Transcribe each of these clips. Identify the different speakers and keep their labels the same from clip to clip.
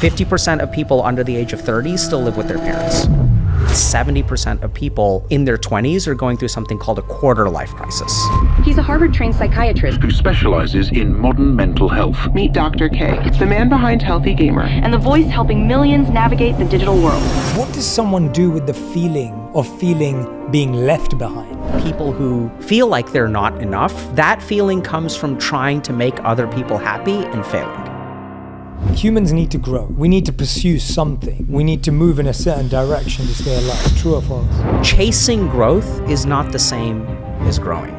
Speaker 1: 50% of people under the age of 30 still live with their parents. 70% of people in their 20s are going through something called a quarter-life crisis.
Speaker 2: He's a Harvard-trained psychiatrist
Speaker 3: who specializes in modern mental health.
Speaker 4: Meet Dr. K, the man behind Healthy Gamer,
Speaker 2: and the voice helping millions navigate the digital world.
Speaker 5: What does someone do with the feeling of feeling being left behind?
Speaker 1: People who feel like they're not enough, that feeling comes from trying to make other people happy and failing.
Speaker 5: Humans need to grow. We need to pursue something. We need to move in a certain direction to stay alive. True or false?
Speaker 1: Chasing growth is not the same as growing.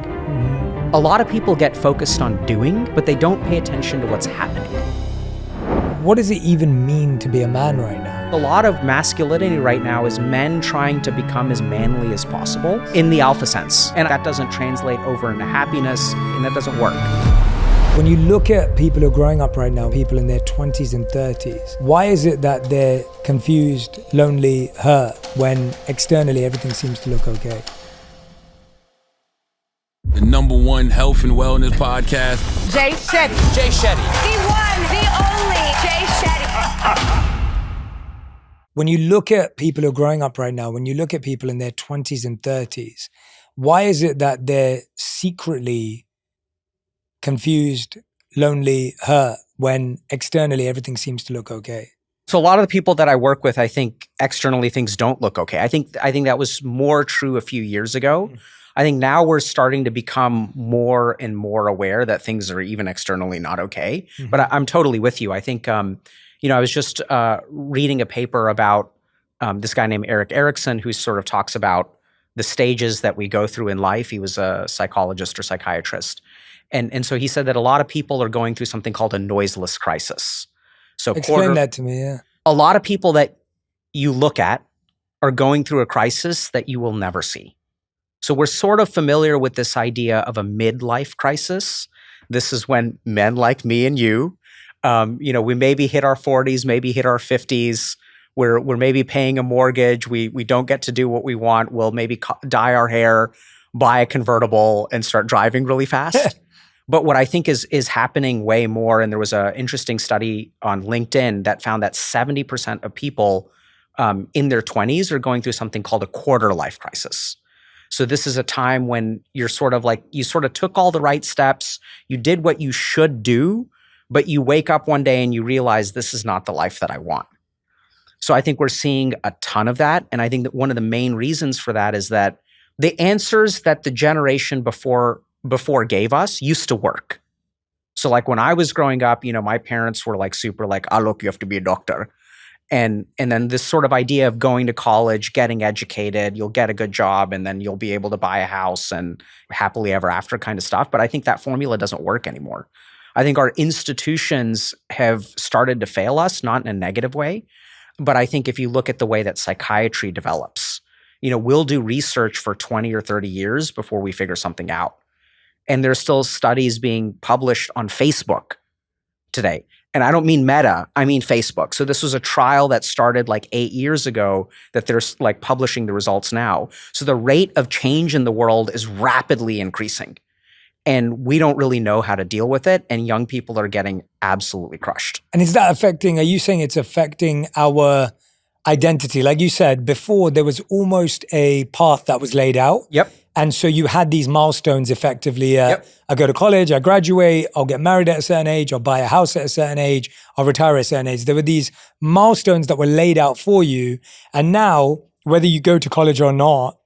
Speaker 1: A lot of people get focused on doing, but they don't pay attention to what's happening.
Speaker 5: What does it even mean to be a man right now?
Speaker 1: A lot of masculinity right now is men trying to become as manly as possible in the alpha sense. And that doesn't translate over into happiness, and that doesn't work.
Speaker 5: When you look at people who are growing up right now, people in their 20s and 30s, why is it that they're confused, lonely, hurt, when externally everything seems to look okay?
Speaker 6: The #1 health and wellness podcast.
Speaker 7: Jay Shetty.
Speaker 6: Jay Shetty.
Speaker 7: The one, the only Jay Shetty.
Speaker 5: When you look at people who are growing up right now, when you look at people in their 20s and 30s, why is it that they're secretly confused, lonely, hurt, when externally everything seems to look okay?
Speaker 1: So a lot of the people that I work with, I think externally things don't look okay. I think that was more true a few years ago. I think now we're starting to become more and more aware that things are even externally not okay. But I'm totally with you. I think, I was just reading a paper about this guy named Erik Erikson, who sort of talks about the stages that we go through in life. He was a psychologist or psychiatrist. And so he said that a lot of people are going through something called a noiseless crisis. So
Speaker 5: Explain that to me, yeah.
Speaker 1: A lot of people that you look at are going through a crisis that you will never see. So we're sort of familiar with this idea of a midlife crisis. This is when men like me and you, we maybe hit our 40s, maybe hit our 50s. We're maybe paying a mortgage. We don't get to do what we want. We'll maybe dye our hair, buy a convertible, and start driving really fast. But what I think is happening way more, and there was an interesting study on LinkedIn that found that 70% of people in their 20s are going through something called a quarter-life crisis. So this is a time when you sort of took all the right steps, you did what you should do, but you wake up one day and you realize this is not the life that I want. So I think we're seeing a ton of that. And I think that one of the main reasons for that is that the answers that the generation before gave us used to work. So like when I was growing up, my parents were like super like, oh, look, you have to be a doctor. And then this sort of idea of going to college, getting educated, you'll get a good job, and then you'll be able to buy a house and happily ever after kind of stuff. But I think that formula doesn't work anymore. I think our institutions have started to fail us, not in a negative way. But I think if you look at the way that psychiatry develops, we'll do research for 20 or 30 years before we figure something out. And there's still studies being published on Facebook today. And I don't mean Meta, I mean Facebook. So this was a trial that started like 8 years ago that they're like publishing the results now. So the rate of change in the world is rapidly increasing. And we don't really know how to deal with it. And young people are getting absolutely crushed.
Speaker 5: And is that are you saying it's affecting our identity? Like you said, before there was almost a path that was laid out.
Speaker 1: Yep.
Speaker 5: And so you had these milestones effectively.
Speaker 1: Yep.
Speaker 5: I go to college, I graduate, I'll get married at a certain age, I'll buy a house at a certain age, I'll retire at a certain age. There were these milestones that were laid out for you. And now, whether you go to college or not,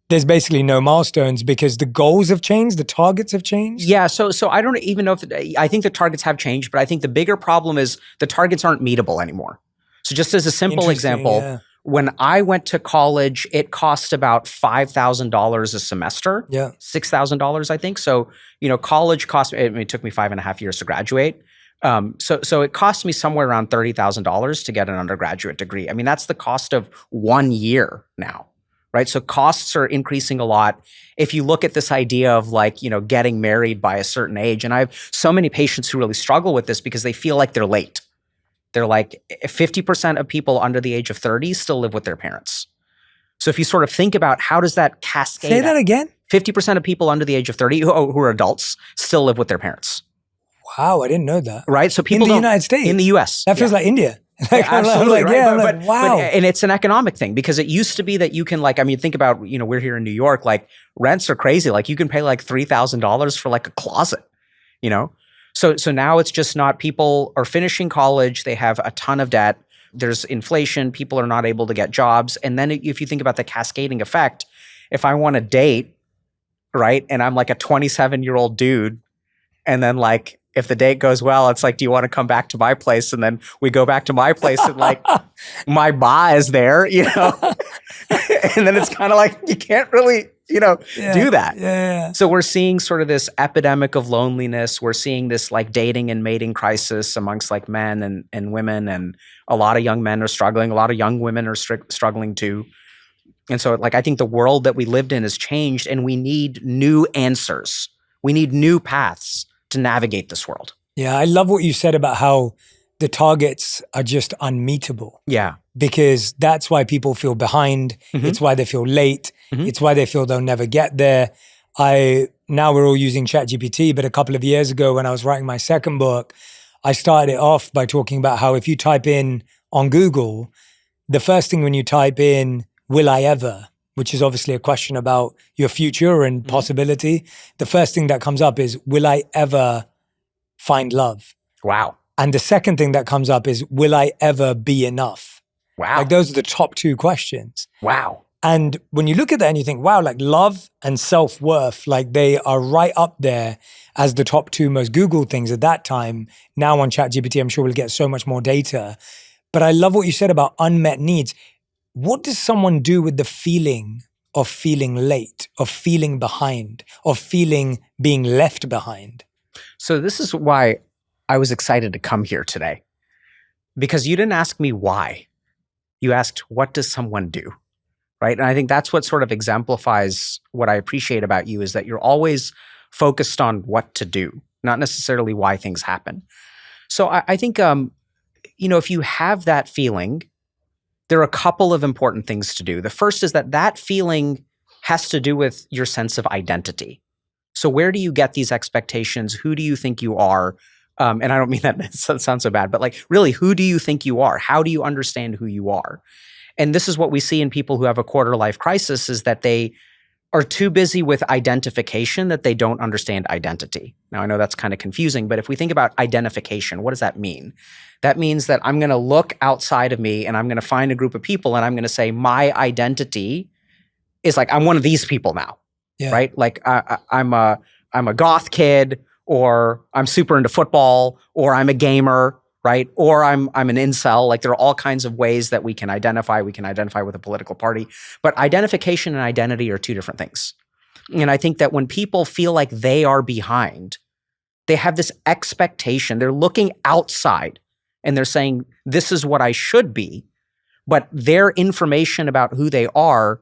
Speaker 5: there's basically no milestones because the goals have changed, the targets have changed.
Speaker 1: Yeah, so I don't even know if, I think the targets have changed, but I think the bigger problem is the targets aren't meetable anymore. So just as a simple example,
Speaker 5: yeah.
Speaker 1: When I went to college, it cost about $5,000 a semester.
Speaker 5: Yeah.
Speaker 1: $6,000, I think. So, college cost me, it took me 5.5 years to graduate. So it cost me somewhere around $30,000 to get an undergraduate degree. I mean, that's the cost of 1 year now, right? So costs are increasing a lot. If you look at this idea of like, getting married by a certain age, and I have so many patients who really struggle with this because they feel like they're late. They're like 50% of people under the age of 30 still live with their parents. So if you sort of think about how does that cascade?
Speaker 5: Say that again?
Speaker 1: 50% of people under the age of 30 who are adults still live with their parents.
Speaker 5: Wow, I didn't know that.
Speaker 1: Right? So people
Speaker 5: in the United States?
Speaker 1: In the US.
Speaker 5: That feels like India. Like, I'm
Speaker 1: Absolutely,
Speaker 5: like,
Speaker 1: right?
Speaker 5: yeah, I'm like, wow.
Speaker 1: And it's an economic thing because it used to be that you can like, I mean, think about, we're here in New York, like rents are crazy. Like you can pay like $3,000 for like a closet, So now it's just not, people are finishing college. They have a ton of debt. There's inflation. People are not able to get jobs. And then if you think about the cascading effect, if I want to date, right, and I'm like a 27-year-old dude, and then like, if the date goes well, it's like, do you want to come back to my place? And then we go back to my place and like my ba is there, and then it's kind of like, you can't really, do that.
Speaker 5: Yeah.
Speaker 1: So we're seeing sort of this epidemic of loneliness. We're seeing this like dating and mating crisis amongst like men and women. And a lot of young men are struggling. A lot of young women are struggling too. And so like, I think the world that we lived in has changed and we need new answers. We need new paths to navigate this world.
Speaker 5: Yeah, I love what you said about how the targets are just unmeetable.
Speaker 1: Yeah.
Speaker 5: Because that's why people feel behind.
Speaker 1: Mm-hmm.
Speaker 5: It's why they feel late.
Speaker 1: Mm-hmm.
Speaker 5: It's why they feel they'll never get there. Now we're all using ChatGPT, but a couple of years ago when I was writing my second book, I started it off by talking about how if you type in on Google, the first thing when you type in, will I ever, which is obviously a question about your future and possibility, the first thing that comes up is, will I ever find love?
Speaker 1: Wow.
Speaker 5: And the second thing that comes up is, will I ever be enough?
Speaker 1: Wow.
Speaker 5: Like those are the top two questions.
Speaker 1: Wow.
Speaker 5: And when you look at that and you think, wow, like love and self-worth, like they are right up there as the top two most Googled things at that time. Now on ChatGPT, I'm sure we'll get so much more data. But I love what you said about unmet needs. What does someone do with the feeling of feeling late, of feeling behind, of feeling being left behind?
Speaker 1: So this is why I was excited to come here today. Because you didn't ask me why. You asked, what does someone do? Right? And I think that's what sort of exemplifies what I appreciate about you is that you're always focused on what to do, not necessarily why things happen. So I think, if you have that feeling, there are a couple of important things to do. The first is that feeling has to do with your sense of identity. So where do you get these expectations? Who do you think you are? And I don't mean that it sounds so bad, but like really, who do you think you are? How do you understand who you are? And this is what we see in people who have a quarter life crisis is that they are too busy with identification that they don't understand identity. Now, I know that's kind of confusing, but if we think about identification, what does that mean? That means that I'm going to look outside of me and I'm going to find a group of people and I'm going to say my identity is like, I'm one of these people now, right? Like I'm a goth kid, or I'm super into football, or I'm a gamer, right? Or I'm an incel. Like there are all kinds of ways that we can identify. We can identify with a political party. But identification and identity are two different things. And I think that when people feel like they are behind, they have this expectation. They're looking outside and they're saying, this is what I should be. But their information about who they are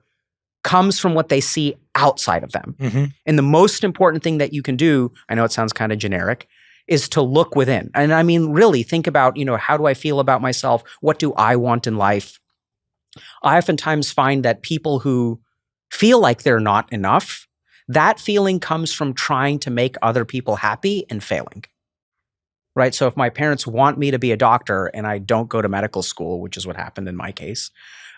Speaker 1: comes from what they see outside of them. Mm-hmm. And the most important thing that you can do, I know it sounds kind of generic, is to look within. And I mean, really think about, how do I feel about myself? What do I want in life? I oftentimes find that people who feel like they're not enough, that feeling comes from trying to make other people happy and failing. Right? So if my parents want me to be a doctor and I don't go to medical school, which is what happened in my case,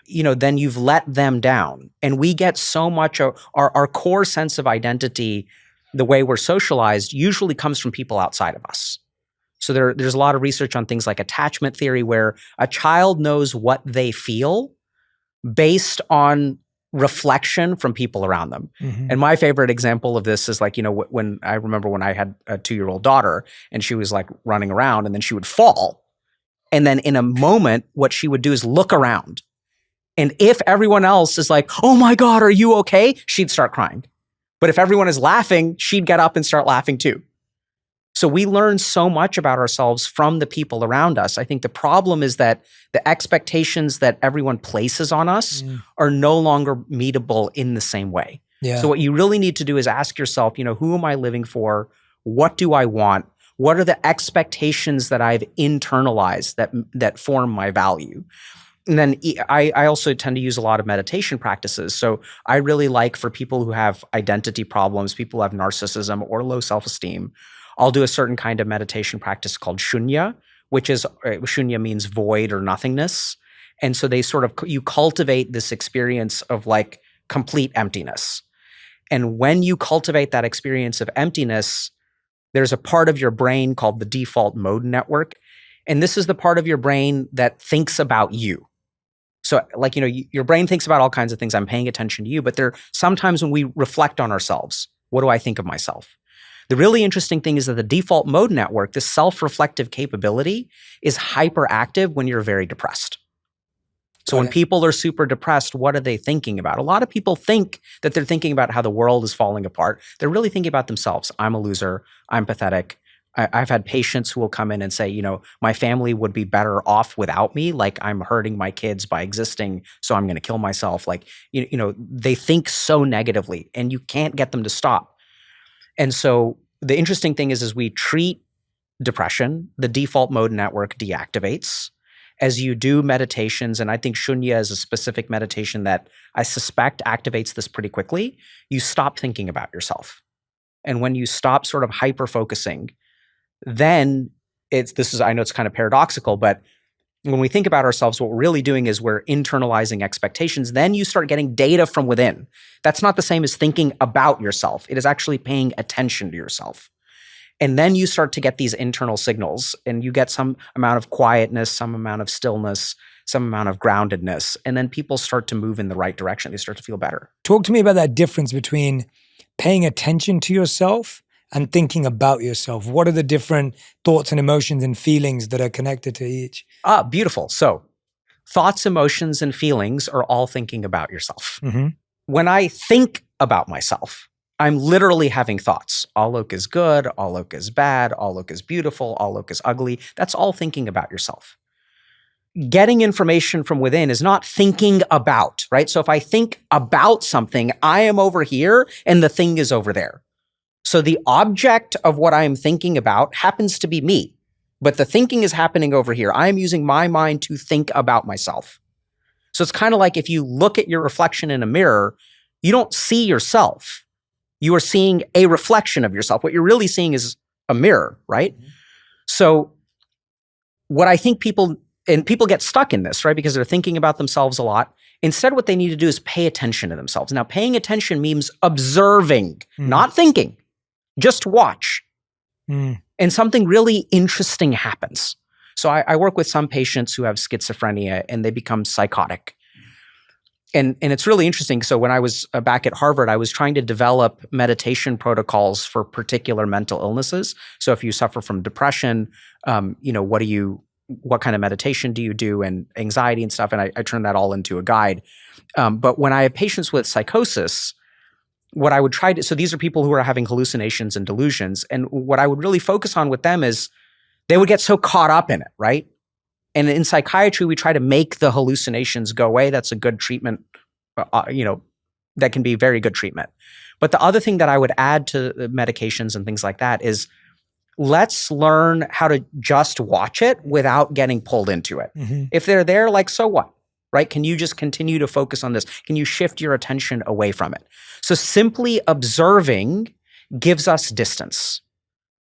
Speaker 1: then you've let them down. And we get so much of our core sense of identity, the way we're socialized, usually comes from people outside of us. So there's a lot of research on things like attachment theory, where a child knows what they feel based on reflection from people around them. Mm-hmm. And my favorite example of this is like, when I remember when I had a 2-year-old daughter and she was like running around and then she would fall. And then in a moment, what she would do is look around. And if everyone else is like, oh my God, are you okay? She'd start crying. But if everyone is laughing, she'd get up and start laughing too. So we learn so much about ourselves from the people around us. I think the problem is that the expectations that everyone places on us are no longer meetable in the same way. Yeah. So what you really need to do is ask yourself, who am I living for? What do I want? What are the expectations that I've internalized that form my value? And then I also tend to use a lot of meditation practices. So I really like for people who have identity problems, people who have narcissism or low self-esteem, I'll do a certain kind of meditation practice called shunya, which is shunya means void or nothingness. And so they you cultivate this experience of like complete emptiness. And when you cultivate that experience of emptiness, there's a part of your brain called the default mode network. And this is the part of your brain that thinks about you. So like, your brain thinks about all kinds of things. I'm paying attention to you, but sometimes when we reflect on ourselves, what do I think of myself? The really interesting thing is that the default mode network, this self-reflective capability, is hyperactive when you're very depressed. So when people are super depressed, what are they thinking about? A lot of people think that they're thinking about how the world is falling apart. They're really thinking about themselves. I'm a loser. I'm pathetic. I've had patients who will come in and say, my family would be better off without me. Like I'm hurting my kids by existing, so I'm going to kill myself. Like, they think so negatively and you can't get them to stop. And so the interesting thing is we treat depression, the default mode network deactivates. As you do meditations, and I think shunya is a specific meditation that I suspect activates this pretty quickly, you stop thinking about yourself. And when you stop sort of hyper-focusing, then I know it's kind of paradoxical, but when we think about ourselves, what we're really doing is we're internalizing expectations. Then you start getting data from within. That's not the same as thinking about yourself. It is actually paying attention to yourself. And then you start to get these internal signals and you get some amount of quietness, some amount of stillness, some amount of groundedness. And then people start to move in the right direction. They start to feel better.
Speaker 5: Talk to me about that difference between paying attention to yourself and thinking about yourself. What are the different thoughts and emotions and feelings that are connected to each?
Speaker 1: Beautiful. So thoughts, emotions, and feelings are all thinking about yourself.
Speaker 5: Mm-hmm.
Speaker 1: When I think about myself, I'm literally having thoughts. Alok is good, Alok is bad, Alok is beautiful, Alok is ugly. That's all thinking about yourself. Getting information from within is not thinking about, right? So if I think about something, I am over here and the thing is over there. So the object of what I'm thinking about happens to be me, but the thinking is happening over here. I'm using my mind to think about myself. So it's kind of like if you look at your reflection in a mirror, you don't see yourself. You are seeing a reflection of yourself. What you're really seeing is a mirror, right? Mm-hmm. So what I think people get stuck in this, right? Because they're thinking about themselves a lot. Instead, what they need to do is pay attention to themselves. Now, paying attention means observing, not thinking. Just watch. And something really interesting happens. So I work with some patients who have schizophrenia and they become psychotic. And it's really interesting. So when I was back at Harvard, I was trying to develop meditation protocols for particular mental illnesses. So if you suffer from depression, what kind of meditation do you do, and anxiety and stuff. And I turned that all into a guide. But when I have patients with psychosis, what I would try to, so these are people who are having hallucinations and delusions. And what I would really focus on with them is they would get so caught up in it, right? And in psychiatry, we try to make the hallucinations go away. That's a good treatment, that can be very good treatment. But the other thing that I would add to medications and things like that is let's learn how to just watch it without getting pulled into it. Mm-hmm. If they're there, like, so what, right? Can you just continue to focus on this? Can you shift your attention away from it? So simply observing gives us distance.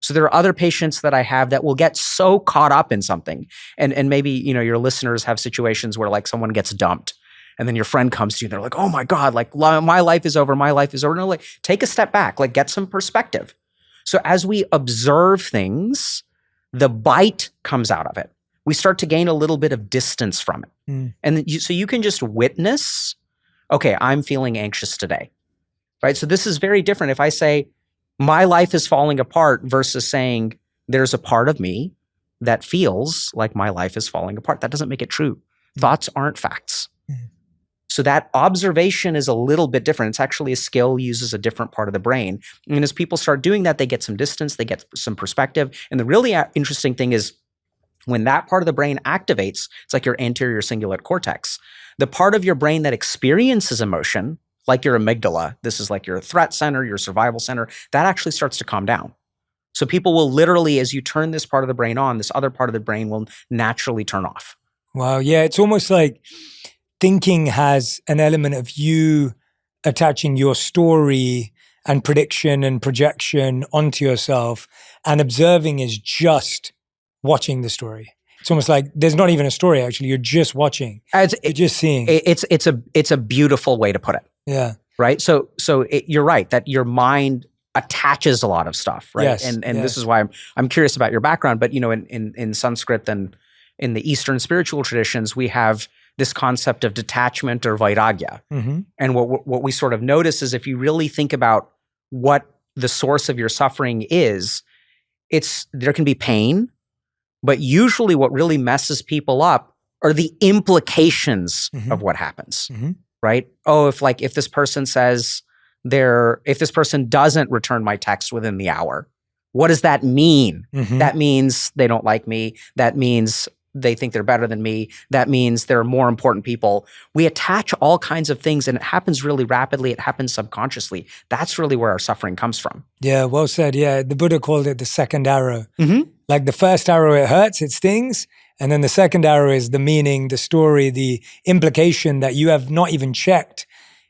Speaker 1: So there are other patients that I have that will get so caught up in something. And maybe, your listeners have situations where like someone gets dumped and then your friend comes to you and they're like, oh my God, like my life is over, my life is over. No, like take a step back, like get some perspective. So as we observe things, the bite comes out of it. We start to gain a little bit of distance from it. And so you can just witness, okay, I'm feeling anxious today, right? So this is very different. If I say, my life is falling apart versus saying there's a part of me that feels like my life is falling apart. That doesn't make it true. Thoughts aren't facts. So that observation is a little bit different. It's actually a skill, uses a different part of the brain. And as people start doing that, they get some distance, they get some perspective. And the really interesting thing is when that part of the brain activates, it's like your anterior cingulate cortex. The part of your brain that experiences emotion, like your amygdala, this is like your threat center, your survival center, that actually starts to calm down. So people will literally, as you turn this part of the brain on, this other part of the brain will naturally turn off.
Speaker 5: Wow. Yeah. It's almost like thinking has an element of you attaching your story and prediction and projection onto yourself, and observing is just watching the story. It's almost like there's not even a story, actually. You're just watching. You're just seeing.
Speaker 1: It's a beautiful way to put it.
Speaker 5: Yeah.
Speaker 1: Right? So you're right that your mind attaches a lot of stuff, right?
Speaker 5: Yes,
Speaker 1: And
Speaker 5: yes.
Speaker 1: this is why I'm curious about your background. But, in Sanskrit and in the Eastern spiritual traditions, we have this concept of detachment or vairagya.
Speaker 5: Mm-hmm.
Speaker 1: And what we sort of notice is if you really think about what the source of your suffering is, there can be pain, but usually what really messes people up are the implications of what happens, right? Oh, if this person says if this person doesn't return my text within the hour, what does that mean? That means they don't like me. That means they think they're better than me. That means there are more important people. We attach all kinds of things, and it happens really rapidly. It happens subconsciously. That's really where our suffering comes from.
Speaker 5: Yeah, well said. Yeah, the Buddha called it the second arrow. Like the first arrow, it hurts, it stings. And then the second arrow is the meaning, the story, the implication that you have not even checked.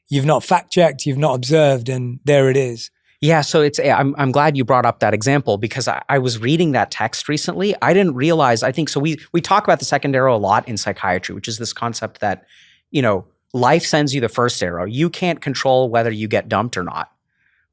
Speaker 5: You've not fact-checked, you've not observed, and there it is.
Speaker 1: Yeah, so I'm glad you brought up that example because I was reading that text recently. I didn't realize, so we talk about the second arrow a lot in psychiatry, which is this concept that, life sends you the first arrow. You can't control whether you get dumped or not,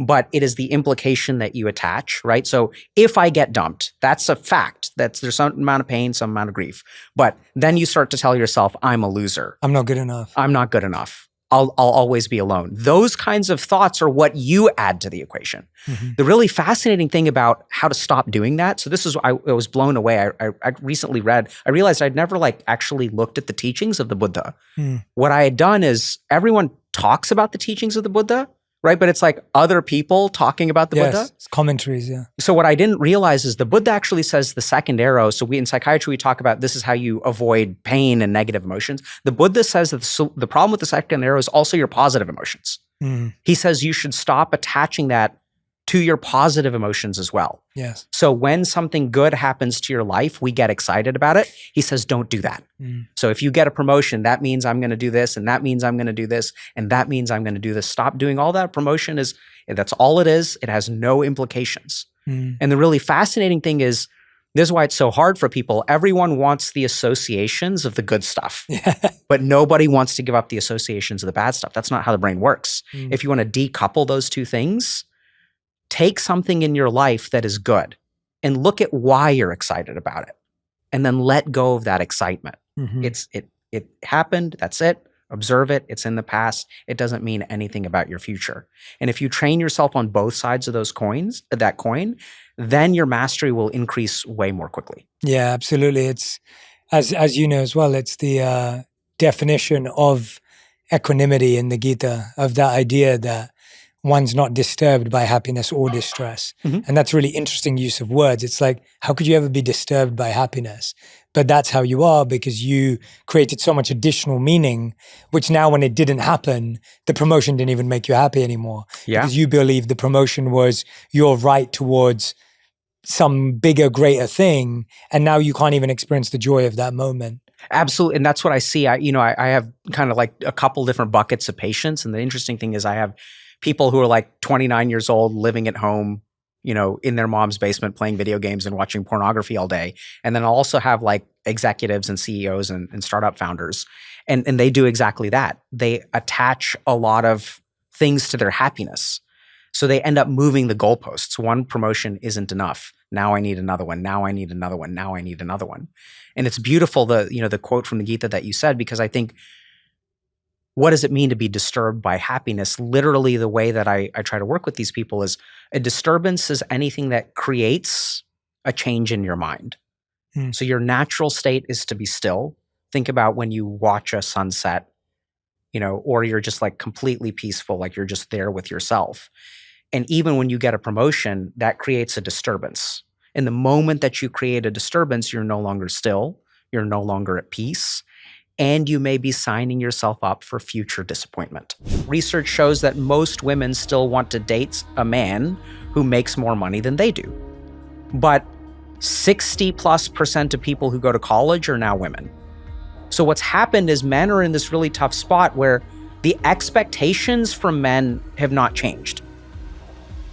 Speaker 1: but it is the implication that you attach, right? So if I get dumped, that's a fact. There's some amount of pain, some amount of grief. But then you start to tell yourself, I'm a loser.
Speaker 5: I'm not good enough.
Speaker 1: I'm not good enough. I'll always be alone. Those kinds of thoughts are what you add to the equation. The really fascinating thing about how to stop doing that, so this is, I was blown away. I recently realized I'd never actually looked at the teachings of the Buddha. What I had done is everyone talks about the teachings of the Buddha, right? But it's like other people talking about the Buddha.
Speaker 5: It's commentaries, yeah.
Speaker 1: So what I didn't realize is the Buddha actually says the second arrow. So in psychiatry, we talk about this is how you avoid pain and negative emotions. The Buddha says that the problem with the second arrow is also your positive emotions. He says you should stop attaching that to your positive emotions as well.
Speaker 5: Yes.
Speaker 1: So when something good happens to your life, we get excited about it. He says, don't do that. So if you get a promotion, that means I'm going to do this, and that means I'm going to do this, and that means I'm going to do this. Stop doing all that. Promotion that's all it is. It has no implications. And the really fascinating thing is, this is why it's so hard for people. Everyone wants the associations of the good stuff, but nobody wants to give up the associations of the bad stuff. That's not how the brain works. If you want to decouple those two things, take something in your life that is good and look at why you're excited about it, and then let go of that excitement. It happened. That's it. Observe it. It's in the past. It doesn't mean anything about your future. And if you train yourself on both sides of that coin, then your mastery will increase way more quickly.
Speaker 5: Yeah, absolutely. It's as you know as well, it's the definition of equanimity in the Gita, of that idea that one's not disturbed by happiness or distress. And that's really interesting use of words. It's like, how could you ever be disturbed by happiness? But that's how you are, because you created so much additional meaning, which now when it didn't happen, the promotion didn't even make you happy anymore.
Speaker 1: Yeah.
Speaker 5: Because you believe the promotion was your right towards some bigger, greater thing. And now you can't even experience the joy of that moment.
Speaker 1: Absolutely. And that's what I see. I have kind of like a couple different buckets of patients. And the interesting thing is I have people who are 29 years old, living at home, in their mom's basement, playing video games and watching pornography all day. And then I'll also have executives and CEOs and startup founders. And they do exactly that. They attach a lot of things to their happiness. So they end up moving the goalposts. One promotion isn't enough. Now I need another one. Now I need another one. Now I need another one. And it's beautiful, the quote from the Gita that you said, because I think, what does it mean to be disturbed by happiness? Literally, the way that I try to work with these people is a disturbance is anything that creates a change in your mind. So your natural state is to be still. Think about when you watch a sunset, or you're just completely peaceful, you're just there with yourself. And even when you get a promotion, that creates a disturbance. And the moment that you create a disturbance, you're no longer still, you're no longer at peace. And you may be signing yourself up for future disappointment. Research shows that most women still want to date a man who makes more money than they do. But 60+% of people who go to college are now women. So what's happened is men are in this really tough spot where the expectations from men have not changed.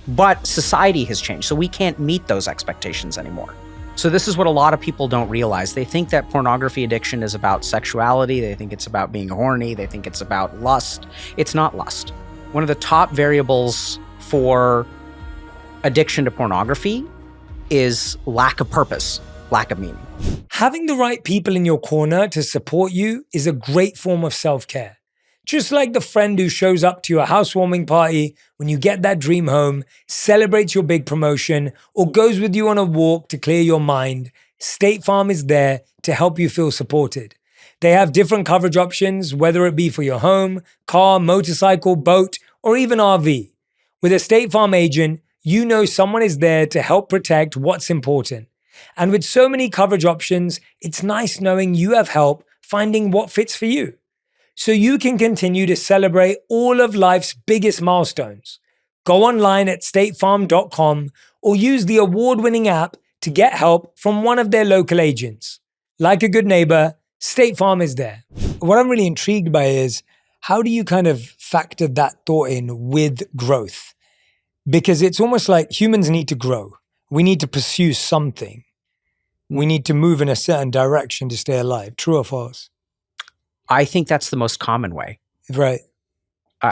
Speaker 1: But society has changed, so we can't meet those expectations anymore. So this is what a lot of people don't realize. They think that pornography addiction is about sexuality. They think it's about being horny. They think it's about lust. It's not lust. One of the top variables for addiction to pornography is lack of purpose, lack of meaning.
Speaker 5: Having the right people in your corner to support you is a great form of self-care. Just like the friend who shows up to your housewarming party when you get that dream home, celebrates your big promotion, or goes with you on a walk to clear your mind, State Farm is there to help you feel supported. They have different coverage options, whether it be for your home, car, motorcycle, boat, or even RV. With a State Farm agent, you know someone is there to help protect what's important. And with so many coverage options, it's nice knowing you have help finding what fits for you, so you can continue to celebrate all of life's biggest milestones. Go online at statefarm.com or use the award-winning app to get help from one of their local agents. Like a good neighbor, State Farm is there. What I'm really intrigued by is, how do you kind of factor that thought in with growth? Because it's almost like humans need to grow. We need to pursue something. We need to move in a certain direction to stay alive. True or false?
Speaker 1: I think that's the most common way.
Speaker 5: Right.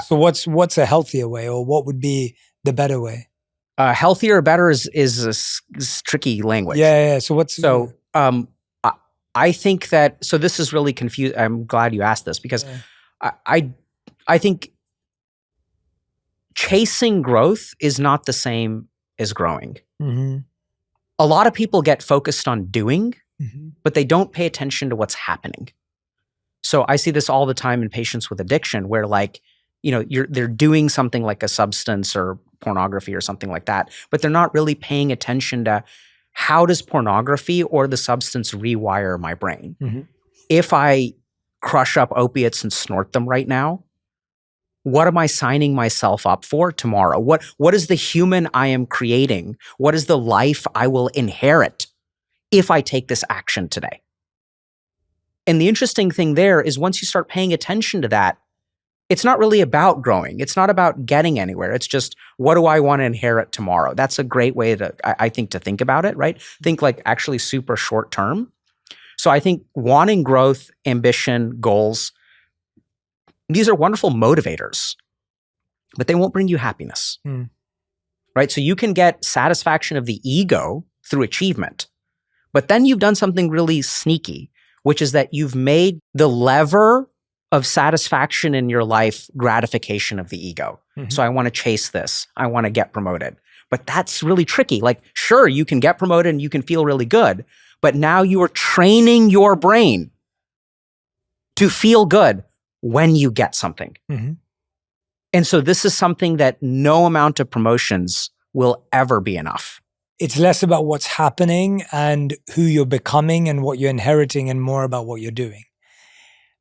Speaker 5: So what's a healthier way, or what would be the better way?
Speaker 1: Healthier or better is tricky language.
Speaker 5: Yeah. So what's
Speaker 1: I think that, so this is really confusing. I'm glad you asked this, because I think chasing growth is not the same as growing.
Speaker 5: Mm-hmm.
Speaker 1: A lot of people get focused on doing,
Speaker 5: Mm-hmm.
Speaker 1: but they don't pay attention to what's happening. So I see this all the time in patients with addiction, where they're doing something like a substance or pornography or something like that, but they're not really paying attention to, how does pornography or the substance rewire my brain?
Speaker 5: Mm-hmm.
Speaker 1: If I crush up opiates and snort them right now, what am I signing myself up for tomorrow? What is the human I am creating? What is the life I will inherit if I take this action today? And the interesting thing there is, once you start paying attention to that, it's not really about growing. It's not about getting anywhere. It's just, what do I want to inherit tomorrow? That's a great way to, I think, to think about it, right? Think like actually super short term. So I think wanting growth, ambition, goals, these are wonderful motivators, but they won't bring you happiness, right? So you can get satisfaction of the ego through achievement, but then you've done something really sneaky, which is that you've made the lever of satisfaction in your life gratification of the ego. Mm-hmm. So I want to chase this. I want to get promoted. But that's really tricky. Like, sure, you can get promoted and you can feel really good, but now you are training your brain to feel good when you get something.
Speaker 5: Mm-hmm.
Speaker 1: And so this is something that no amount of promotions will ever be enough.
Speaker 5: It's less about what's happening and who you're becoming and what you're inheriting, and more about what you're doing.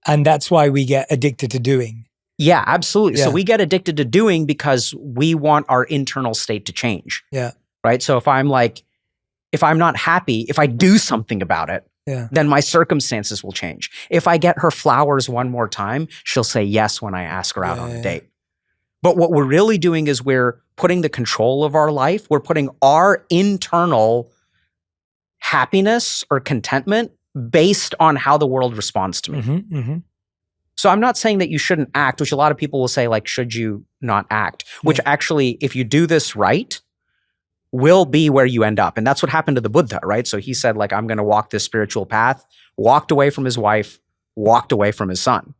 Speaker 5: And that's why we get addicted to doing.
Speaker 1: Yeah, absolutely.
Speaker 5: Yeah.
Speaker 1: So we get addicted to doing because we want our internal state to change.
Speaker 5: Yeah.
Speaker 1: Right? So if I'm not happy, if I do something about it, then my circumstances will change. If I get her flowers one more time, she'll say yes when I ask her out on a date. But what we're really doing is we're putting the control of our life, we're putting our internal happiness or contentment based on how the world responds to me.
Speaker 5: Mm-hmm, mm-hmm.
Speaker 1: So I'm not saying that you shouldn't act, which a lot of people will say, like, should you not act? Which actually, if you do this right, will be where you end up. And that's what happened to the Buddha, right? So he said, like, I'm going to walk this spiritual path, walked away from his wife, walked away from his son.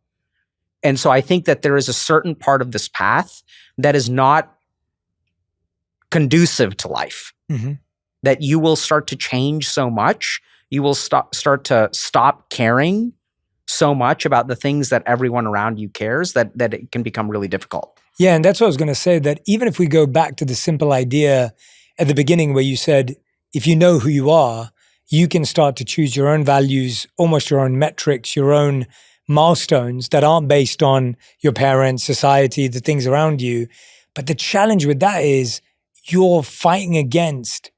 Speaker 1: And so I think that there is a certain part of this path that is not conducive to life, that you will start to change so much. You will start to stop caring so much about the things that everyone around you cares, that it can become really difficult.
Speaker 5: Yeah, and that's what I was going to say, that even if we go back to the simple idea at the beginning where you said, if you know who you are, you can start to choose your own values, almost your own metrics, your own milestones that aren't based on your parents, society, the things around you. But the challenge with that is you're fighting against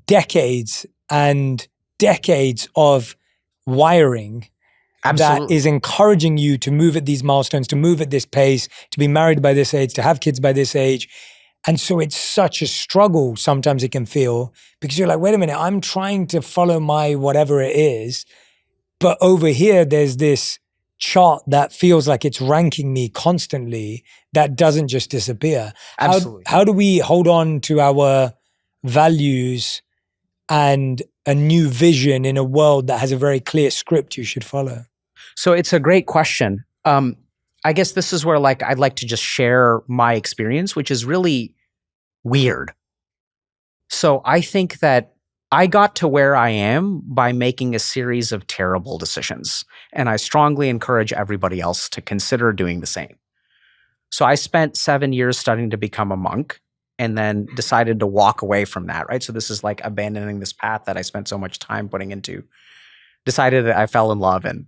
Speaker 5: decades and decades of wiring that is encouraging you to move at these milestones, to move at this pace, to be married by this age, to have kids by this age. And so it's such a struggle, sometimes it can feel, because you're like, wait a minute, I'm trying to follow my whatever it is, but over here there's this chart that feels like it's ranking me constantly that doesn't just disappear.
Speaker 1: Absolutely.
Speaker 5: How do we hold on to our values and a new vision in a world that has a very clear script you should follow?
Speaker 1: So it's a great question. I guess this is where like I'd like to just share my experience, which is really weird. So I think that I got to where I am by making a series of terrible decisions. And I strongly encourage everybody else to consider doing the same. So I spent 7 years studying to become a monk and then decided to walk away from that, right? So this is like abandoning this path that I spent so much time putting into. Decided that I fell in love and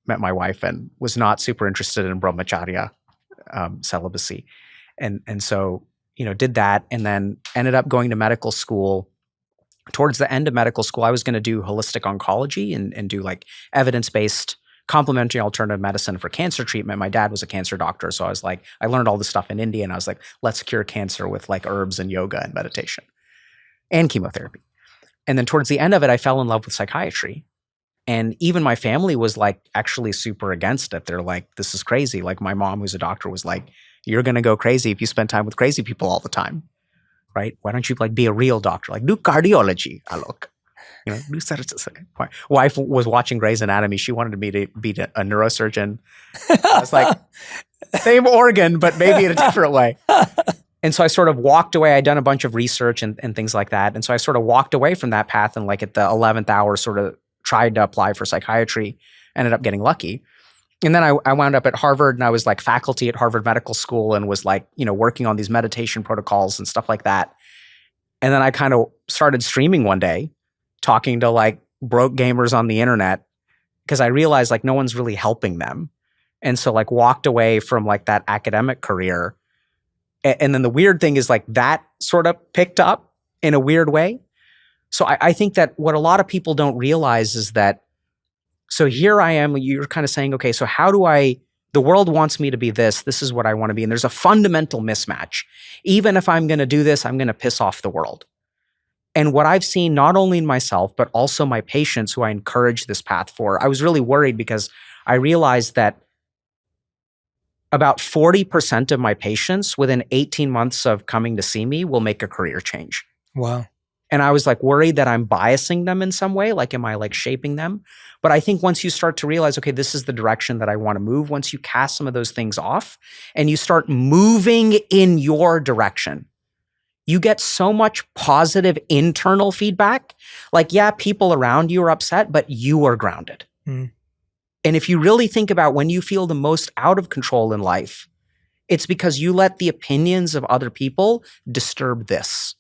Speaker 1: met my wife and was not super interested in brahmacharya celibacy. And so, did that and then ended up going to medical school. Towards the end of medical school, I was going to do holistic oncology and do like evidence-based complementary alternative medicine for cancer treatment. My dad was a cancer doctor. So I was like, I learned all this stuff in India and I was like, let's cure cancer with like herbs and yoga and meditation and chemotherapy. And then towards the end of it, I fell in love with psychiatry. And even my family was like actually super against it. They're like, this is crazy. Like my mom, who's a doctor, was like, you're going to go crazy if you spend time with crazy people all the time, right? Why don't you like be a real doctor? Like do cardiology, Alok. Do such. My wife was watching Grey's Anatomy. She wanted me to be a neurosurgeon. I was like, same organ, but maybe in a different way. And so I sort of walked away. I'd done a bunch of research and things like that. And so I sort of walked away from that path and like at the 11th hour sort of tried to apply for psychiatry, ended up getting lucky. And then I wound up at Harvard and I was like faculty at Harvard Medical School and was like, working on these meditation protocols and stuff like that. And then I kind of started streaming one day, talking to like broke gamers on the internet because I realized like no one's really helping them. And so like walked away from like that academic career. And then the weird thing is like that sort of picked up in a weird way. So I think that what a lot of people don't realize is that, so here I am, you're kind of saying, okay, so how do the world wants me to be this is what I want to be. And there's a fundamental mismatch. Even if I'm going to do this, I'm going to piss off the world. And what I've seen not only in myself, but also my patients who I encourage this path for, I was really worried because I realized that about 40% of my patients within 18 months of coming to see me will make a career change.
Speaker 5: Wow.
Speaker 1: And I was like worried that I'm biasing them in some way. Like, am I like shaping them? But I think once you start to realize, okay, this is the direction that I want to move, once you cast some of those things off and you start moving in your direction, you get so much positive internal feedback. Like, yeah, people around you are upset, but you are grounded. Mm. And if you really think about when you feel the most out of control in life, it's because you let the opinions of other people disturb this.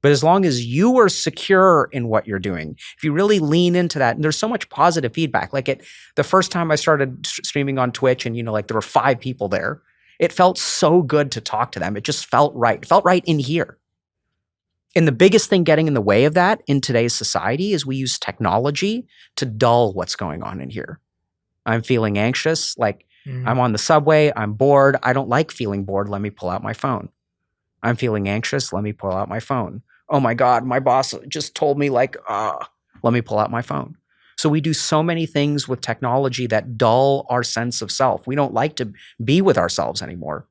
Speaker 1: But as long as you are secure in what you're doing, if you really lean into that, and there's so much positive feedback. Like the first time I started streaming on Twitch and, like there were 5 people there, it felt so good to talk to them. It just felt right. It felt right in here. And the biggest thing getting in the way of that in today's society is we use technology to dull what's going on in here. I'm feeling anxious. Like I'm on the subway. I'm bored. I don't like feeling bored. Let me pull out my phone. I'm feeling anxious. Let me pull out my phone. Oh my God, my boss just told me let me pull out my phone. So we do so many things with technology that dull our sense of self. We don't like to be with ourselves anymore.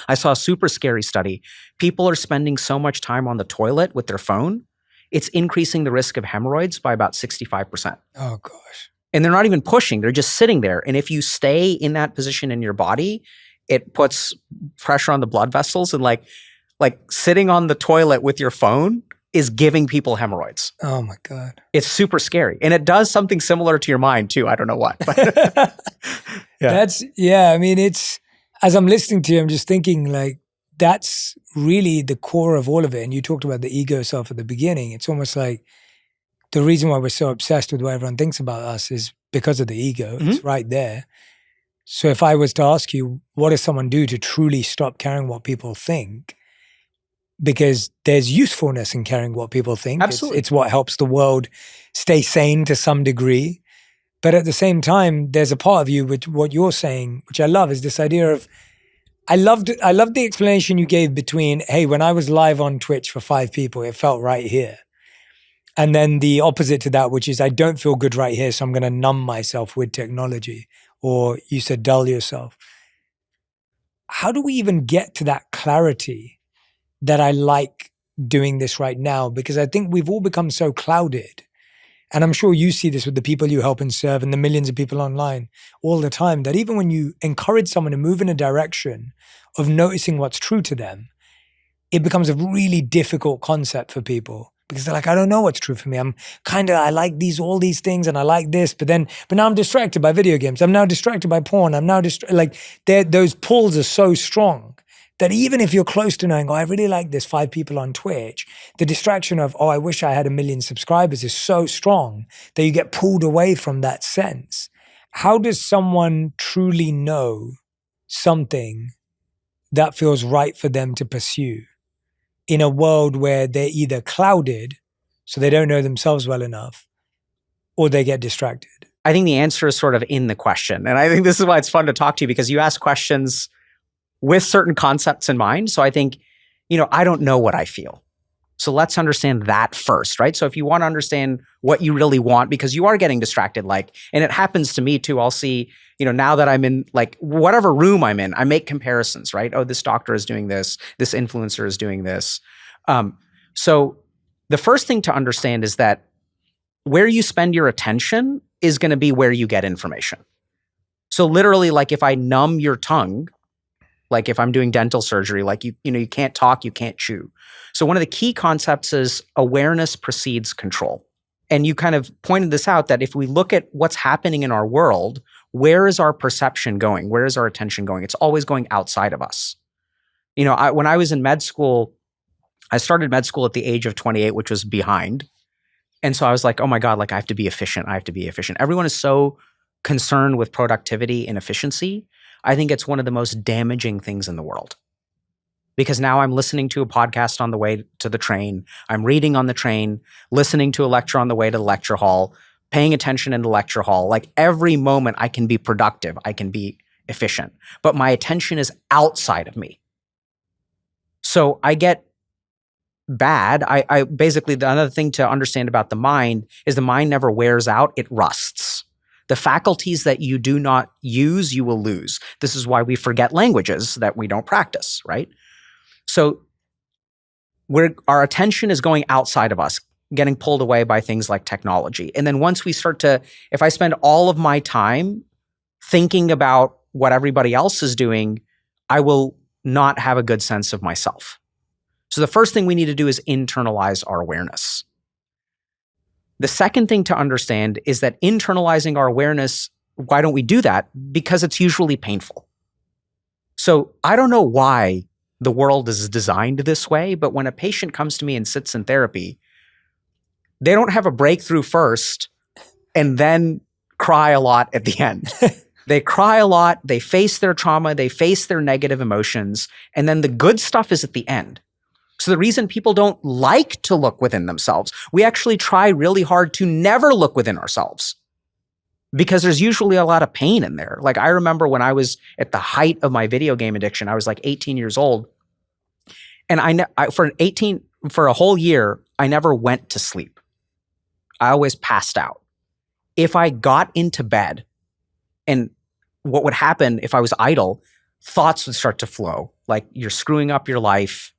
Speaker 1: I saw a super scary study. People are spending so much time on the toilet with their phone. It's increasing the risk of hemorrhoids by about 65%.
Speaker 5: Oh gosh.
Speaker 1: And they're not even pushing. They're just sitting there. And if you stay in that position in your body, it puts pressure on the blood vessels and like sitting on the toilet with your phone is giving people hemorrhoids.
Speaker 5: Oh my God.
Speaker 1: It's super scary. And it does something similar to your mind too. I don't know what. But
Speaker 5: I mean, it's, as I'm listening to you, I'm just thinking like, that's really the core of all of it. And you talked about the ego self at the beginning. It's almost like the reason why we're so obsessed with what everyone thinks about us is because of the ego. Mm-hmm. It's right there. So if I was to ask you, what does someone do to truly stop caring what people think? Because there's usefulness in caring what people think.
Speaker 1: Absolutely.
Speaker 5: It's what helps the world stay sane to some degree. But at the same time, there's a part of you, which what you're saying, which I love, is this idea of I loved the explanation you gave between, hey, when I was live on Twitch for 5 people, it felt right here. And then the opposite to that, which is I don't feel good right here, so I'm going to numb myself with technology. Or you said dull yourself. How do we even get to that clarity that I like doing this right now? Because I think we've all become so clouded. And I'm sure you see this with the people you help and serve and the millions of people online all the time, that even when you encourage someone to move in a direction of noticing what's true to them, it becomes a really difficult concept for people because they're like, I don't know what's true for me. I like all these things and I like this, but now I'm distracted by video games. I'm now distracted by porn. I'm now those pulls are so strong that even if you're close to knowing, I really like this 5 people on Twitch, the distraction of, I wish I had 1 million subscribers is so strong that you get pulled away from that sense. How does someone truly know something that feels right for them to pursue in a world where they're either clouded, so they don't know themselves well enough, or they get distracted?
Speaker 1: I think the answer is sort of in the question. And I think this is why it's fun to talk to you, because you ask questions with certain concepts in mind. So I think, I don't know what I feel. So let's understand that first, right? So if you want to understand what you really want, because you are getting distracted, and it happens to me too. I'll see, now that I'm in whatever room I'm in, I make comparisons, right? Oh, this doctor is doing this influencer is doing this. So the first thing to understand is that where you spend your attention is going to be where you get information. So literally, if I numb your tongue, if I'm doing dental surgery, you can't talk, you can't chew. So one of the key concepts is awareness precedes control. And you kind of pointed this out, that if we look at what's happening in our world, where is our perception going? Where is our attention going? It's always going outside of us. When I was in med school, I started med school at the age of 28, which was behind. And so I was like, oh my God, I have to be efficient. I have to be efficient. Everyone is so concerned with productivity and efficiency. I think it's one of the most damaging things in the world. Because now I'm listening to a podcast on the way to the train. I'm reading on the train, listening to a lecture on the way to the lecture hall, paying attention in the lecture hall. Every moment I can be productive, I can be efficient. But my attention is outside of me. So I get bad. I basically, another thing to understand about the mind is the mind never wears out, it rusts. The faculties that you do not use, you will lose. This is why we forget languages that we don't practice, right? So our attention is going outside of us, getting pulled away by things like technology. And then once we start if I spend all of my time thinking about what everybody else is doing, I will not have a good sense of myself. So the first thing we need to do is internalize our awareness. The second thing to understand is that internalizing our awareness, why don't we do that? Because it's usually painful. So I don't know why the world is designed this way, but when a patient comes to me and sits in therapy, they don't have a breakthrough first and then cry a lot at the end. They cry a lot, they face their trauma, they face their negative emotions, and then the good stuff is at the end. So the reason people don't like to look within themselves, we actually try really hard to never look within ourselves because there's usually a lot of pain in there. I remember when I was at the height of my video game addiction, I was 18 years old. And for a whole year, I never went to sleep. I always passed out. If I got into bed, and what would happen if I was idle, thoughts would start to flow. You're screwing up your life.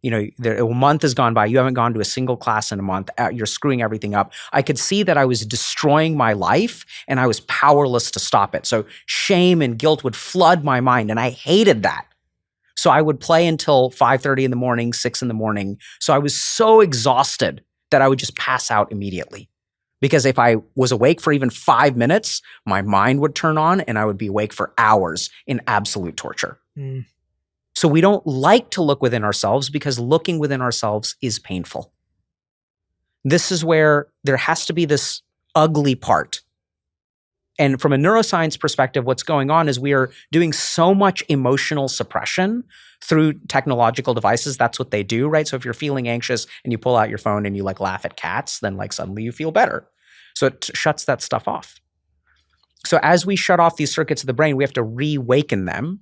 Speaker 1: A month has gone by. You haven't gone to a single class in a month. You're screwing everything up. I could see that I was destroying my life and I was powerless to stop it. So shame and guilt would flood my mind and I hated that. So I would play until 5:30 in the morning, 6 in the morning. So I was so exhausted that I would just pass out immediately. Because if I was awake for even 5 minutes, my mind would turn on and I would be awake for hours in absolute torture. Mm. So we don't like to look within ourselves because looking within ourselves is painful. This is where there has to be this ugly part. And from a neuroscience perspective, what's going on is we are doing so much emotional suppression through technological devices. That's what they do, right? So if you're feeling anxious and you pull out your phone and you laugh at cats, then suddenly you feel better. So it shuts that stuff off. So as we shut off these circuits of the brain, we have to reawaken them.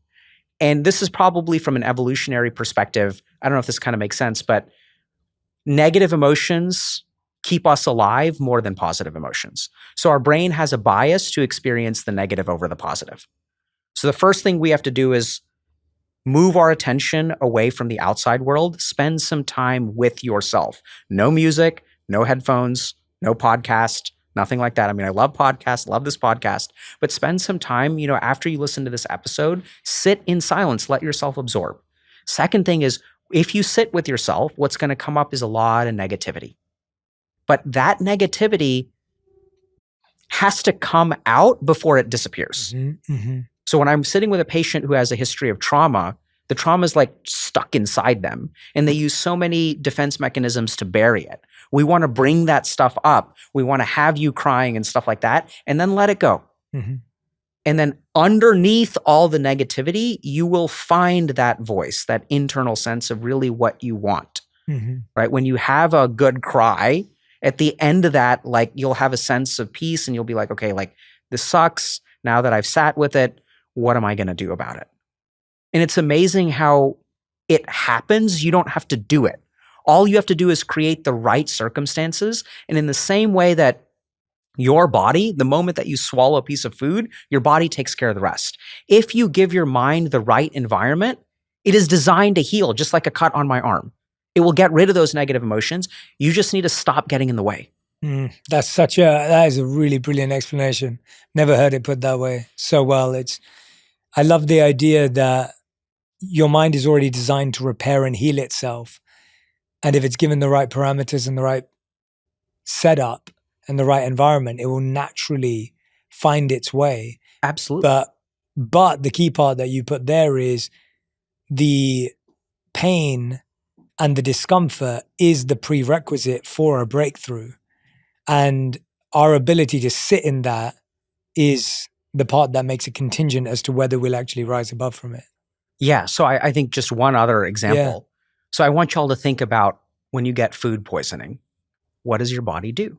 Speaker 1: And this is probably from an evolutionary perspective. I don't know if this kind of makes sense, but negative emotions keep us alive more than positive emotions. So our brain has a bias to experience the negative over the positive. So the first thing we have to do is move our attention away from the outside world, spend some time with yourself. No music, no headphones, no podcast, nothing like that. I mean, I love podcasts, love this podcast, but spend some time, after you listen to this episode, sit in silence, let yourself absorb. Second thing is, if you sit with yourself, what's going to come up is a lot of negativity. But that negativity has to come out before it disappears. So when I'm sitting with a patient who has a history of trauma, the trauma is like stuck inside them, and they use so many defense mechanisms to bury it. We want to bring that stuff up. We want to have you crying and stuff like that, and then let it go. And then underneath all the negativity, you will find that voice, that internal sense of really what you want, right? When you have a good cry, at the end of that, like, you'll have a sense of peace, and you'll be like, okay, like, this sucks. Now that I've sat with it, what am I going to do about it? And it's amazing how it happens. You don't have to do it. All you have to do is create the right circumstances. And in the same way that your body, the moment that you swallow a piece of food, your body takes care of the rest. If you give your mind the right environment, it is designed to heal, just like a cut on my arm. It will get rid of those negative emotions. You just need to stop getting in the way.
Speaker 5: That is a really brilliant explanation. Never heard it put that way so well. I love the idea that your mind is already designed to repair and heal itself. And if it's given the right parameters and the right setup and the right environment, it will naturally find its way.
Speaker 1: Absolutely.
Speaker 5: But the key part that you put there is the pain and the discomfort is the prerequisite for a breakthrough. And our ability to sit in that is the part that makes it contingent as to whether we'll actually rise above from it.
Speaker 1: Yeah. So I think just one other example.
Speaker 5: Yeah.
Speaker 1: So I want y'all to think about when you get food poisoning, what does your body do?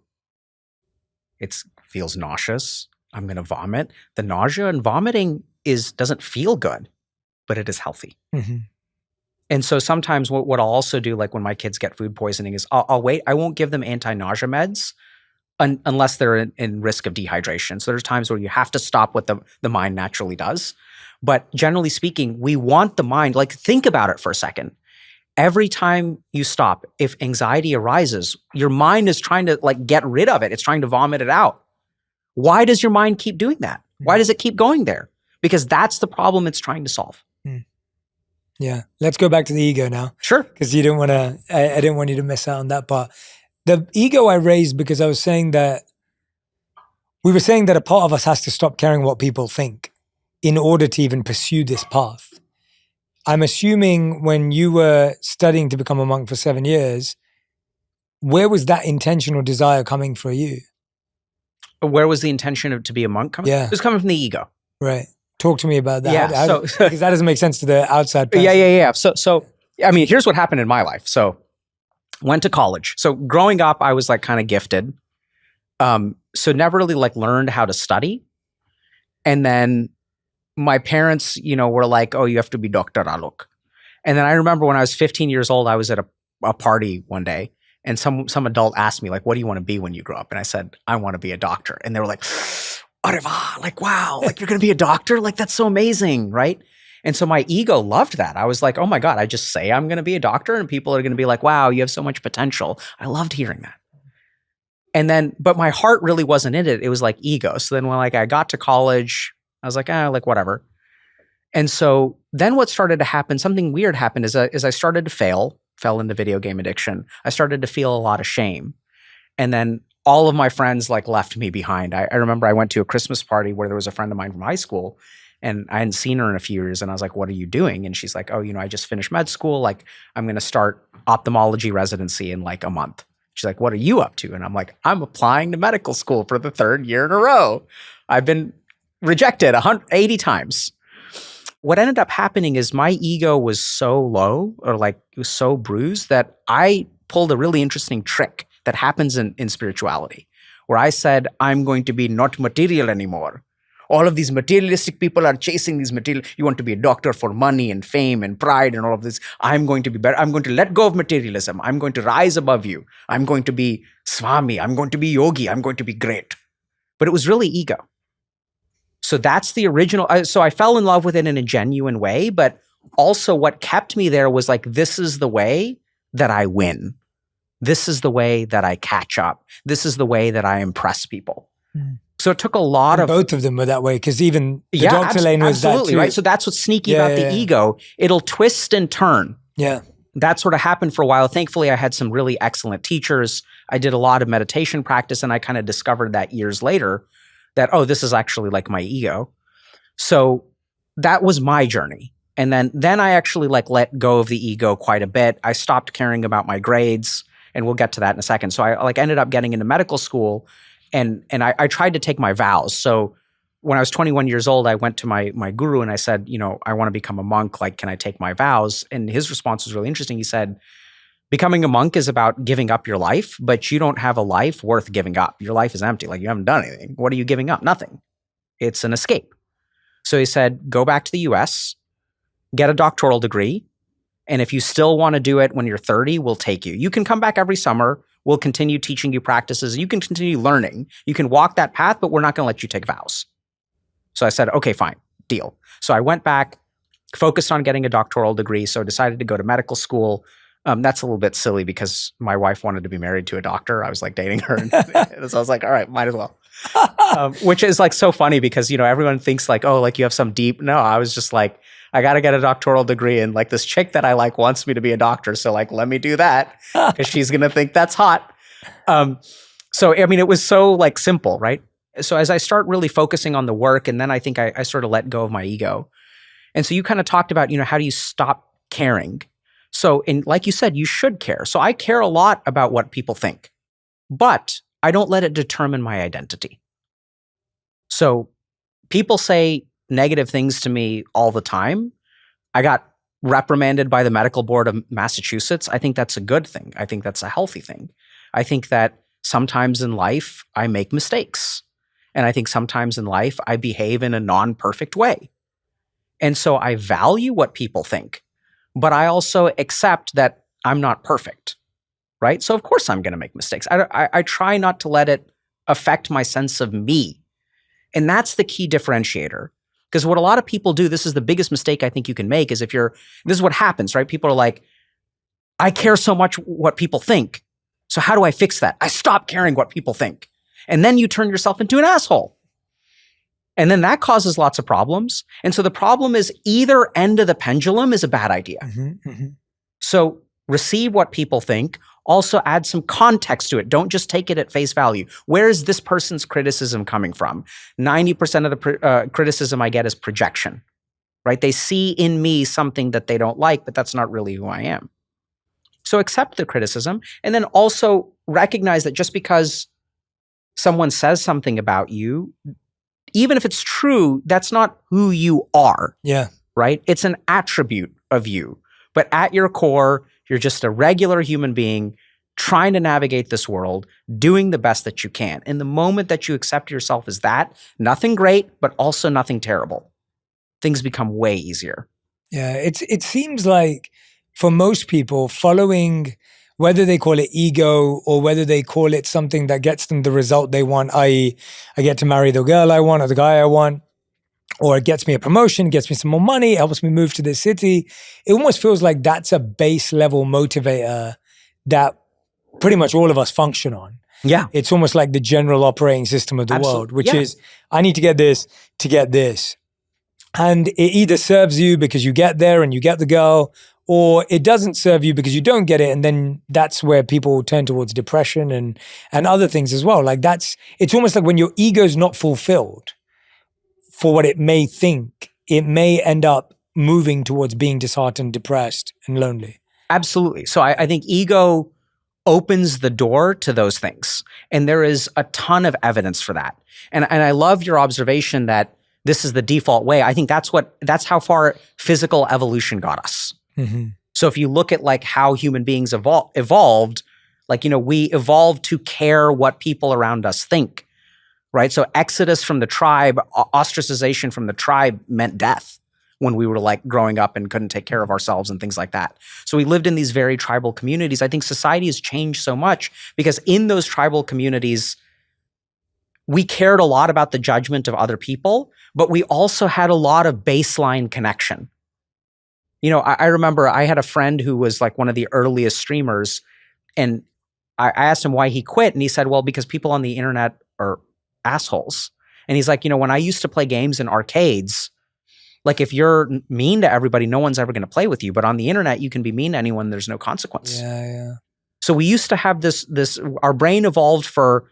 Speaker 1: It feels nauseous. I'm going to vomit. The nausea and vomiting doesn't feel good, but it is healthy. And so sometimes what I'll also do, like when my kids get food poisoning, is I'll wait. I won't give them anti-nausea meds unless they're in risk of dehydration. So there's times where you have to stop what the mind naturally does. But generally speaking, we want the mind, like, think about it for a second. Every time you stop, if anxiety arises, your mind is trying to, like, get rid of it. It's trying to vomit it out. Why does your mind keep doing that? Why does it keep going there? Because that's the problem it's trying to solve.
Speaker 5: Yeah. Let's go back to the ego now.
Speaker 1: Sure.
Speaker 5: Because you didn't want to, I didn't want you to miss out on that part. The ego I raised because I was saying that we were saying that a part of us has to stop caring what people think in order to even pursue this path. I'm assuming when you were studying to become a monk for 7 years, where was that intentional desire coming for you?
Speaker 1: Where was the intention to be a monk coming?
Speaker 5: Yeah.
Speaker 1: It was coming from the ego.
Speaker 5: Right. Talk to me about that.
Speaker 1: Yeah.
Speaker 5: Because that doesn't make sense to the outside person.
Speaker 1: Yeah. So, I mean, here's what happened in my life. So, went to college. So, growing up, I was like kind of gifted. So never really like learned how to study. And then my parents, were like, oh, you have to be Dr. Alok. And then I remember when I was 15 years old, I was at a party one day, and some adult asked me, like, what do you want to be when you grow up? And I said, I want to be a doctor. And they were like, Areva, like, wow, like, you're going to be a doctor? Like, that's so amazing, right? And so my ego loved that. I was like, oh my God, I just say I'm going to be a doctor and people are going to be like, wow, you have so much potential. I loved hearing that. And then, but my heart really wasn't in it. It was like ego. So then when I got to college, I was like, like whatever. And so then what started to happen, something weird happened is I started to fell into video game addiction. I started to feel a lot of shame. And then all of my friends left me behind. I remember I went to a Christmas party where there was a friend of mine from high school, and I hadn't seen her in a few years. And I was like, what are you doing? And she's like, oh, I just finished med school. Like, I'm going to start ophthalmology residency in like a month. She's like, what are you up to? And I'm like, I'm applying to medical school for the 3rd year in a row. I've been rejected 180 times. What ended up happening is my ego was so low, or it was so bruised, that I pulled a really interesting trick that happens in spirituality, where I said, I'm going to be not material anymore. all of these materialistic people are chasing these material. You want to be a doctor for money and fame and pride and all of this. I'm going to be better. I'm going to let go of materialism. I'm going to rise above you. I'm going to be Swami. I'm going to be yogi. I'm going to be great. But it was really ego. So that's the original. So I fell in love with it in a genuine way, but also what kept me there was like, this is the way that I win. This is the way that I catch up. This is the way that I impress people. So it took a lot of...
Speaker 5: Both of them were that way, because even the Dr. Lane was that too.
Speaker 1: Right? So that's what's sneaky about the ego. It'll twist and turn.
Speaker 5: Yeah.
Speaker 1: That sort of happened for a while. Thankfully, I had some really excellent teachers. I did a lot of meditation practice, and I kind of discovered that years later that, oh, this is actually like my ego. So that was my journey. And then I actually like let go of the ego quite a bit. I stopped caring about my grades, and we'll get to that in a second. So I like ended up getting into medical school, and I tried to take my vows. So when I was 21 years old, I went to my guru and I said, I want to become a monk. Like, can I take my vows? And his response was really interesting. He said, becoming a monk is about giving up your life, but you don't have a life worth giving up. Your life is empty. Like, you haven't done anything. What are you giving up? Nothing. It's an escape. So he said, go back to the US, get a doctoral degree. And if you still want to do it when you're 30, we'll take you. You can come back every summer. We'll continue teaching you practices. You can continue learning. You can walk that path, but we're not going to let you take vows. So I said, okay, fine, deal. So I went back, focused on getting a doctoral degree. So I decided to go to medical school. That's a little bit silly because my wife wanted to be married to a doctor. I was like dating her. So I was like, all right, might as well. Which is like so funny because, everyone thinks like, oh, like you have some deep. No, I was just like, I got to get a doctoral degree. And like this chick that I like wants me to be a doctor. So like, let me do that because she's going to think that's hot. So, I mean, it was so like simple, right? So as I start really focusing on the work, and then I think I sort of let go of my ego. And so you kind of talked about, how do you stop caring? So, like you said, you should care. So I care a lot about what people think, but I don't let it determine my identity. So people say negative things to me all the time. I got reprimanded by the medical board of Massachusetts. I think that's a good thing. I think that's a healthy thing. I think that sometimes in life I make mistakes. And I think sometimes in life I behave in a non-perfect way. And so I value what people think, but I also accept that I'm not perfect, right? So of course I'm going to make mistakes. I try not to let it affect my sense of me. And that's the key differentiator. Because what a lot of people do, this is the biggest mistake I think you can make, is this is what happens, right? People are like, I care so much what people think. So how do I fix that? I stop caring what people think. And then you turn yourself into an asshole. And then that causes lots of problems. And so the problem is either end of the pendulum is a bad idea. So receive what people think. Also add some context to it. Don't just take it at face value. Where is this person's criticism coming from? 90% of the criticism I get is projection, right? They see in me something that they don't like, but that's not really who I am. So accept the criticism, and then also recognize that just because someone says something about you, even if it's true, that's not who you are.
Speaker 5: Yeah.
Speaker 1: Right? It's an attribute of you. But at your core, you're just a regular human being trying to navigate this world, doing the best that you can. And the moment that you accept yourself as that, nothing great, but also nothing terrible, things become way easier.
Speaker 5: Yeah, it seems like for most people, following, whether they call it ego or whether they call it something that gets them the result they want, i.e., I get to marry the girl I want or the guy I want, or it gets me a promotion, gets me some more money, helps me move to this city. It almost feels like that's a base level motivator that pretty much all of us function on.
Speaker 1: Yeah.
Speaker 5: It's almost like the general operating system of the world, which is, I need to get this to get this. And it either serves you because you get there and you get the girl, or it doesn't serve you because you don't get it. And then that's where people turn towards depression and other things as well. Like it's almost like when your ego's not fulfilled for what it may think, it may end up moving towards being disheartened, depressed, and lonely.
Speaker 1: Absolutely. So I think ego opens the door to those things. And there is a ton of evidence for that. And I love your observation that this is the default way. I think that's how far physical evolution got us. Mm-hmm. So if you look at like how human beings evolved, like, we evolved to care what people around us think. right? So exodus from the tribe, ostracization from the tribe meant death when we were like growing up and couldn't take care of ourselves and things like that. So we lived in these very tribal communities. I think society has changed so much because in those tribal communities, we cared a lot about the judgment of other people, but we also had a lot of baseline connection. You know, I remember I had a friend who was like one of the earliest streamers, and I asked him why he quit, and he said, well, because people on the internet are assholes. And he's like, you know, when I used to play games in arcades, like if you're mean to everybody, no one's ever going to play with you. But on the internet, you can be mean to anyone. There's no consequence.
Speaker 5: Yeah.
Speaker 1: So we used to have this, our brain evolved for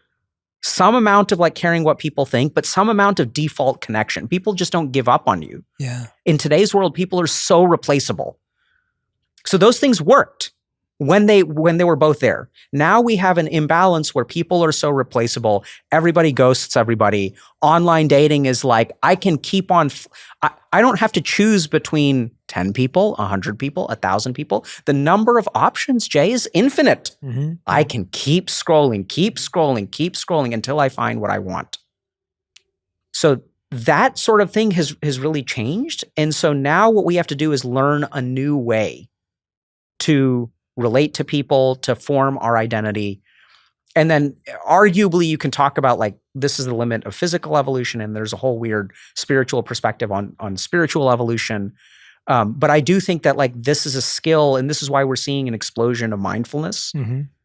Speaker 1: some amount of like caring what people think, but some amount of default connection. People just don't give up on you.
Speaker 5: Yeah.
Speaker 1: In today's world, people are so replaceable. So those things worked when they were both there. Now we have an imbalance where people are so replaceable. Everybody ghosts everybody. Online dating is like, I can keep on, I don't have to choose between 10 people, 100 people, 1,000 people. The number of options, Jay, is infinite.
Speaker 5: Mm-hmm.
Speaker 1: I can keep scrolling until I find what I want. So that sort of thing has really changed. And so now what we have to do is learn a new way to relate to people, to form our identity. And then arguably you can talk about like, this is the limit of physical evolution, and there's a whole weird spiritual perspective on spiritual evolution. But I do think that like this is a skill, and this is why we're seeing an explosion of mindfulness,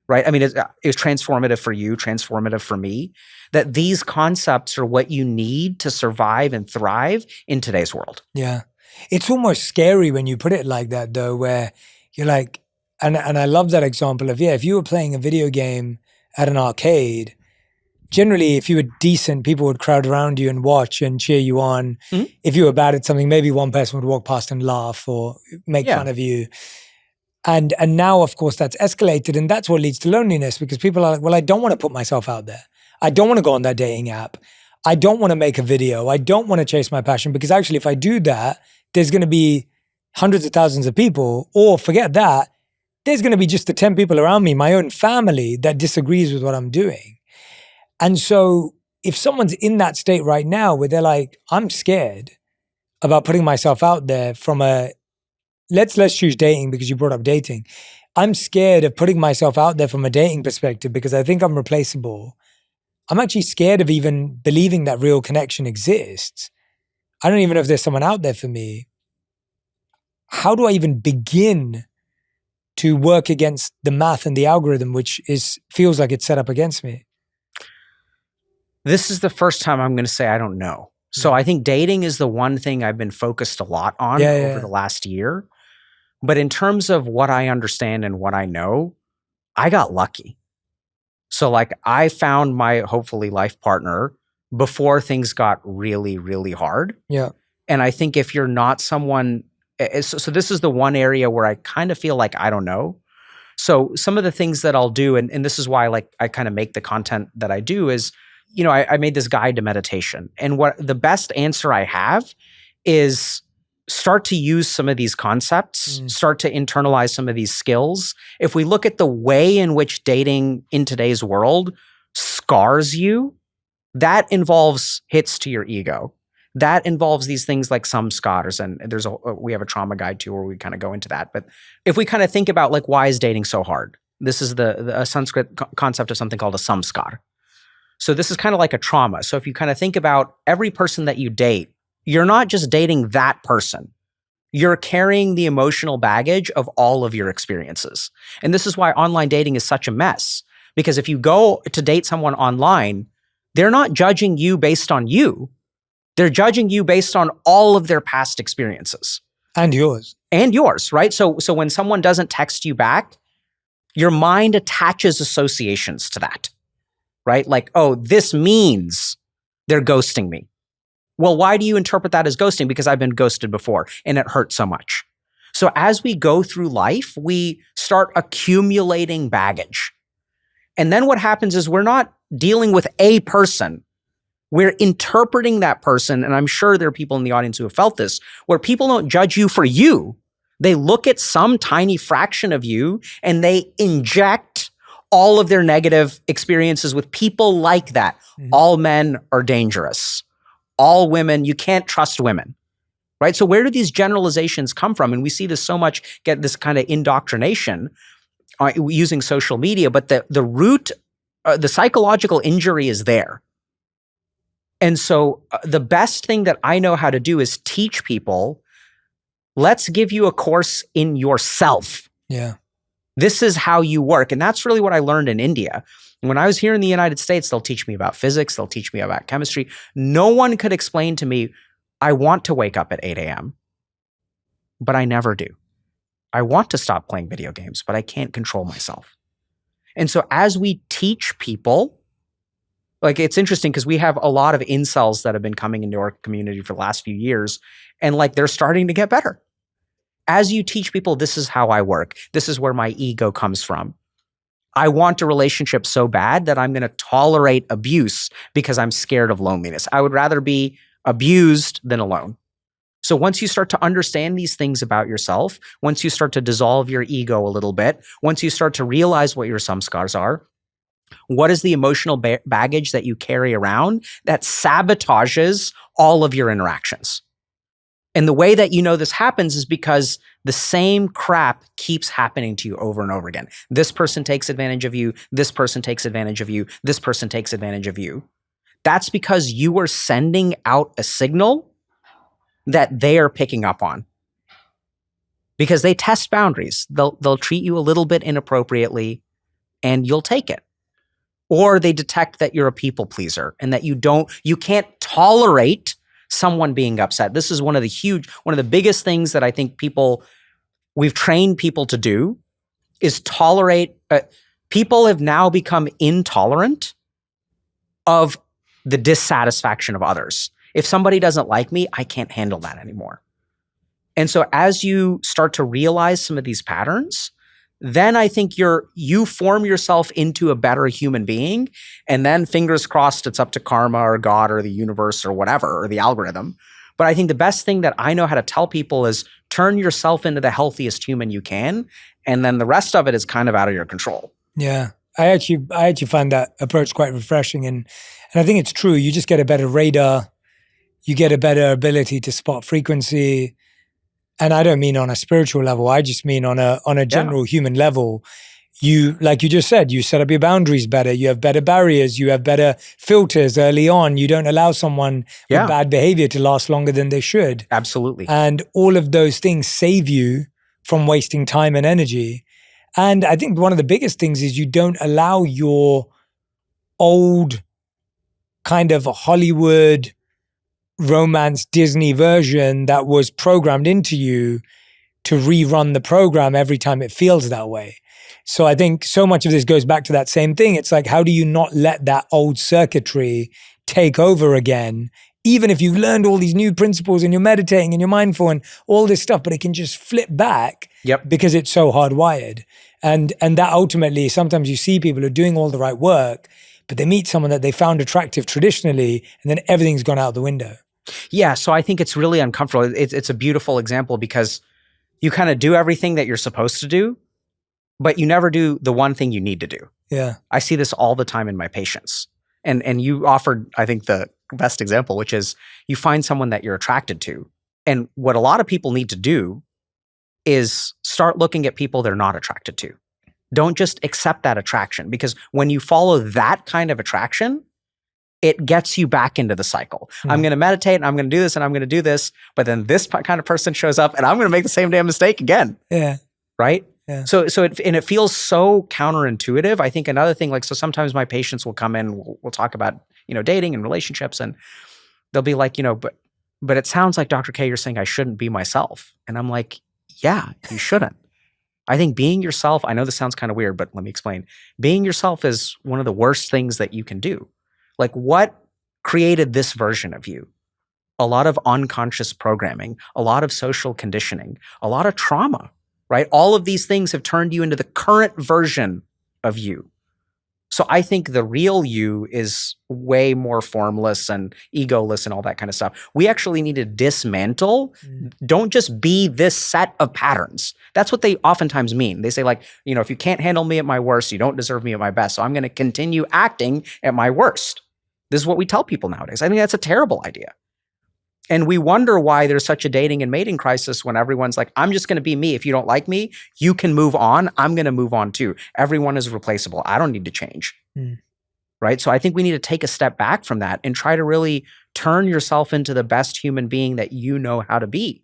Speaker 1: right? I mean, it's transformative for you, transformative for me, that these concepts are what you need to survive and thrive in today's world.
Speaker 5: Yeah. It's almost scary when you put it like that though, where you're like, and I love that example of, if you were playing a video game at an arcade, generally, if you were decent, people would crowd around you and watch and cheer you on. Mm-hmm. If you were bad at something, maybe one person would walk past and laugh or make fun of you. And now, of course, that's escalated, and that's what leads to loneliness, because people are like, well, I don't want to put myself out there. I don't want to go on that dating app. I don't want to make a video. I don't want to chase my passion, because actually, if I do that, there's going to be hundreds of thousands of people, or forget that, there's going to be just the 10 people around me, my own family, that disagrees with what I'm doing. And so if someone's in that state right now where they're like, I'm scared about putting myself out there from let's choose dating, because you brought up dating. I'm scared of putting myself out there from a dating perspective because I think I'm replaceable. I'm actually scared of even believing that real connection exists. I don't even know if there's someone out there for me. How do I even begin to work against the math and the algorithm, which feels like it's set up against me?
Speaker 1: This is the first time I'm going to say I don't know. So I think dating is the one thing I've been focused a lot on over the last year. But in terms of what I understand and what I know, I got lucky. So like I found my hopefully life partner before things got really, really hard.
Speaker 5: Yeah.
Speaker 1: And I think if you're not someone, so this is the one area where I kind of feel like I don't know. So some of the things that I'll do, and this is why like I kind of make the content that I do, is, you know, I made this guide to meditation. And what the best answer I have is start to use some of these concepts, start to internalize some of these skills. If we look at the way in which dating in today's world scars you, that involves hits to your ego. That involves these things like samskars, and we have a trauma guide too where we kind of go into that. But if we kind of think about like, why is dating so hard? This is a Sanskrit concept of something called a samskar. So this is kind of like a trauma. So if you kind of think about every person that you date, you're not just dating that person. You're carrying the emotional baggage of all of your experiences. And this is why online dating is such a mess. Because if you go to date someone online, they're not judging you based on you. They're judging you based on all of their past experiences.
Speaker 5: And yours.
Speaker 1: And yours, right? So when someone doesn't text you back, your mind attaches associations to that, right? Like, oh, this means they're ghosting me. Well, why do you interpret that as ghosting? Because I've been ghosted before and it hurt so much. So as we go through life, we start accumulating baggage. And then what happens is we're not dealing with a person. We're interpreting that person, and I'm sure there are people in the audience who have felt this, where people don't judge you for you. They look at some tiny fraction of you and they inject all of their negative experiences with people like that. All men are dangerous. All women, you can't trust women, right? So where do these generalizations come from? And we see this so much, get this kind of indoctrination using social media, but the root, the psychological injury is there. And so the best thing that I know how to do is teach people, let's give you a course in yourself.
Speaker 5: Yeah.
Speaker 1: This is how you work. And that's really what I learned in India. When I was here in the United States, they'll teach me about physics. They'll teach me about chemistry. No one could explain to me, I want to wake up at 8 a.m., but I never do. I want to stop playing video games, but I can't control myself. And so as we teach people, like it's interesting because we have a lot of incels that have been coming into our community for the last few years, and like they're starting to get better. As you teach people, this is how I work. This is where my ego comes from. I want a relationship so bad that I'm going to tolerate abuse because I'm scared of loneliness. I would rather be abused than alone. So once you start to understand these things about yourself, once you start to dissolve your ego a little bit, once you start to realize what your samskars are, what is the emotional baggage that you carry around that sabotages all of your interactions? And the way that you know this happens is because the same crap keeps happening to you over and over again. This person takes advantage of you. This person takes advantage of you. This person takes advantage of you. That's because you are sending out a signal that they are picking up on. Because they test boundaries. They'll treat you a little bit inappropriately and you'll take it. Or they detect that you're a people pleaser and that you can't tolerate someone being upset. This is one of the biggest things that I think we've trained people to do is tolerate. People have now become intolerant of the dissatisfaction of others. If somebody doesn't like me, I can't handle that anymore. And so as you start to realize some of these patterns, then I think you form yourself into a better human being. And then fingers crossed, it's up to karma or God or the universe or whatever, or the algorithm. But I think the best thing that I know how to tell people is turn yourself into the healthiest human you can. And then the rest of it is kind of out of your control.
Speaker 5: Yeah. I actually find that approach quite refreshing. And I think it's true. You just get a better radar. You get a better ability to spot frequency. And I don't mean on a spiritual level. I just mean on a general human level. You, like you just said, you set up your boundaries better. You have better barriers. You have better filters early on. You don't allow someone with bad behavior to last longer than they should.
Speaker 1: Absolutely.
Speaker 5: And all of those things save you from wasting time and energy. And I think one of the biggest things is you don't allow your old kind of Hollywood romance Disney version that was programmed into you to rerun the program every time it feels that way. So I think so much of this goes back to that same thing. It's like, how do you not let that old circuitry take over again? Even if you've learned all these new principles and you're meditating and you're mindful and all this stuff, but it can just flip back because it's so hardwired. And that ultimately, sometimes you see people who are doing all the right work, but they meet someone that they found attractive traditionally, and then everything's gone out the window.
Speaker 1: Yeah, so I think it's really uncomfortable. It's a beautiful example because you kind of do everything that you're supposed to do, but you never do the one thing you need to do.
Speaker 5: Yeah.
Speaker 1: I see this all the time in my patients. And you offered, I think, the best example, which is you find someone that you're attracted to. And what a lot of people need to do is start looking at people they're not attracted to. Don't just accept that attraction, because when you follow that kind of attraction, it gets you back into the cycle. I'm going to meditate and I'm going to do this and I'm going to do this, but then this kind of person shows up and I'm going to make the same damn mistake again.
Speaker 5: Yeah.
Speaker 1: Right?
Speaker 5: Yeah.
Speaker 1: So it feels so counterintuitive. I think another thing, so sometimes my patients will come in, we'll talk about, dating and relationships, and they'll be like, but it sounds like, Dr. K, you're saying I shouldn't be myself. And I'm like, yeah, you shouldn't. I think being yourself, I know this sounds kind of weird, but let me explain. Being yourself is one of the worst things that you can do. Like, what created this version of you? A lot of unconscious programming, a lot of social conditioning, a lot of trauma, right? All of these things have turned you into the current version of you. So I think the real you is way more formless and egoless and all that kind of stuff. We actually need to dismantle. Don't just be this set of patterns. That's what they oftentimes mean. They say like, if you can't handle me at my worst, you don't deserve me at my best. So I'm going to continue acting at my worst. This is what we tell people nowadays. I think that's a terrible idea. And we wonder why there's such a dating and mating crisis when everyone's like, I'm just going to be me. If you don't like me, you can move on. I'm going to move on too. Everyone is replaceable. I don't need to change. Right? So I think we need to take a step back from that and try to really turn yourself into the best human being that you know how to be.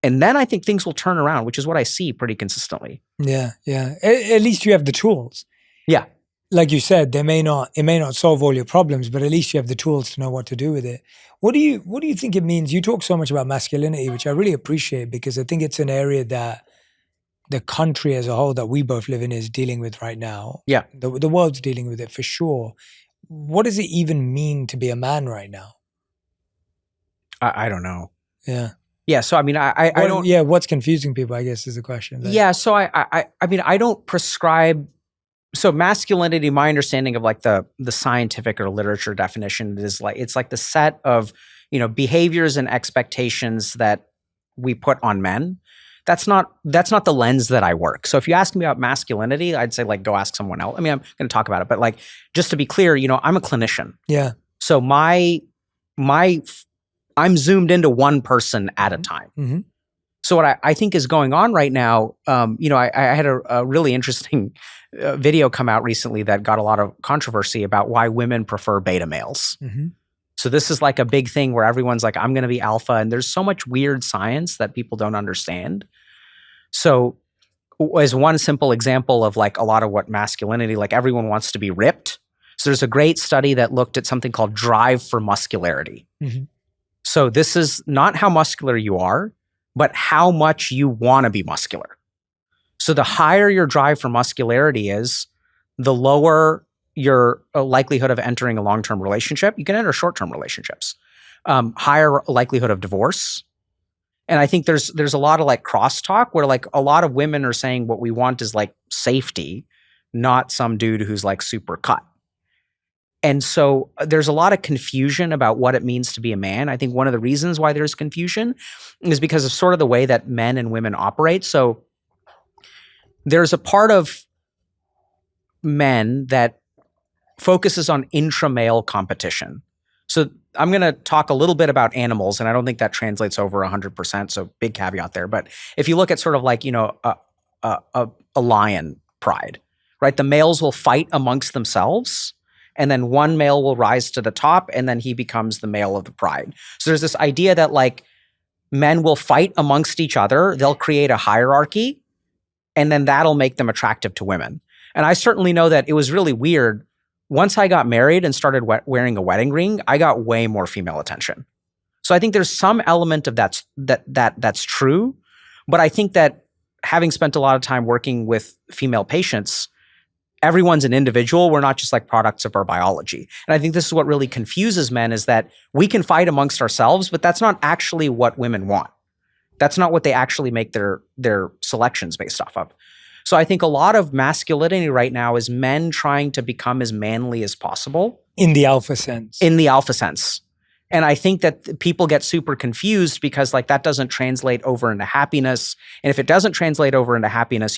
Speaker 1: And then I think things will turn around, which is what I see pretty consistently.
Speaker 5: Yeah. At least you have the tools.
Speaker 1: Yeah.
Speaker 5: Like you said, it may not solve all your problems, but at least you have the tools to know what to do with it. What do you think it means? You talk so much about masculinity, which I really appreciate, because I think it's an area that the country as a whole that we both live in is dealing with right now.
Speaker 1: Yeah.
Speaker 5: The world's dealing with it for sure. What does it even mean to be a man right now?
Speaker 1: I don't know.
Speaker 5: Yeah.
Speaker 1: Yeah. So, I mean, I don't.
Speaker 5: Yeah. What's confusing people, I guess, is the question.
Speaker 1: Yeah. So I mean, I don't prescribe. So masculinity, my understanding of like the scientific or literature definition is like, it's like the set of, behaviors and expectations that we put on men. That's not the lens that I work. So if you ask me about masculinity, I'd say like, go ask someone else. I mean, I'm going to talk about it, but like, just to be clear, I'm a clinician.
Speaker 5: Yeah.
Speaker 1: So I'm zoomed into one person at a time.
Speaker 5: Mm-hmm.
Speaker 1: So what I think is going on right now, I had a really interesting video come out recently that got a lot of controversy about why women prefer beta males.
Speaker 5: Mm-hmm.
Speaker 1: So this is like a big thing where everyone's like, I'm going to be alpha. And there's so much weird science that people don't understand. So as one simple example of like a lot of what masculinity, like everyone wants to be ripped. So there's a great study that looked at something called drive for muscularity.
Speaker 5: Mm-hmm.
Speaker 1: So this is not how muscular you are, but how much you want to be muscular. So the higher your drive for muscularity is, the lower your likelihood of entering a long-term relationship. You can enter short-term relationships. Higher likelihood of divorce. And I think there's a lot of like crosstalk where like a lot of women are saying what we want is like safety, not some dude who's like super cut. And so there's a lot of confusion about what it means to be a man. I think one of the reasons why there's confusion is because of sort of the way that men and women operate. So there's a part of men that focuses on intra-male competition. So I'm going to talk a little bit about animals, and I don't think that translates over 100%. So big caveat there. But if you look at sort of like, a lion pride, right? The males will fight amongst themselves. And then one male will rise to the top, and then he becomes the male of the pride. So there's this idea that like men will fight amongst each other. They'll create a hierarchy, and then that'll make them attractive to women. And I certainly know that it was really weird. Once I got married and started wearing a wedding ring, I got way more female attention. So I think there's some element of that's true. But I think that having spent a lot of time working with female patients, everyone's an individual. We're not just like products of our biology. And I think this is what really confuses men, is that we can fight amongst ourselves, but that's not actually what women want. That's not what they actually make their selections based off of. So I think a lot of masculinity right now is men trying to become as manly as possible.
Speaker 5: In the alpha sense.
Speaker 1: In the alpha sense. And I think that people get super confused because like that doesn't translate over into happiness. And if it doesn't translate over into happiness,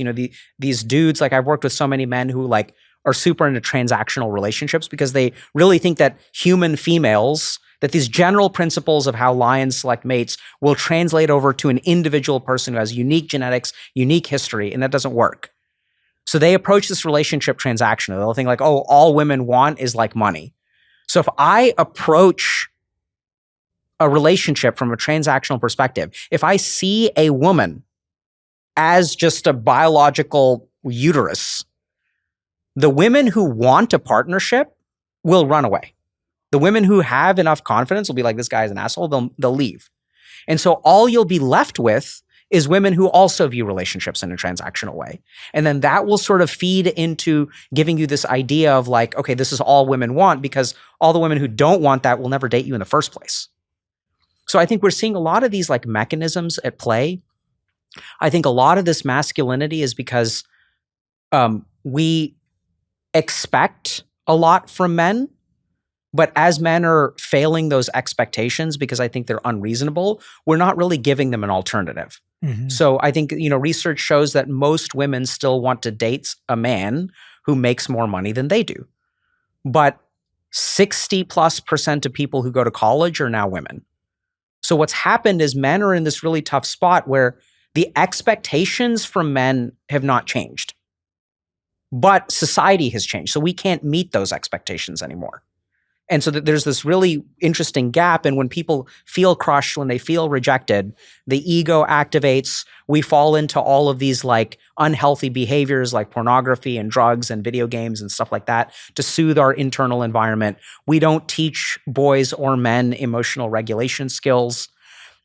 Speaker 1: these dudes, like I've worked with so many men who like are super into transactional relationships because they really think that human females, that these general principles of how lions select mates will translate over to an individual person who has unique genetics, unique history, and that doesn't work. So they approach this relationship transactional. They'll think like, oh, all women want is like money. So if I approach a relationship from a transactional perspective, if I see a woman as just a biological uterus, the women who want a partnership will run away. The women who have enough confidence will be like, this guy is an asshole, they'll leave. And so all you'll be left with is women who also view relationships in a transactional way. And then that will sort of feed into giving you this idea of like, okay, this is all women want, because all the women who don't want that will never date you in the first place. So I think we're seeing a lot of these like mechanisms at play. I think a lot of this masculinity is because we expect a lot from men, but as men are failing those expectations because I think they're unreasonable, we're not really giving them an alternative. So I think, research shows that most women still want to date a man who makes more money than they do. But 60+% of people who go to college are now women. So what's happened is men are in this really tough spot where the expectations from men have not changed, but society has changed. So we can't meet those expectations anymore. And so there's this really interesting gap. And when people feel crushed, when they feel rejected, the ego activates. We fall into all of these like unhealthy behaviors like pornography and drugs and video games and stuff like that to soothe our internal environment. We don't teach boys or men emotional regulation skills.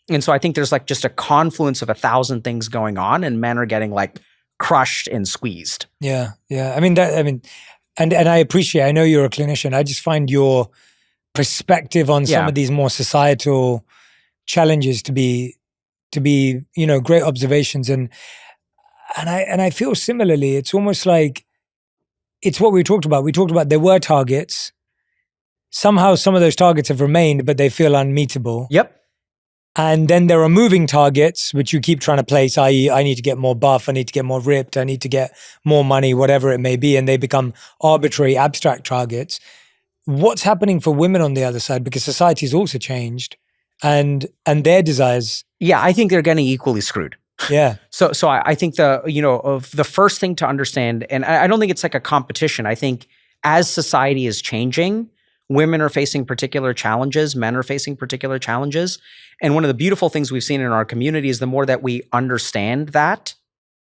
Speaker 1: And so I think there's like just a confluence of 1,000 things going on, and men are getting like crushed and squeezed.
Speaker 5: Yeah. And I appreciate, I know you're a clinician. I just find your perspective on some of these more societal challenges to be, great observations. And I feel similarly, it's almost like, it's what we talked about. We talked about there were targets. Somehow some of those targets have remained, but they feel unmeetable.
Speaker 1: Yep.
Speaker 5: And then there are moving targets, which you keep trying to place, i.e. I need to get more buff, I need to get more ripped, I need to get more money, whatever it may be. And they become arbitrary, abstract targets. What's happening for women on the other side? Because society has also changed and their desires.
Speaker 1: Yeah, I think they're getting equally screwed.
Speaker 5: Yeah.
Speaker 1: So I think the first thing to understand, and I don't think it's like a competition. I think as society is changing, women are facing particular challenges, men are facing particular challenges. And one of the beautiful things we've seen in our community is the more that we understand that,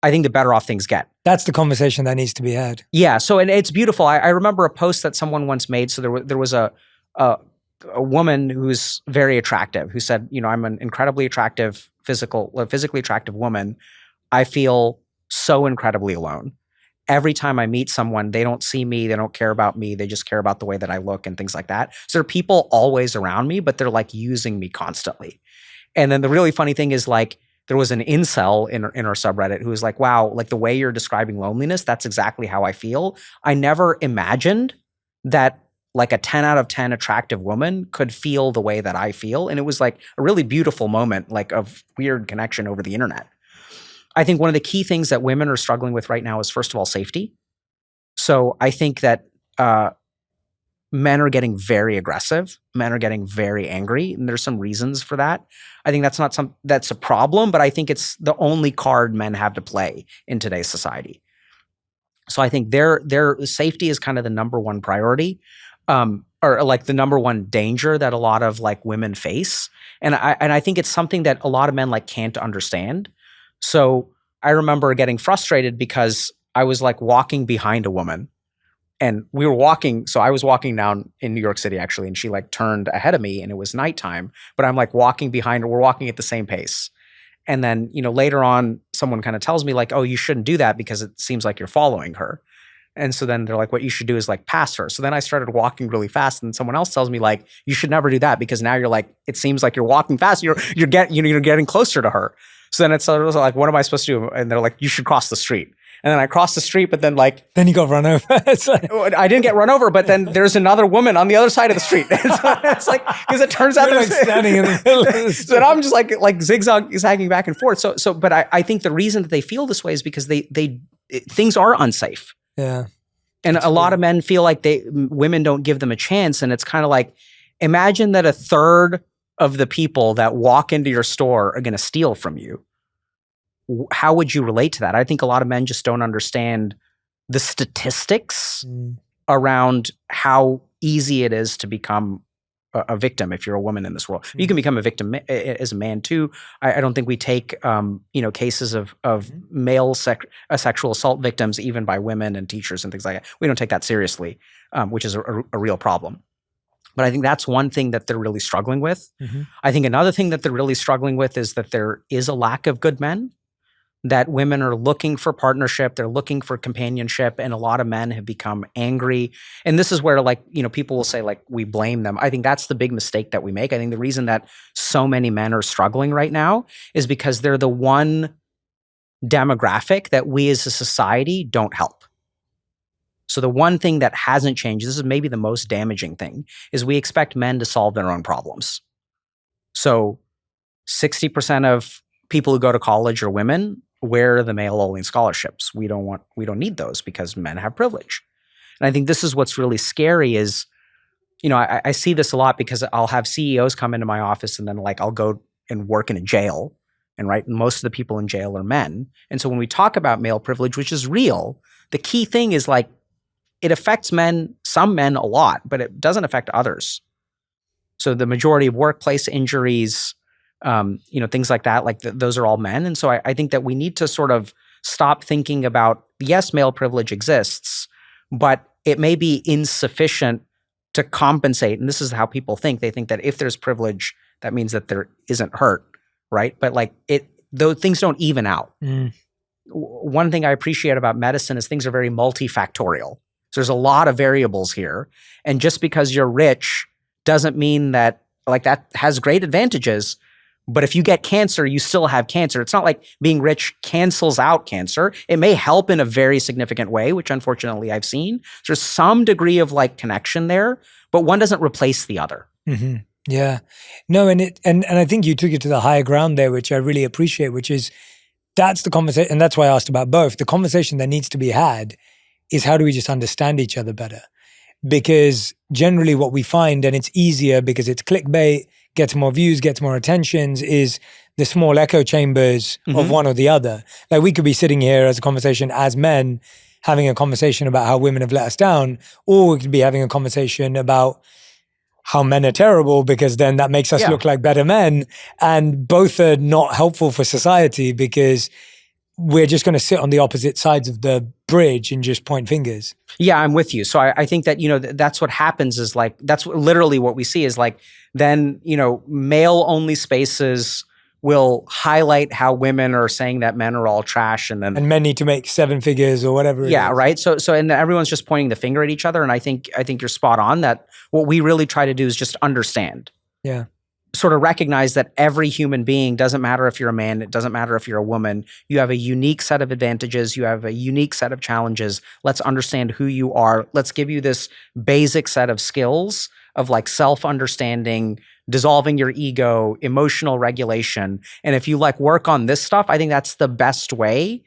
Speaker 1: I think the better off things get.
Speaker 5: That's the conversation that needs to be had.
Speaker 1: Yeah. So, and it's beautiful. I remember a post that someone once made. So there was a woman who's very attractive who said, I'm an incredibly attractive, physically attractive woman. I feel so incredibly alone. Every time I meet someone, they don't see me, they don't care about me, they just care about the way that I look and things like that. So there are people always around me, but they're like using me constantly. And then the really funny thing is like, there was an incel in our subreddit who was like, wow, like the way you're describing loneliness, that's exactly how I feel. I never imagined that like a 10 out of 10 attractive woman could feel the way that I feel. And it was like a really beautiful moment, like of weird connection over the internet. I think one of the key things that women are struggling with right now is, first of all, safety. So I think that men are getting very aggressive. Men are getting very angry. And there's some reasons for that. I think that's a problem, but I think it's the only card men have to play in today's society. So I think their safety is kind of the number one priority, or like the number one danger that a lot of like women face. And I think it's something that a lot of men like can't understand. So I remember getting frustrated because I was like walking behind a woman, and we were walking. So I was walking down in New York City actually, and she like turned ahead of me and it was nighttime, but I'm like walking behind her. We're walking at the same pace. And then, later on someone kind of tells me like, oh, you shouldn't do that because it seems like you're following her. And so then they're like, what you should do is like pass her. So then I started walking really fast, and someone else tells me like, you should never do that because now you're like, it seems like you're walking fast. You're getting closer to her. So then it was like, what am I supposed to do? And they're like, you should cross the street. And then I crossed the street, but then like...
Speaker 5: Then you got run over.
Speaker 1: I didn't get run over, but then there's another woman on the other side of the street. It's like, because it turns out...
Speaker 5: You're like standing in the middle of the street.
Speaker 1: So then I'm just like zigzagging back and forth. But I think the reason that they feel this way is because things are unsafe.
Speaker 5: Yeah.
Speaker 1: And a lot of men feel like women don't give them a chance. And it's kind of like, imagine that a third of the people that walk into your store are going to steal from you. How would you relate to that? I think a lot of men just don't understand the statistics around how easy it is to become a victim if you're a woman in this world. You can become a victim as a man too. I don't think we take cases of male sexual assault victims even by women and teachers and things like that. We don't take that seriously, which is a real problem. But I think that's one thing that they're really struggling with. Mm-hmm. I think another thing that they're really struggling with is that there is a lack of good men, that women are looking for partnership, they're looking for companionship, and a lot of men have become angry. And this is where people will say we blame them. I think that's the big mistake that we make. I think the reason that so many men are struggling right now is because they're the one demographic that we as a society don't help. So the one thing that hasn't changed, this is maybe the most damaging thing, is we expect men to solve their own problems. So 60% of people who go to college are women. Where are the male-only scholarships? We don't need those because men have privilege. And I think this is what's really scary is, I see this a lot because I'll have CEOs come into my office and then I'll go and work in a jail. And most of the people in jail are men. And so when we talk about male privilege, which is real, the key thing is it affects some men a lot, but it doesn't affect others. So the majority of workplace injuries, things like that, those are all men. And so I think that we need to sort of stop thinking about, yes, male privilege exists, but it may be insufficient to compensate. And this is how people think. They think that if there's privilege, that means that there isn't hurt, right? But those things don't even out. One thing I appreciate about medicine is things are very multifactorial. So there's a lot of variables here. And just because you're rich doesn't mean that that has great advantages. But if you get cancer, you still have cancer. It's not like being rich cancels out cancer. It may help in a very significant way, which unfortunately I've seen. There's some degree of connection there, but one doesn't replace the other.
Speaker 5: Mm-hmm. Yeah. No, and I think you took it to the higher ground there, which I really appreciate, which is that's the conversation. And that's why I asked about both. The conversation that needs to be had is how do we just understand each other better? Because generally what we find, and it's easier because it's clickbait, gets more views, gets more attentions, is the small echo chambers of one or the other. We could be sitting here as a conversation as men, having a conversation about how women have let us down, or we could be having a conversation about how men are terrible because then that makes us look like better men. And both are not helpful for society because we're just going to sit on the opposite sides of the bridge and just point fingers. Yeah,
Speaker 1: I'm with you. So I think that, that's what happens is that's literally what we see is then, male only spaces will highlight how women are saying that men are all trash and men
Speaker 5: need to make 7 figures or whatever.
Speaker 1: Yeah, right. So and everyone's just pointing the finger at each other. And I think you're spot on that what we really try to do is just understand.
Speaker 5: Yeah.
Speaker 1: Sort of recognize that every human being, doesn't matter if you're a man, it doesn't matter if you're a woman, you have a unique set of advantages, you have a unique set of challenges. Let's understand who you are. Let's give you this basic set of skills of self-understanding, dissolving your ego, emotional regulation. And if you work on this stuff, I think that's the best way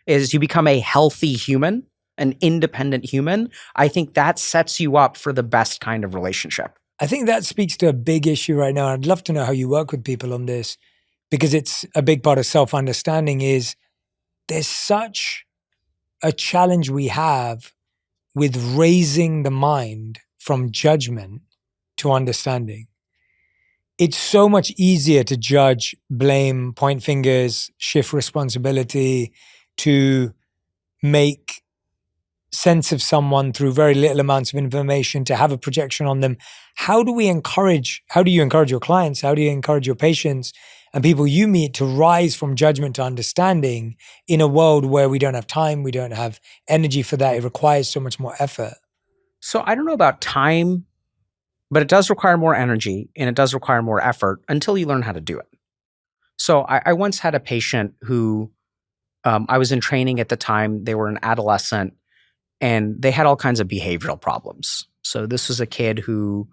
Speaker 1: is you become a healthy human, an independent human. I think that sets you up for the best kind of relationship.
Speaker 5: I think that speaks to a big issue right now. I'd love to know how you work with people on this because it's a big part of self-understanding is there's such a challenge we have with raising the mind from judgment to understanding. It's so much easier to judge, blame, point fingers, shift responsibility, to make sense of someone through very little amounts of information, to have a projection on them. How do you encourage your clients? How do you encourage your patients and people you meet to rise from judgment to understanding in a world where we don't have time, we don't have energy for that, it requires so much more effort?
Speaker 1: So I don't know about time, but it does require more energy and it does require more effort until you learn how to do it. So I once had a patient who I was in training at the time. They were an adolescent and they had all kinds of behavioral problems. So this was a kid who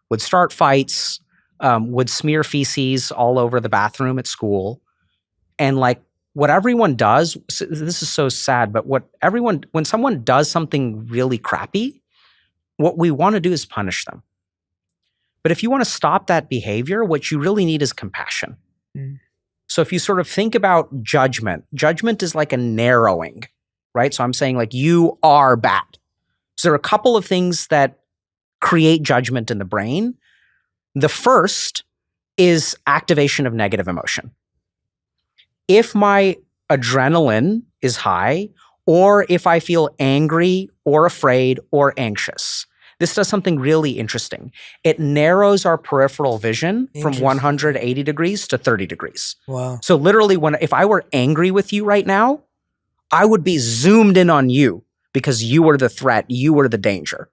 Speaker 1: would start fights, would smear feces all over the bathroom at school. And what everyone does, this is so sad, but when someone does something really crappy, what we want to do is punish them. But if you want to stop that behavior, what you really need is compassion. So if you sort of think about judgment is like a narrowing, right? So I'm saying you are bad. So there are a couple of things that create judgment in the brain. The first is activation of negative emotion. If my adrenaline is high, or if I feel angry or afraid or anxious, this does something really interesting. It narrows our peripheral vision from 180 degrees to 30 degrees.
Speaker 5: Wow.
Speaker 1: So literally if I were angry with you right now, I would be zoomed in on you because you were the threat, you were the danger.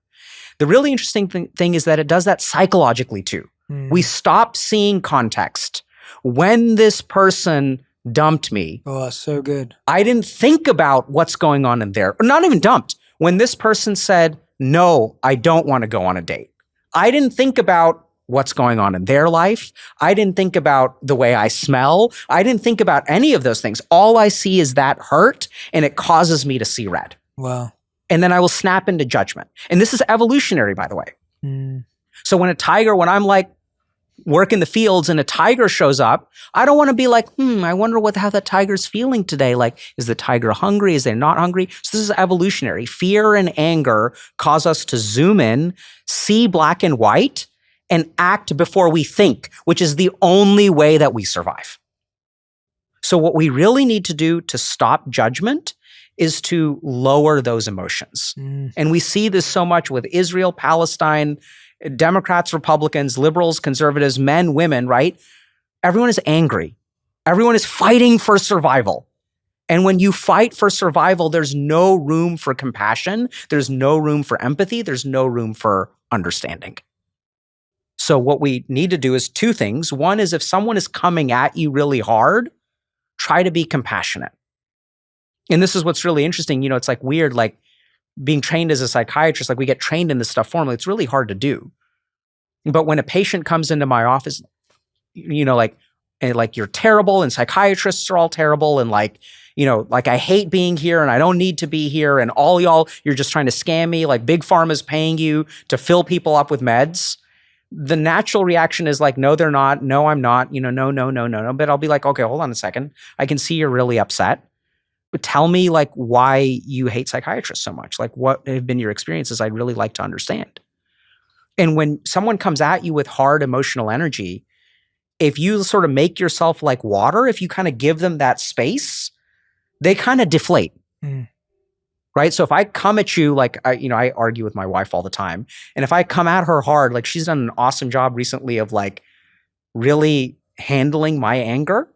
Speaker 1: The really interesting thing is that it does that psychologically too. We stop seeing context. When this person dumped me,
Speaker 5: oh, so good.
Speaker 1: I didn't think about what's going on in there. Or not even dumped. When this person said, no, I don't want to go on a date, I didn't think about what's going on in their life. I didn't think about the way I smell. I didn't think about any of those things. All I see is that hurt, and it causes me to see red.
Speaker 5: Wow.
Speaker 1: And then I will snap into judgment. And this is evolutionary, by the way. So when I'm like working the fields and a tiger shows up, I don't want to be like, I wonder how that tiger's feeling today. Like, is the tiger hungry? Is they not hungry? So this is evolutionary. Fear and anger cause us to zoom in, see black and white, and act before we think, which is the only way that we survive. So what we really need to do to stop judgment is to lower those emotions. And we see this so much with Israel, Palestine, Democrats, Republicans, liberals, conservatives, men, women, right? Everyone is angry. Everyone is fighting for survival. And when you fight for survival, there's no room for compassion. There's no room for empathy. There's no room for understanding. So what we need to do is two things. One is if someone is coming at you really hard, try to be compassionate. And this is what's really interesting. It's like weird, like being trained as a psychiatrist, like we get trained in this stuff formally. It's really hard to do. But when a patient comes into my office, like you're terrible and psychiatrists are all terrible. And like I hate being here and I don't need to be here. And all y'all, you're just trying to scam me. Like big pharma's paying you to fill people up with meds. The natural reaction is like, no, they're not. No, I'm not. No. But I'll be like, okay, hold on a second. I can see you're really upset. But tell me like why you hate psychiatrists so much. Like what have been your experiences? I'd really like to understand. And when someone comes at you with hard emotional energy, if you sort of make yourself like water, if you kind of give them that space, they kind of deflate. Right? So if I come at you, like I argue with my wife all the time. And if I come at her hard, like she's done an awesome job recently of like really handling my anger,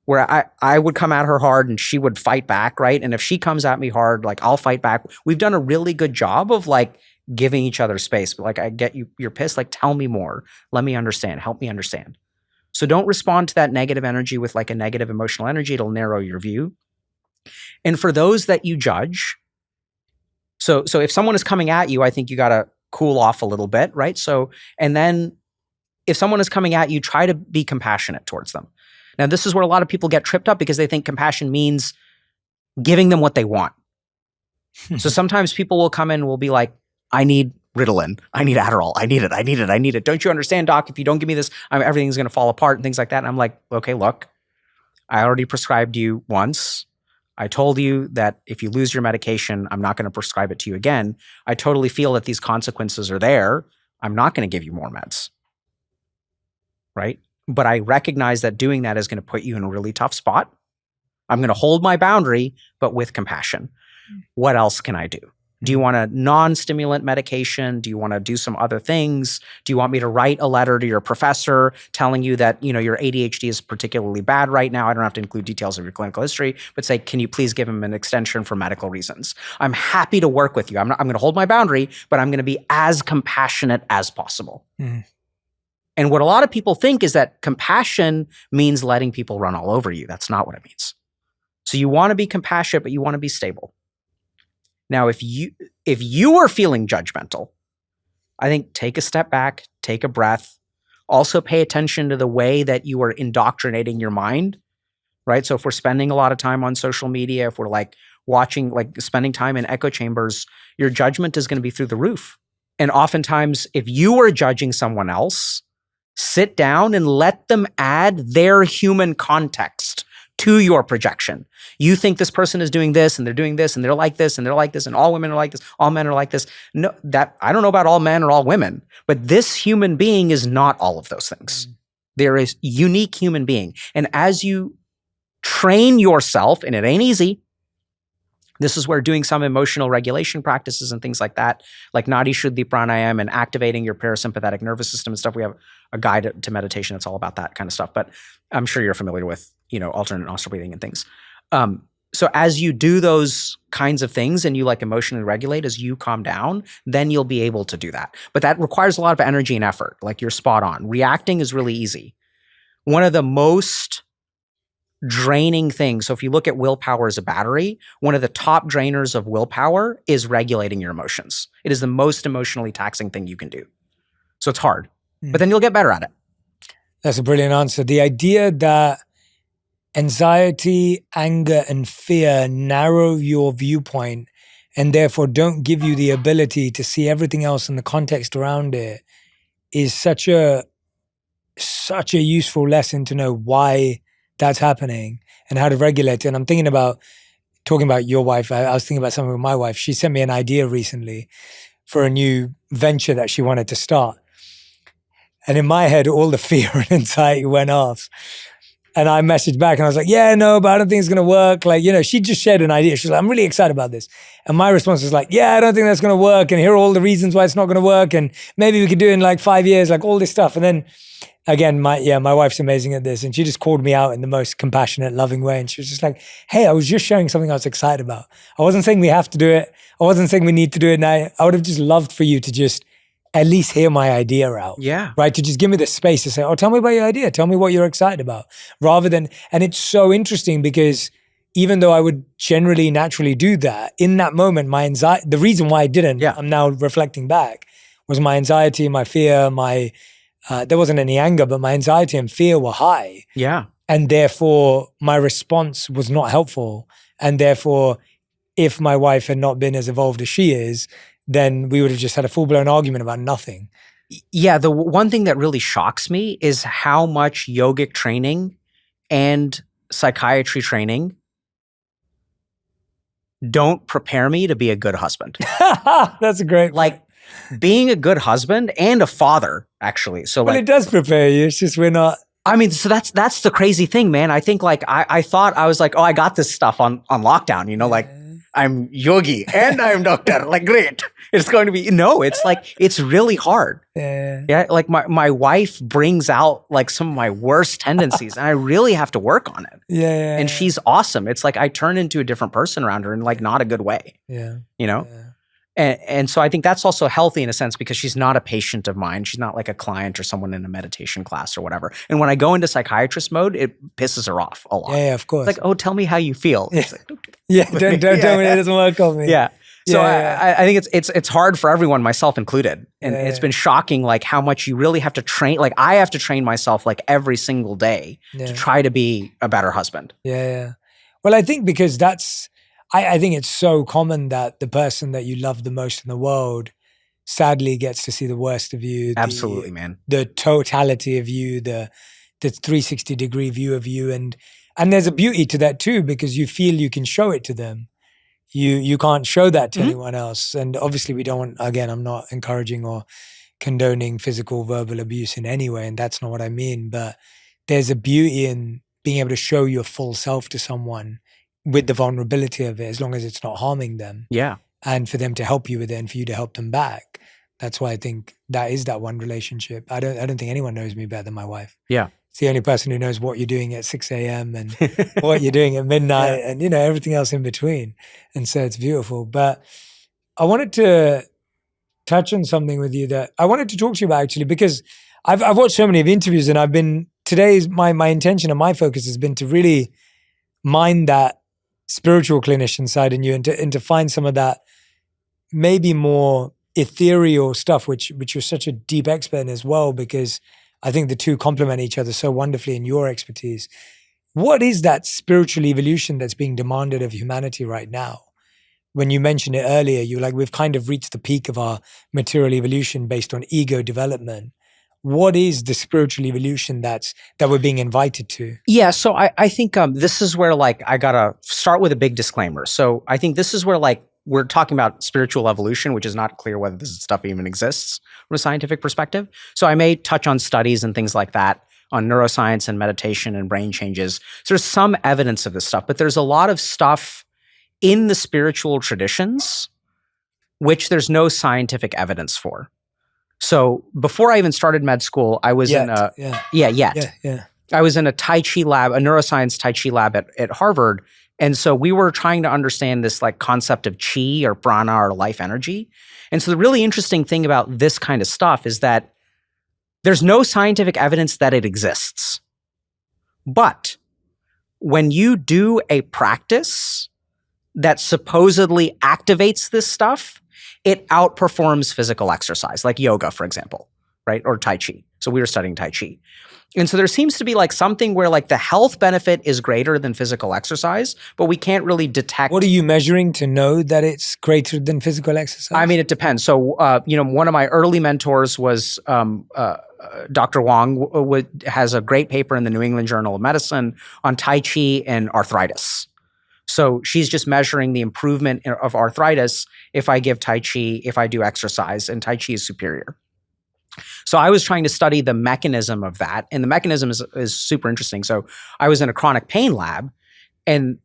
Speaker 1: where I would come at her hard and she would fight back, right? And if she comes at me hard, like I'll fight back. We've done a really good job of like giving each other space. But like, I get you, you're pissed, like tell me more. Let me understand. Help me understand. So don't respond to that negative energy with like a negative emotional energy. It'll narrow your view. And for those that you judge, so if someone is coming at you, I think you got to cool off a little bit, right? So, and then if someone is coming at you, try to be compassionate towards them. Now, this is where a lot of people get tripped up because they think compassion means giving them what they want. So sometimes people will come in and will be like, I need Ritalin. I need Adderall. I need it. Don't you understand, doc? If you don't give me this, everything's going to fall apart and things like that. And I'm like, okay, look, I already prescribed you once. I told you that if you lose your medication, I'm not going to prescribe it to you again. I totally feel that these consequences are there. I'm not going to give you more meds. Right? But I recognize that doing that is going to put you in a really tough spot. I'm going to hold my boundary, but with compassion. What else can I do? Do you want a non-stimulant medication? Do you want to do some other things? Do you want me to write a letter to your professor telling you that, your ADHD is particularly bad right now? I don't have to include details of your clinical history, but say, can you please give him an extension for medical reasons? I'm happy to work with you. I'm going to hold my boundary, but I'm going to be as compassionate as possible. And what a lot of people think is that compassion means letting people run all over you. That's not what it means. So you want to be compassionate, but you want to be stable. Now, if you are feeling judgmental, I think take a step back, take a breath. Also pay attention to the way that you are indoctrinating your mind, right? So if we're spending a lot of time on social media, if we're like watching, like spending time in echo chambers, your judgment is going to be through the roof. And oftentimes, if you are judging someone else, sit down and let them add their human context to your projection. You think this person is doing this and they're doing this and they're like this and they're like this and all women are like this, all men are like this. No, that I don't know about all men or all women, but this human being is not all of those things. There is unique human being. And as you train yourself, and it ain't easy, this is where doing some emotional regulation practices and things like that, like Nadi Shuddhi Pranayam and activating your parasympathetic nervous system and stuff. We have a guide to meditation that's all about that kind of stuff. But I'm sure you're familiar with, alternate nostril breathing and things. So as you do those kinds of things and you like emotionally regulate, as you calm down, then you'll be able to do that. But that requires a lot of energy and effort. Like you're spot on. Reacting is really easy. One of the most draining things. So if you look at willpower as a battery, one of the top drainers of willpower is regulating your emotions. It is the most emotionally taxing thing you can do. So it's hard, but then you'll get better at it.
Speaker 5: That's a brilliant answer. The idea that anxiety, anger, and fear narrow your viewpoint and therefore don't give you the ability to see everything else in the context around it is such a useful lesson to know why that's happening and how to regulate it. And I'm thinking about talking about your wife. I was thinking about something with my wife. She sent me an idea recently for a new venture that she wanted to start. And in my head, all the fear and anxiety went off. And I messaged back and I was like, yeah, no, but I don't think it's going to work. Like, she just shared an idea. She's like, I'm really excited about this. And my response was like, yeah, I don't think that's going to work. And here are all the reasons why it's not going to work. And maybe we could do it in like 5 years, like all this stuff. And then again, my wife's amazing at this. And she just called me out in the most compassionate, loving way. And she was just like, hey, I was just sharing something I was excited about. I wasn't saying we have to do it. I wasn't saying we need to do it now. I would have just loved for you to just at least hear my idea out.
Speaker 1: Yeah.
Speaker 5: Right? To just give me the space to say, oh, tell me about your idea. Tell me what you're excited about. Rather than, and it's so interesting because even though I would generally naturally do that, in that moment, my anxiety, the reason why I didn't, I'm now reflecting back, was my anxiety, my fear, there wasn't any anger, but my anxiety and fear were high.
Speaker 1: Yeah.
Speaker 5: And therefore, my response was not helpful. And therefore, if my wife had not been as evolved as she is, then we would have just had a full-blown argument about nothing.
Speaker 1: Yeah, the one thing that really shocks me is how much yogic training and psychiatry training don't prepare me to be a good husband.
Speaker 5: That's a great point.
Speaker 1: Like being a good husband and a father, actually. So
Speaker 5: well,
Speaker 1: like,
Speaker 5: it does prepare you. It's just we're not.
Speaker 1: I mean, so that's the crazy thing, man. I think like I thought I was like, oh, I got this stuff on lockdown, like I'm yogi and I'm doctor. Like, great. It's going to be, no, it's like, it's really hard. Yeah. Like my wife brings out like some of my worst tendencies and I really have to work on it.
Speaker 5: Yeah.
Speaker 1: And she's awesome. It's like I turn into a different person around her in like not a good way.
Speaker 5: Yeah.
Speaker 1: And so I think that's also healthy in a sense because she's not a patient of mine. She's not like a client or someone in a meditation class or whatever. And when I go into psychiatrist mode, it pisses her off a lot.
Speaker 5: Yeah, of course.
Speaker 1: It's like, oh, tell me how you feel.
Speaker 5: Yeah,
Speaker 1: like,
Speaker 5: don't tell me it doesn't work on me.
Speaker 1: Yeah. So I think it's hard for everyone, myself included. And it's been shocking like how much you really have to train. Like I have to train myself like every single day to try to be a better husband.
Speaker 5: Yeah. Well, I think because I think it's so common that the person that you love the most in the world sadly gets to see the worst of you.
Speaker 1: Absolutely, man.
Speaker 5: The totality of you, the 360-degree view of you. And there's a beauty to that too, because you feel you can show it to them. You can't show that to anyone else. And obviously we don't want, again, I'm not encouraging or condoning physical, verbal abuse in any way. And that's not what I mean. But there's a beauty in being able to show your full self to someone with the vulnerability of it, as long as it's not harming them.
Speaker 1: Yeah.
Speaker 5: And for them to help you with it and for you to help them back. That's why I think that is that one relationship. I don't think anyone knows me better than my wife.
Speaker 1: Yeah.
Speaker 5: It's the only person who knows what you're doing at 6 a.m. and what you're doing at midnight and, everything else in between. And so it's beautiful. But I wanted to touch on something with you that I wanted to talk to you about actually, because I've watched so many of interviews and today's my intention and my focus has been to really mind that spiritual clinician side in you and to find some of that maybe more ethereal stuff, which you're such a deep expert in as well, because I think the two complement each other so wonderfully in your expertise. What is that spiritual evolution that's being demanded of humanity right now? When you mentioned it earlier, you're like, we've kind of reached the peak of our material evolution based on ego development. What is the spiritual evolution that we're being invited to? Yeah,
Speaker 1: so I think this is where like I gotta start with a big disclaimer. So I think this is where like we're talking about spiritual evolution, which is not clear whether this stuff even exists from a scientific perspective. So I may touch on studies and things like that on neuroscience and meditation and brain changes. So there's some evidence of this stuff, but there's a lot of stuff in the spiritual traditions which there's no scientific evidence for. So before I even started med school, I was I was in a Tai Chi lab, a neuroscience Tai Chi lab at Harvard. And so we were trying to understand this like concept of chi or prana or life energy. And so the really interesting thing about this kind of stuff is that there's no scientific evidence that it exists. But when you do a practice that supposedly activates this stuff, it outperforms physical exercise, like yoga, for example, right? Or Tai Chi. So we were studying Tai Chi. And so there seems to be like something where like the health benefit is greater than physical exercise, but we can't really detect.
Speaker 5: What are you measuring to know that it's greater than physical exercise?
Speaker 1: I mean, it depends. So, one of my early mentors was Dr. Wong, has a great paper in the New England Journal of Medicine on Tai Chi and arthritis. So she's just measuring the improvement of arthritis if I give Tai Chi, if I do exercise, and Tai Chi is superior. So I was trying to study the mechanism of that, and the mechanism is super interesting. So I was in a chronic pain lab, and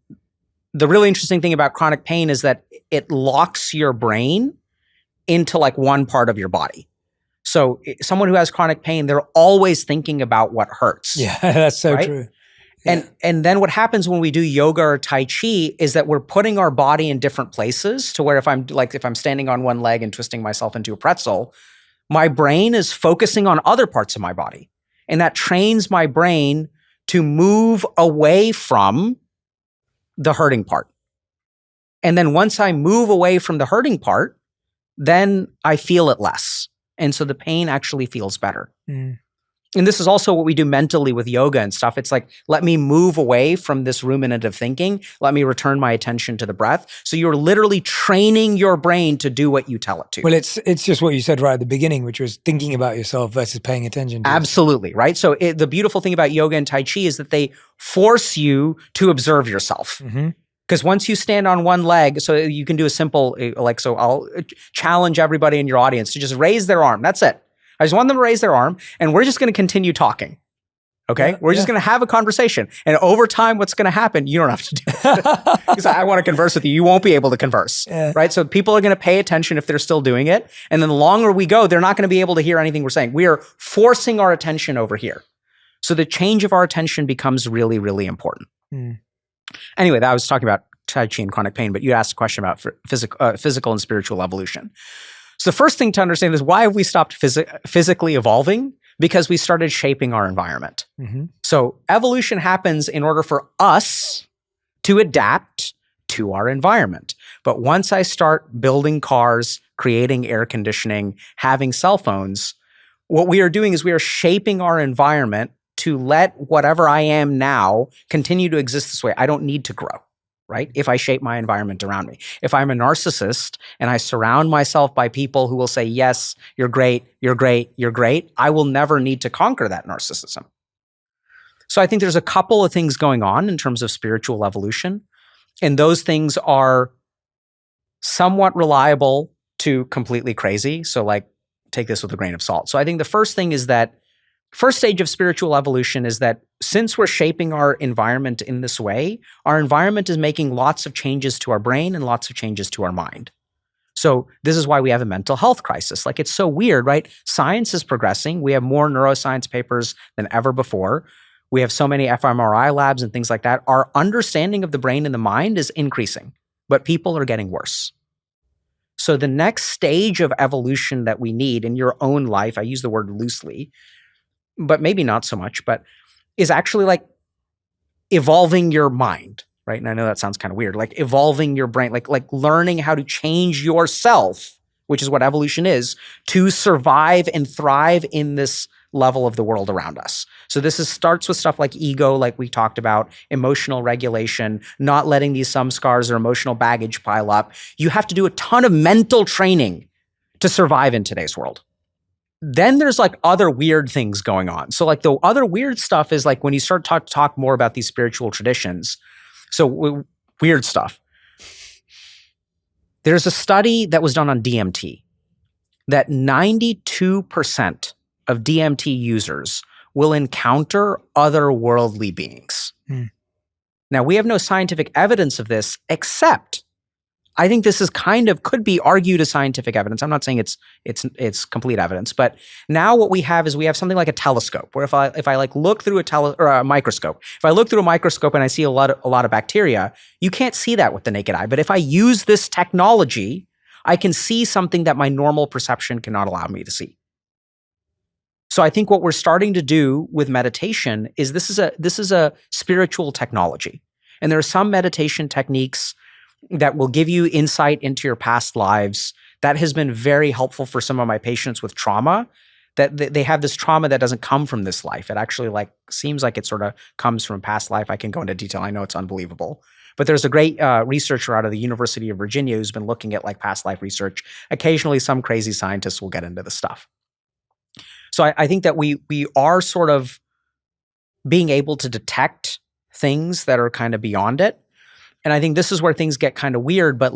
Speaker 1: the really interesting thing about chronic pain is that it locks your brain into like one part of your body. So someone who has chronic pain, they're always thinking about what hurts.
Speaker 5: Yeah, that's so
Speaker 1: right?
Speaker 5: true. Yeah.
Speaker 1: And then what happens when we do yoga or Tai Chi is that we're putting our body in different places to where if I'm standing on one leg and twisting myself into a pretzel, my brain is focusing on other parts of my body. And that trains my brain to move away from the hurting part. And then once I move away from the hurting part, then I feel it less. And so the pain actually feels better.
Speaker 5: Mm.
Speaker 1: And this is also what we do mentally with yoga and stuff. It's like, let me move away from this ruminative thinking. Let me return my attention to the breath. So you're literally training your brain to do what you tell it to.
Speaker 5: Well, it's just what you said right at the beginning, which was thinking about yourself versus paying attention to
Speaker 1: Absolutely, right? So the beautiful thing about yoga and Tai Chi is that they force you to observe yourself. Because once you stand on one leg, so you can do a simple, so I'll challenge everybody in your audience to just raise their arm. That's it. I just want them to raise their arm, and we're just going to continue talking. Okay? We're just going to have a conversation. And over time, what's going to happen, you don't have to do it. Because I want to converse with you. You won't be able to converse. Right? So people are going to pay attention if they're still doing it. And then the longer we go, they're not going to be able to hear anything we're saying. We are forcing our attention over here. So the change of our attention becomes really, really important. Anyway, I was talking about Tai Chi and chronic pain, but you asked a question about physical and spiritual evolution. So the first thing to understand is why have we stopped physically evolving? Because we started shaping our environment. So evolution happens in order for us to adapt to our environment. But once I start building cars, creating air conditioning, having cell phones, what we are doing is we are shaping our environment to let whatever I am now continue to exist this way. I don't need to grow. Right? If I shape my environment around me. If I'm a narcissist and I surround myself by people who will say, yes, you're great, you're great, you're great, I will never need to conquer that narcissism. So I think there's a couple of things going on in terms of spiritual evolution. And those things are somewhat reliable to completely crazy. So like, take this with a grain of salt. So I think the first thing is that first stage of spiritual evolution is that since we're shaping our environment in this way, our environment is making lots of changes to our brain and lots of changes to our mind. So this is why we have a mental health crisis. Like it's so weird, right? Science is progressing. We have more neuroscience papers than ever before. We have so many fMRI labs and things like that. Our understanding of the brain and the mind is increasing, but people are getting worse. So the next stage of evolution that we need in your own life, I use the word loosely, but maybe not so much, but is actually like evolving your mind, right? And I know that sounds kind of weird, like evolving your brain, like learning how to change yourself, which is what evolution is, to survive and thrive in this level of the world around us. So this starts with stuff like ego, like we talked about, emotional regulation, not letting these samskars or emotional baggage pile up. You have to do a ton of mental training to survive in today's world. Then there's like other weird things going on. So like the other weird stuff is like when you start to talk more about these spiritual traditions. So weird stuff. There's a study that was done on DMT that 92% of DMT users will encounter otherworldly beings. Now, we have no scientific evidence of this, except I think this is could be argued as scientific evidence. I'm not saying it's complete evidence, but now what we have is we have something like a telescope, where if I like look through a microscope, if I look through a microscope and I see a lot of bacteria, you can't see that with the naked eye. But if I use this technology, I can see something that my normal perception cannot allow me to see. So I think what we're starting to do with meditation is this is a spiritual technology. And there are some meditation techniques that will give you insight into your past lives. That has been very helpful for some of my patients with trauma, that they have this trauma that doesn't come from this life. It actually seems like it sort of comes from past life. I can go into detail. I know it's unbelievable. But there's a great researcher out of the University of Virginia who's been looking at past life research. Occasionally some crazy scientists will get into this stuff. So I think that we are sort of being able to detect things that are kind of beyond it. And I think this is where things get kind of weird, but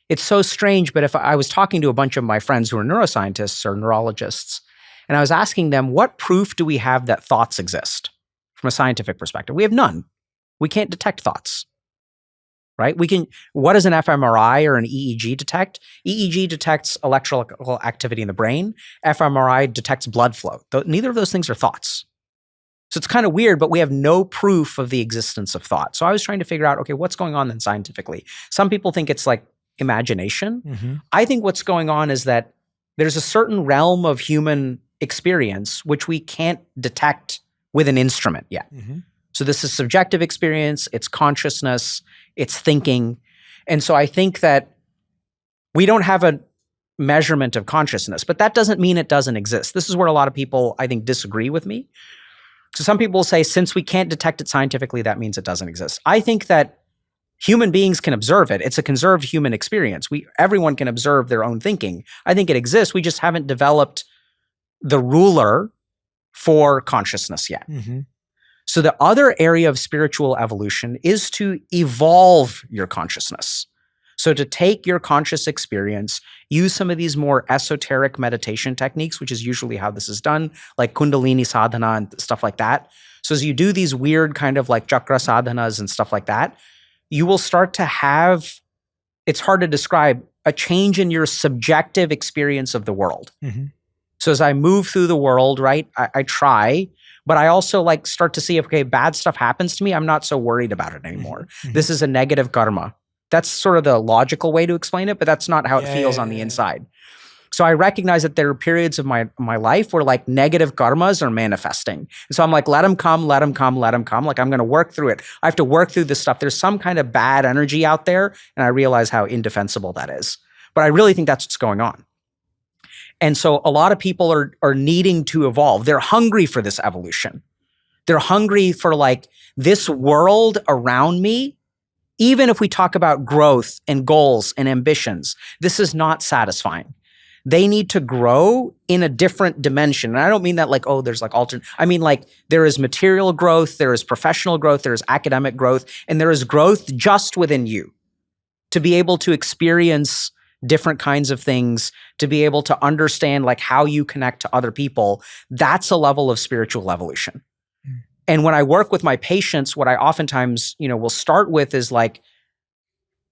Speaker 1: it's so strange. But if I was talking to a bunch of my friends who are neuroscientists or neurologists, and I was asking them, what proof do we have that thoughts exist from a scientific perspective? We have none. We can't detect thoughts, right? What does an fMRI or an EEG detect? EEG detects electrical activity in the brain. fMRI detects blood flow. Neither of those things are thoughts. So it's kind of weird, but we have no proof of the existence of thought. So I was trying to figure out, okay, what's going on then scientifically? Some people think it's imagination. Mm-hmm. I think what's going on is that there's a certain realm of human experience which we can't detect with an instrument yet. Mm-hmm. So this is subjective experience, it's consciousness, it's thinking. And so I think that we don't have a measurement of consciousness, but that doesn't mean it doesn't exist. This is where a lot of people, I think, disagree with me. So some people will say, since we can't detect it scientifically, that means it doesn't exist. I think that human beings can observe it. It's a conserved human experience. Everyone can observe their own thinking. I think it exists. We just haven't developed the ruler for consciousness yet. Mm-hmm. So the other area of spiritual evolution is to evolve your consciousness. So to take your conscious experience, use some of these more esoteric meditation techniques, which is usually how this is done, like Kundalini sadhana and stuff like that. So as you do these weird kind of chakra sadhanas and stuff like that, you will start to have, it's hard to describe, a change in your subjective experience of the world. Mm-hmm. So as I move through the world, right, I try, but I also start to see if, okay, bad stuff happens to me, I'm not so worried about it anymore. Mm-hmm. This is a negative karma. That's sort of the logical way to explain it, but that's not how it feels on the inside. So I recognize that there are periods of my life where negative karmas are manifesting. And so I'm let them come, let them come, let them come. I'm going to work through it. I have to work through this stuff. There's some kind of bad energy out there, and I realize how indefensible that is. But I really think that's what's going on. And so a lot of people are needing to evolve. They're hungry for this evolution. They're hungry for this world around me. Even if we talk about growth and goals and ambitions, this is not satisfying. They need to grow in a different dimension. And I don't mean that there's alternate. I mean there is material growth, there is professional growth, there is academic growth, and there is growth just within you to be able to experience different kinds of things, to be able to understand how you connect to other people. That's a level of spiritual evolution. Mm. And when I work with my patients, what I oftentimes, will start with is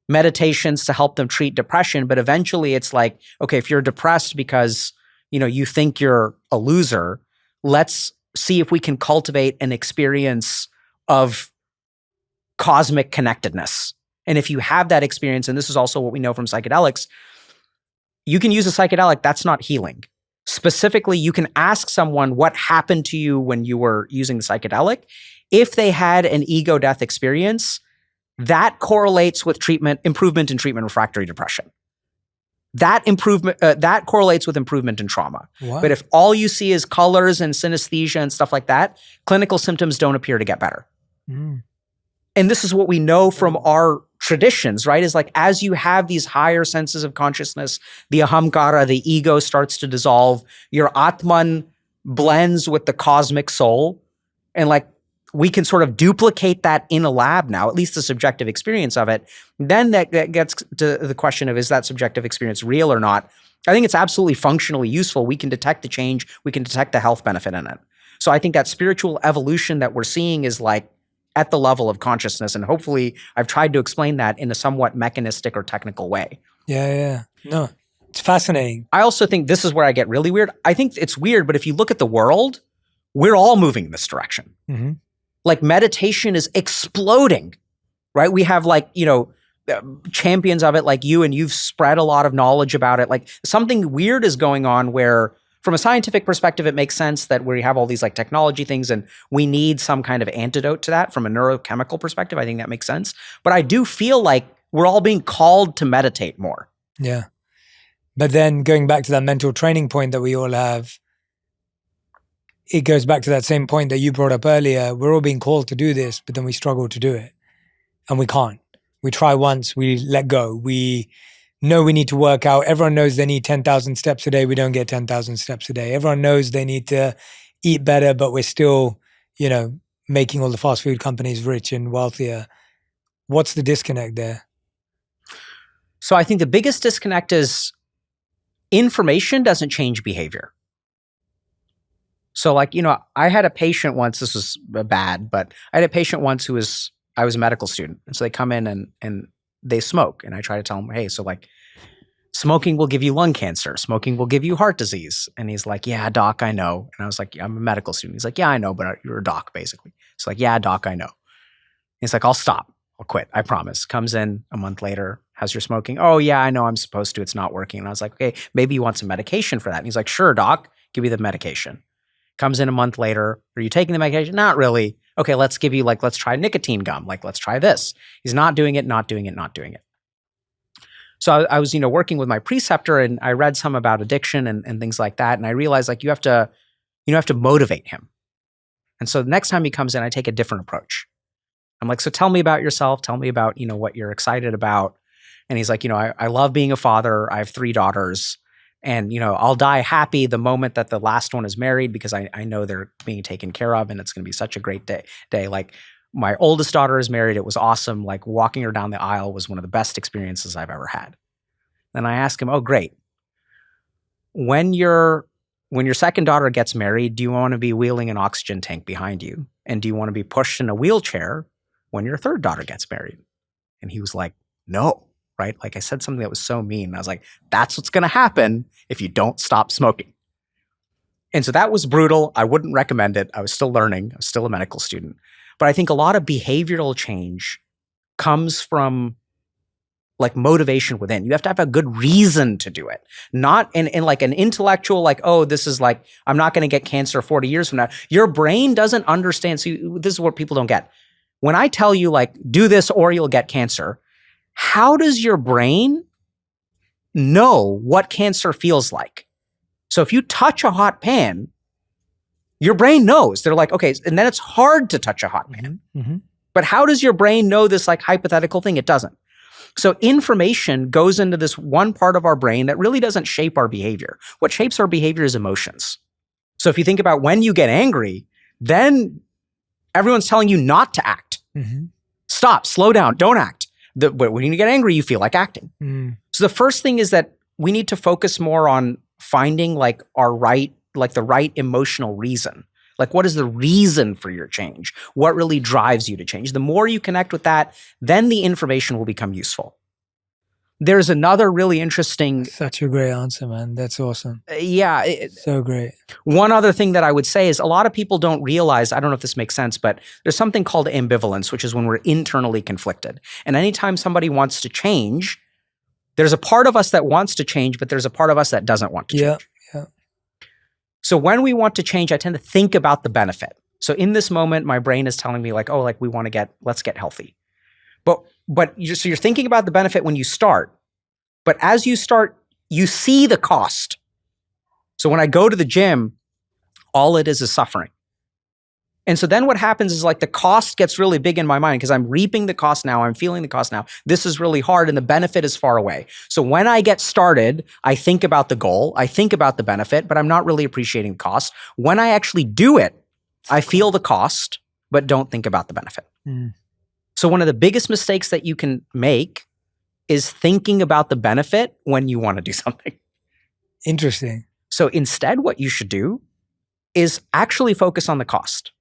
Speaker 1: meditations to help them treat depression. But eventually it's okay, if you're depressed because, you think you're a loser, let's see if we can cultivate an experience of cosmic connectedness. And if you have that experience, and this is also what we know from psychedelics, you can use a psychedelic, that's not healing. Specifically, you can ask someone what happened to you when you were using the psychedelic. If they had an ego death experience, that correlates with improvement in treatment refractory depression. That correlates with improvement in trauma. What? But if all you see is colors and synesthesia and stuff like that, clinical symptoms don't appear to get better. Mm. And this is what we know from our traditions, right? Is as you have these higher senses of consciousness, the ahamkara, the ego starts to dissolve, your atman blends with the cosmic soul. And we can sort of duplicate that in a lab now, at least the subjective experience of it. Then that gets to the question of, is that subjective experience real or not? I think it's absolutely functionally useful. We can detect the change. We can detect the health benefit in it. So I think that spiritual evolution that we're seeing is at the level of consciousness. And hopefully I've tried to explain that in a somewhat mechanistic or technical way.
Speaker 5: Yeah. No, it's fascinating.
Speaker 1: I also think this is where I get really weird. I think it's weird, but if you look at the world, we're all moving in this direction. Mm-hmm. Meditation is exploding, right? We have champions of it like you, and you've spread a lot of knowledge about it. Something weird is going on where from a scientific perspective, it makes sense that we have all these like technology things and we need some kind of antidote to that. From a neurochemical perspective, I think that makes sense. But I do feel like we're all being called to meditate more.
Speaker 5: Yeah. But then going back to that mental training point that we all have, it goes back to that same point that you brought up earlier. We're all being called to do this, but then we struggle to do it. And we can't. We try once, we let go. We know we need to work out. Everyone knows they need 10,000 steps a day. We don't get 10,000 steps a day. Everyone knows they need to eat better, but we're still, making all the fast food companies rich and wealthier. What's the disconnect there?
Speaker 1: So I think the biggest disconnect is information doesn't change behavior. So I had a patient once, this was bad, but I had a patient once I was a medical student. And so they come in and they smoke. And I try to tell them, hey, so smoking will give you lung cancer. Smoking will give you heart disease. And he's like, yeah, doc, I know. And I was like, yeah, I'm a medical student. He's like, yeah, I know, but you're a doc, basically. It's like, yeah, doc, I know. He's like, I'll stop. I'll quit. I promise. Comes in a month later. How's your smoking? Oh, yeah, I know I'm supposed to. It's not working. And I was like, okay, maybe you want some medication for that. And he's like, sure, doc, give me the medication. Comes in a month later. Are you taking the medication? Not really. Okay, let's give you let's try nicotine gum. Let's try this. He's not doing it, not doing it, not doing it. So I was, working with my preceptor and I read some about addiction and things like that. And I realized you have to motivate him. And so the next time he comes in, I take a different approach. I'm like, so tell me about yourself. Tell me about, what you're excited about. And he's like, I love being a father. I have 3 daughters. And, I'll die happy the moment that the last one is married because I know they're being taken care of and it's going to be such a great day. Like my oldest daughter is married. It was awesome. Like walking her down the aisle was one of the best experiences I've ever had. Then I ask him, oh, great. When your second daughter gets married, do you want to be wheeling an oxygen tank behind you? And do you want to be pushed in a wheelchair when your third daughter gets married? And he was like, no. Right? Like I said something that was so mean. I was like, that's what's going to happen if you don't stop smoking. And so that was brutal. I wouldn't recommend it. I was still learning. I was still a medical student. But I think a lot of behavioral change comes from motivation within. You have to have a good reason to do it. Not in an intellectual, this is I'm not going to get cancer 40 years from now. Your brain doesn't understand. So this is what people don't get. When I tell you do this or you'll get cancer, how does your brain know what cancer feels like? So if you touch a hot pan, your brain knows. They're like, okay, and then it's hard to touch a hot pan.
Speaker 5: Mm-hmm.
Speaker 1: But how does your brain know this hypothetical thing? It doesn't. So information goes into this one part of our brain that really doesn't shape our behavior. What shapes our behavior is emotions. So if you think about when you get angry, then everyone's telling you not to act.
Speaker 5: Mm-hmm.
Speaker 1: Stop, slow down, don't act. When you get angry, you feel like acting.
Speaker 5: Mm.
Speaker 1: So the first thing is that we need to focus more on finding the right emotional reason. What is the reason for your change? What really drives you to change? The more you connect with that, then the information will become useful. There's another really interesting...
Speaker 5: Such a great answer, man. That's awesome.
Speaker 1: Yeah.
Speaker 5: So great.
Speaker 1: One other thing that I would say is a lot of people don't realize, I don't know if this makes sense, but there's something called ambivalence, which is when we're internally conflicted. And anytime somebody wants to change, there's a part of us that wants to change, but there's a part of us that doesn't want to change.
Speaker 5: Yeah.
Speaker 1: So when we want to change, I tend to think about the benefit. So in this moment, my brain is telling me let's get healthy. But you're thinking about the benefit when you start. But as you start, you see the cost. So when I go to the gym, all it is suffering. And so then what happens is the cost gets really big in my mind because I'm reaping the cost now. I'm feeling the cost now. This is really hard and the benefit is far away. So when I get started, I think about the goal. I think about the benefit, but I'm not really appreciating the cost. When I actually do it, I feel the cost, but don't think about the benefit.
Speaker 5: Mm.
Speaker 1: So one of the biggest mistakes that you can make is thinking about the benefit when you want to do something.
Speaker 5: Interesting.
Speaker 1: So instead, what you should do is actually focus on the cost.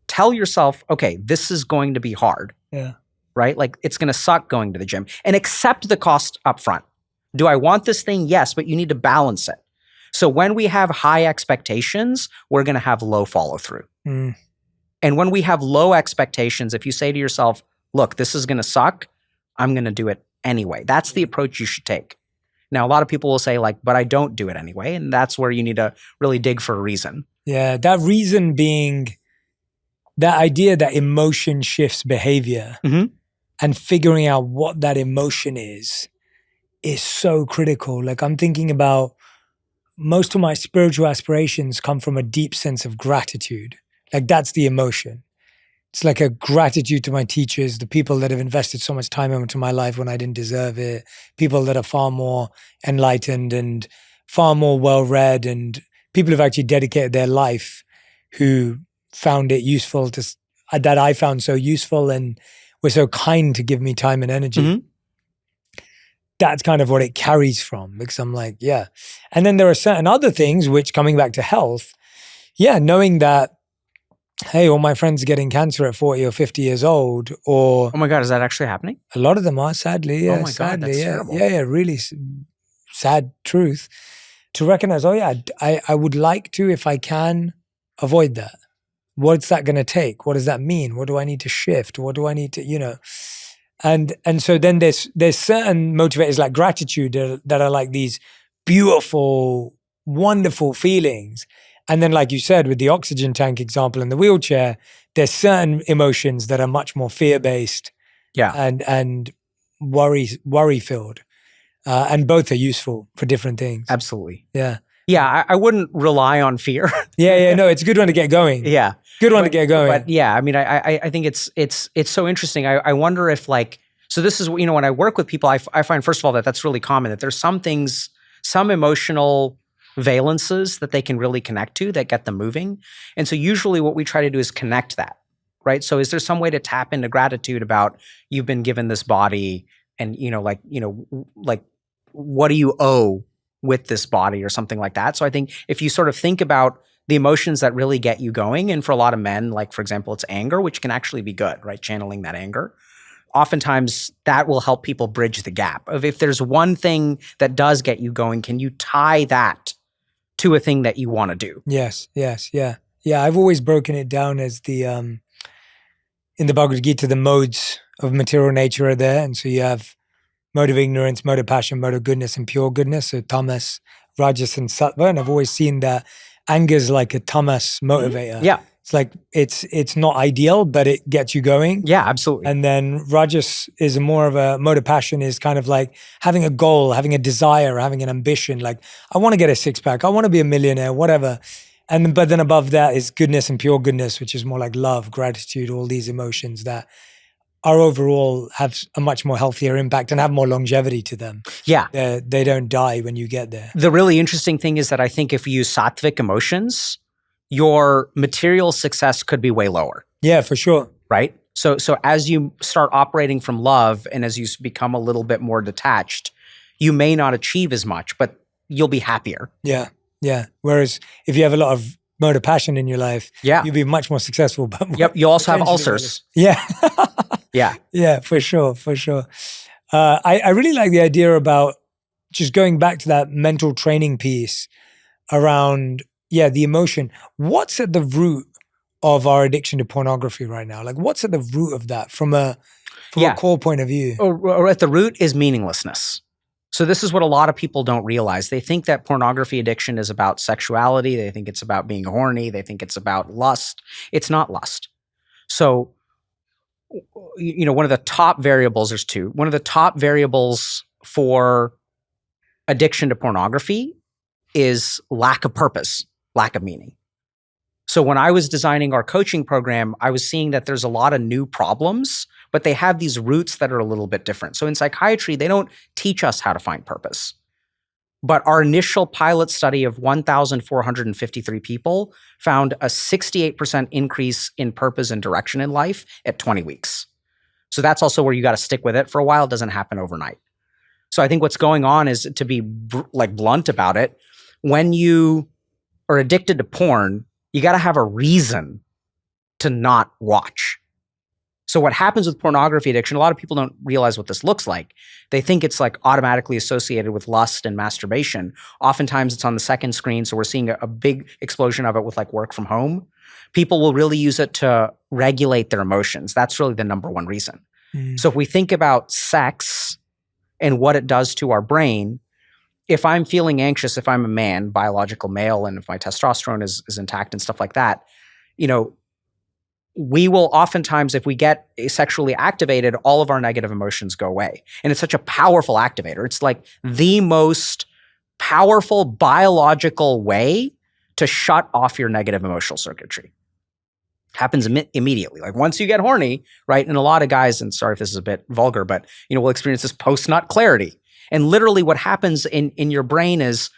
Speaker 1: Tell yourself, okay, this is going to be hard.
Speaker 5: Yeah.
Speaker 1: Right? It's going to suck going to the gym. And accept the cost up front. Do I want this thing? Yes, but you need to balance it. So when we have high expectations, we're going to have low follow through.
Speaker 5: Mm.
Speaker 1: And when we have low expectations, if you say to yourself, look, this is going to suck, I'm going to do it anyway. That's the approach you should take. Now, a lot of people will say like, but I don't do it anyway. And that's where you need to really dig for a reason.
Speaker 5: Yeah, that reason being that idea that emotion shifts behavior and figuring out what that emotion is so critical. Like I'm thinking about most of my spiritual aspirations come from a deep sense of gratitude. Like that's the emotion. It's like a gratitude to my teachers, the people that have invested so much time into my life when I didn't deserve it, people that are far more enlightened and far more well-read, and people who've actually dedicated their life who found it useful that I found so useful and were so kind to give me time and energy. That's kind of what it carries from, because I'm like, yeah. And then there are certain other things which, coming back to health, knowing that, hey, all my friends are getting cancer at 40 or 50 years old, or...
Speaker 1: Oh my God, is that actually happening?
Speaker 5: A lot of them are, sadly, yeah.
Speaker 1: Oh my God, that's terrible.
Speaker 5: Yeah, really sad truth. To recognize, I would like to, if I can, avoid that. What's that going to take? What does that mean? What do I need to shift? What do I need to, And so then there's certain motivators like gratitude that are like these beautiful, wonderful feelings. And then, like you said, with the oxygen tank example in the wheelchair, there's certain emotions that are much more fear-based, and worry-filled, and both are useful for different things.
Speaker 1: Absolutely.
Speaker 5: Yeah.
Speaker 1: Yeah, I wouldn't rely on fear.
Speaker 5: No, it's a good one to get going.
Speaker 1: Yeah,
Speaker 5: good one to get going.
Speaker 1: But yeah, I mean, I think it's so interesting. I wonder if so this is when I work with people, I find first of all that's really common, that there's some things, some emotional valences that they can really connect to that get them moving. And so usually what we try to do is connect that, right? So is there some way to tap into gratitude about you've been given this body and, what do you owe with this body or something like that? So I think if you sort of think about the emotions that really get you going, and for a lot of men, like for example, it's anger, which can actually be good, right? Channeling that anger. Oftentimes that will help people bridge the gap of if there's one thing that does get you going, can you tie that to a thing that you want to do?
Speaker 5: Yes. Yeah. I've always broken it down as the, in the Bhagavad Gita, the modes of material nature are there. And so you have mode of ignorance, mode of passion, mode of goodness, and pure goodness. So tamas, rajas, and sattva. And I've always seen that anger is like a tamas motivator.
Speaker 1: Yeah.
Speaker 5: It's like, it's not ideal, but it gets you going.
Speaker 1: Yeah, absolutely.
Speaker 5: And then rajas is more of a mode of passion, is kind of like having a goal, having a desire, having an ambition. Like, I want to get a six-pack. I want to be a millionaire, whatever. But then above that is goodness and pure goodness, which is more like love, gratitude, all these emotions that are overall have a much more healthier impact and have more longevity to them.
Speaker 1: Yeah.
Speaker 5: They don't die when you get there.
Speaker 1: The really interesting thing is that I think if you use sattvic emotions, your material success could be way lower.
Speaker 5: Yeah, for sure.
Speaker 1: Right? So as you start operating from love and as you become a little bit more detached, you may not achieve as much, but you'll be happier.
Speaker 5: Yeah. Whereas if you have a lot of mode of passion in your life, you'll be much more successful. But
Speaker 1: yep, you also have ulcers.
Speaker 5: Yeah.
Speaker 1: Yeah,
Speaker 5: for sure. I really like the idea about just going back to that mental training piece around, the emotion. What's at the root of our addiction to pornography right now? Like, what's at the root of that from a core point of view?
Speaker 1: Or at the root is meaninglessness. So this is what a lot of people don't realize. They think that pornography addiction is about sexuality. They think it's about being horny. They think it's about lust. It's not lust. So, one of the top variables, there's two. One of the top variables for addiction to pornography is lack of purpose, lack of meaning. So when I was designing our coaching program, I was seeing that there's a lot of new problems, but they have these roots that are a little bit different. So in psychiatry, they don't teach us how to find purpose. But our initial pilot study of 1,453 people found a 68% increase in purpose and direction in life at 20 weeks. So that's also where you got to stick with it for a while. It doesn't happen overnight. So I think what's going on is, to be blunt about it, when you are addicted to porn, you got to have a reason to not watch. So what happens with pornography addiction, a lot of people don't realize what this looks like. They think it's like automatically associated with lust and masturbation. Oftentimes it's on the second screen. So we're seeing a big explosion of it with like work from home. People will really use it to regulate their emotions. That's really the number one reason. So if we think about sex and what it does to our brain, if I'm feeling anxious, if I'm a man, biological male, and if my testosterone is intact and stuff like that, we will oftentimes, if we get sexually activated, all of our negative emotions go away. And it's such a powerful activator. It's like the most powerful biological way to shut off your negative emotional circuitry. Happens immediately. Like once you get horny, right? And a lot of guys, and sorry if this is a bit vulgar, but we'll experience this post-nut clarity. And literally what happens in your brain is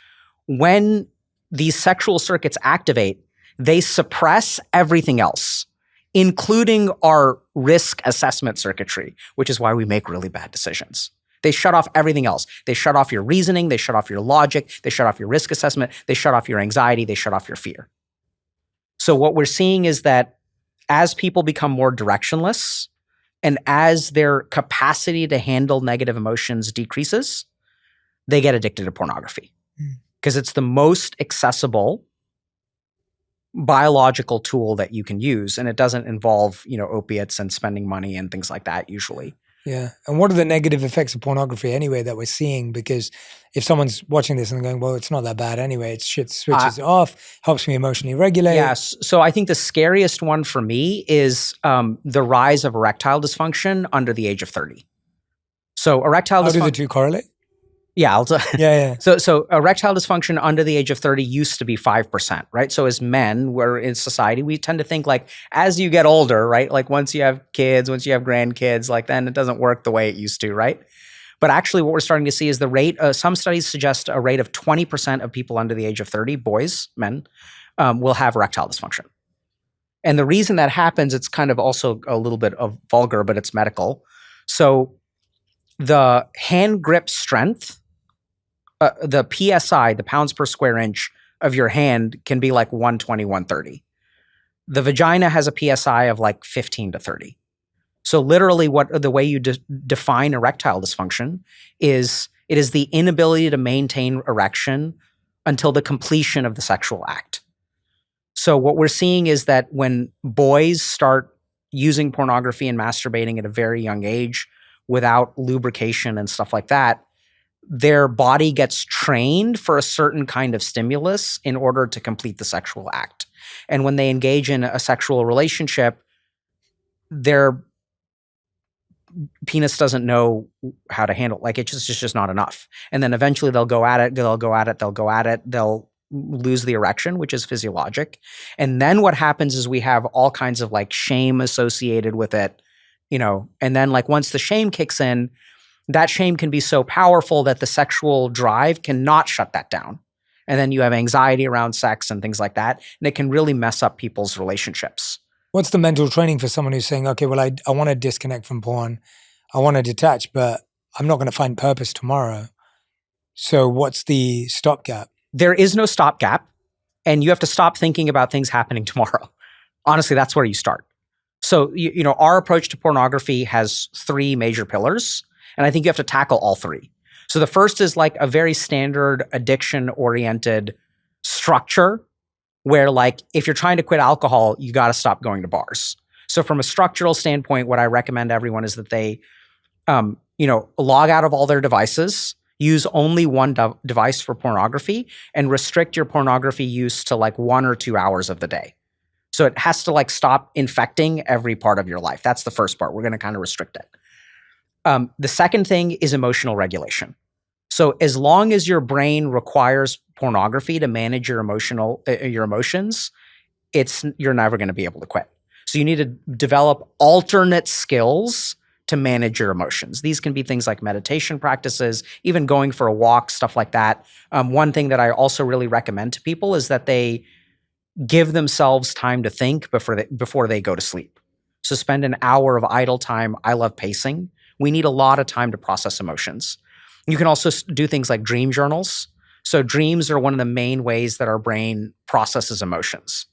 Speaker 1: when these sexual circuits activate, they suppress everything else, including our risk assessment circuitry, which is why we make really bad decisions. They shut off everything else. They shut off your reasoning. They shut off your logic. They shut off your risk assessment. They shut off your anxiety. They shut off your fear. So what we're seeing is that as people become more directionless and as their capacity to handle negative emotions decreases, they get addicted to pornography because it's the most accessible biological tool that you can use, and it doesn't involve, opiates and spending money and things like that usually.
Speaker 5: Yeah. And what are the negative effects of pornography anyway that we're seeing? Because if someone's watching this and going, well, it's not that bad anyway, it switches it off, helps me emotionally regulate.
Speaker 1: Yes. So I think the scariest one for me is the rise of erectile dysfunction under the age of 30. So erectile dysfunction.
Speaker 5: How do the two correlate?
Speaker 1: Yeah.
Speaker 5: Yeah.
Speaker 1: So erectile dysfunction under the age of 30 used to be 5%, right? So as men, we're in society, we tend to think like as you get older, right? Like once you have kids, once you have grandkids, like then it doesn't work the way it used to, right? But actually what we're starting to see is the rate, some studies suggest a rate of 20% of people under the age of 30, boys, men, will have erectile dysfunction. And the reason that happens, it's kind of also a little bit of vulgar, but it's medical. So the hand grip strength, the PSI, the pounds per square inch of your hand can be like 120, 130. The vagina has a PSI of like 15 to 30. So literally the way you define erectile dysfunction is it is the inability to maintain erection until the completion of the sexual act. So what we're seeing is that when boys start using pornography and masturbating at a very young age without lubrication and stuff like that, their body gets trained for a certain kind of stimulus in order to complete the sexual act. And when they engage in a sexual relationship, their penis doesn't know how to handle, like it's just not enough. And then eventually they'll go at it, they'll lose the erection, which is physiologic. And then what happens is we have all kinds of like shame associated with it, and then like once the shame kicks in, that shame can be so powerful that the sexual drive cannot shut that down. And then you have anxiety around sex and things like that. And it can really mess up people's relationships.
Speaker 5: What's the mental training for someone who's saying, okay, well, I want to disconnect from porn. I want to detach, but I'm not going to find purpose tomorrow. So what's the stopgap?
Speaker 1: There is no stopgap. And you have to stop thinking about things happening tomorrow. Honestly, that's where you start. So, our approach to pornography has 3 major pillars. And I think you have to tackle all 3. So the first is like a very standard addiction-oriented structure where like if you're trying to quit alcohol, you got to stop going to bars. So from a structural standpoint, what I recommend to everyone is that they, log out of all their devices, use only one device for pornography, and restrict your pornography use to like 1 or 2 hours of the day. So it has to like stop infecting every part of your life. That's the first part. We're going to kind of restrict it. The second thing is emotional regulation. So as long as your brain requires pornography to manage your emotions, you're never going to be able to quit. So you need to develop alternate skills to manage your emotions. These can be things like meditation practices, even going for a walk, stuff like that. One thing that I also really recommend to people is that they give themselves time to think before they go to sleep. So spend an hour of idle time. I love pacing. We need a lot of time to process emotions. You can also do things like dream journals. So dreams are one of the main ways that our brain processes emotions.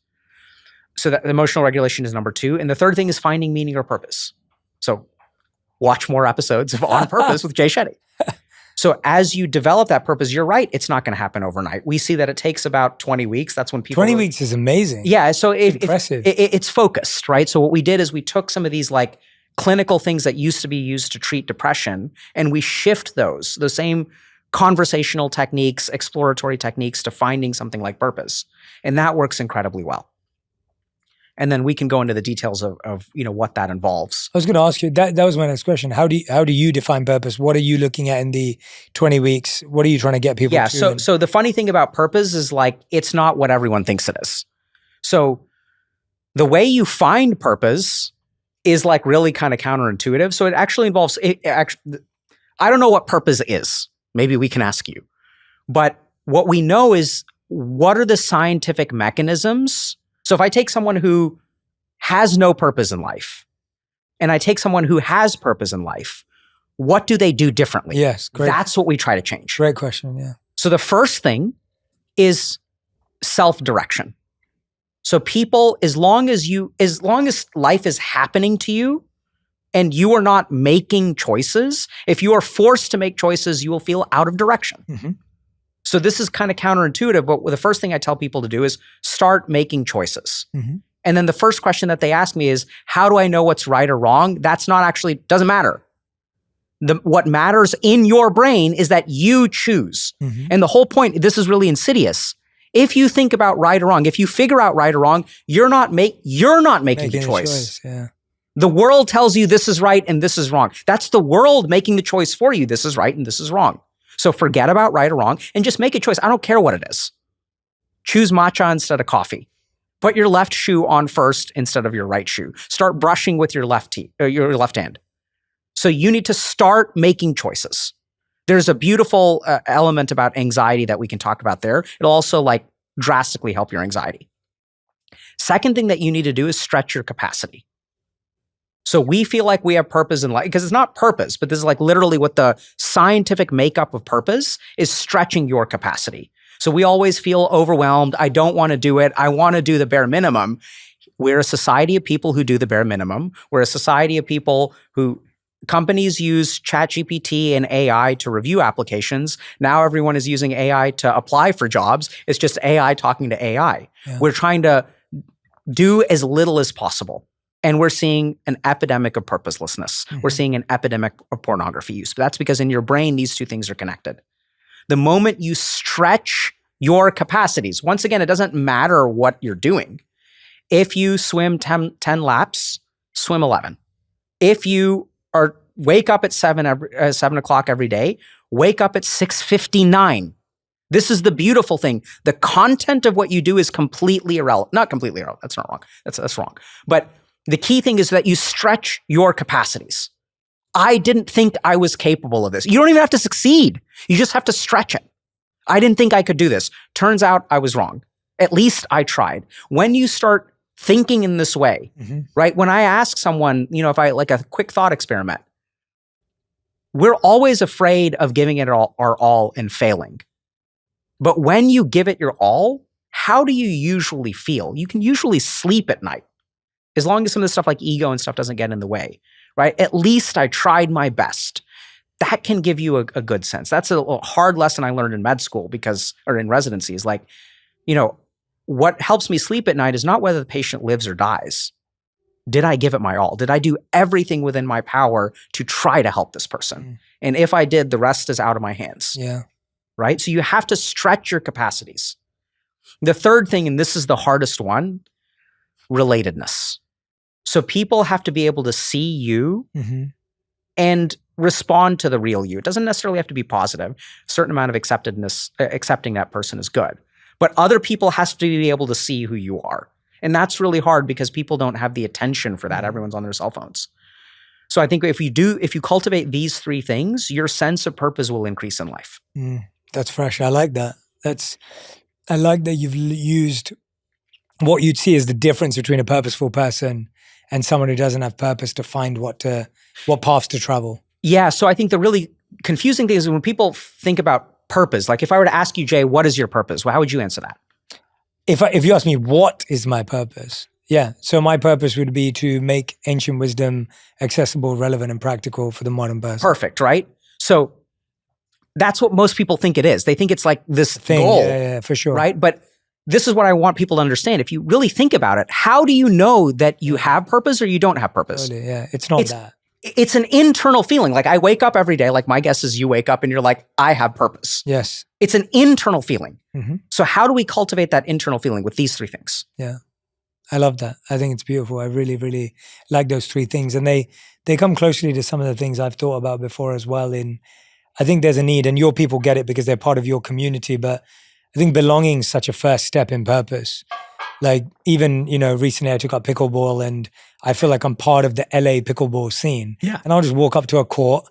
Speaker 1: So that emotional regulation is number 2. And the third thing is finding meaning or purpose. So watch more episodes of On Purpose with Jay Shetty. So as you develop that purpose, you're right, it's not going to happen overnight. We see that it takes about 20 weeks. That's when people—
Speaker 5: 20 weeks is amazing.
Speaker 1: Yeah. So
Speaker 5: impressive.
Speaker 1: It's focused, right? So what we did is we took some of these like clinical things that used to be used to treat depression, and we shift those same conversational techniques, exploratory techniques to finding something like purpose. And that works incredibly well. And then we can go into the details of what that involves.
Speaker 5: I was going to ask you, that was my next question. How do you define purpose? What are you looking at in the 20 weeks? What are you trying to get people to?
Speaker 1: So the funny thing about purpose is like, it's not what everyone thinks it is. So the way you find purpose is like really kind of counterintuitive. So it actually involves, I don't know what purpose is. Maybe we can ask you. But what we know is, what are the scientific mechanisms? So if I take someone who has no purpose in life and I take someone who has purpose in life, what do they do differently?
Speaker 5: Yes, great.
Speaker 1: That's what we try to change.
Speaker 5: Great question, yeah.
Speaker 1: So the first thing is self-direction. So people, as long as life is happening to you and you are not making choices, if you are forced to make choices, you will feel out of direction.
Speaker 5: Mm-hmm.
Speaker 1: So this is kind of counterintuitive, but the first thing I tell people to do is start making choices.
Speaker 5: Mm-hmm.
Speaker 1: And then the first question that they ask me is, how do I know what's right or wrong? That's not actually, doesn't matter. What matters in your brain is that you choose.
Speaker 5: Mm-hmm.
Speaker 1: And the whole point, this is really insidious. If you think about right or wrong, if you figure out right or wrong, you're not making the choice.
Speaker 5: Yeah.
Speaker 1: The world tells you this is right and this is wrong. That's the world making the choice for you. This is right and this is wrong. So forget about right or wrong and just make a choice. I don't care what it is. Choose matcha instead of coffee. Put your left shoe on first instead of your right shoe. Start brushing with your left hand. So you need to start making choices. There's a beautiful element about anxiety that we can talk about there. It'll also like drastically help your anxiety. Second thing that you need to do is stretch your capacity. So we feel like we have purpose in life, because it's not purpose, but this is like literally what the scientific makeup of purpose is, stretching your capacity. So we always feel overwhelmed. I don't want to do it. I want to do the bare minimum. We're a society of people who do the bare minimum. We're a society of people who companies use ChatGPT and AI to review applications. Now everyone is using AI to apply for jobs. It's just AI talking to AI. Yeah. We're trying to do as little as possible. And we're seeing an epidemic of purposelessness. Mm-hmm. We're seeing an epidemic of pornography use. But that's because in your brain, these two things are connected. The moment you stretch your capacities, once again, it doesn't matter what you're doing. If you swim 10 laps, swim 11. If you wake up at 7 o'clock every day, wake up at 6:59. This is the beautiful thing. The content of what you do is completely irrelevant. Not completely irrelevant. That's not wrong. That's wrong. But the key thing is that you stretch your capacities. I didn't think I was capable of this. You don't even have to succeed. You just have to stretch it. I didn't think I could do this. Turns out I was wrong. At least I tried. When you start thinking in this way, mm-hmm. right? When I ask someone, if I like a quick thought experiment, we're always afraid of giving it our all and failing. But when you give it your all, how do you usually feel? You can usually sleep at night, as long as some of the stuff like ego and stuff doesn't get in the way, right? At least I tried my best. That can give you a good sense. That's a hard lesson I learned in med school or in residency is like, what helps me sleep at night is not whether the patient lives or dies. Did I give it my all? Did I do everything within my power to try to help this person? Mm. And if I did, the rest is out of my hands.
Speaker 5: Yeah.
Speaker 1: Right? So you have to stretch your capacities. The third thing, and this is the hardest one, relatedness. So people have to be able to see you mm-hmm. and respond to the real you. It doesn't necessarily have to be positive. A certain amount of accepting that person is good. But other people has to be able to see who you are. And that's really hard because people don't have the attention for that. Everyone's on their cell phones. So I think if you cultivate these three things, your sense of purpose will increase in life.
Speaker 5: That's fresh. I like that. I like that you've used what you'd see as the difference between a purposeful person and someone who doesn't have purpose to find what paths to travel.
Speaker 1: Yeah. So I think the really confusing thing is when people think about purpose, like if I were to ask you, Jay, what is your purpose? Well, how would you answer that?
Speaker 5: If you ask me what is my purpose, yeah. So my purpose would be to make ancient wisdom accessible, relevant, and practical for the modern person.
Speaker 1: Perfect, right? So that's what most people think it is. They think it's like this
Speaker 5: thing,
Speaker 1: goal.
Speaker 5: Yeah, for sure.
Speaker 1: Right? But this is what I want people to understand. If you really think about it, how do you know that you have purpose or you don't have purpose?
Speaker 5: Totally, yeah. It's not that.
Speaker 1: it's an internal feeling. Like I wake up every day, like my guess is you wake up and you're like, I have purpose.
Speaker 5: Yes.
Speaker 1: It's an internal feeling.
Speaker 5: Mm-hmm.
Speaker 1: So how do we cultivate that internal feeling with these 3 things?
Speaker 5: Yeah. I love that. I think it's beautiful. I really, really like those 3 things. And they come closely to some of the things I've thought about before as well. I think there's a need, and your people get it because they're part of your community, but I think belonging is such a first step in purpose. Like even, recently I took up pickleball and I feel like I'm part of the LA pickleball scene.
Speaker 1: Yeah.
Speaker 5: And I'll just walk up to a court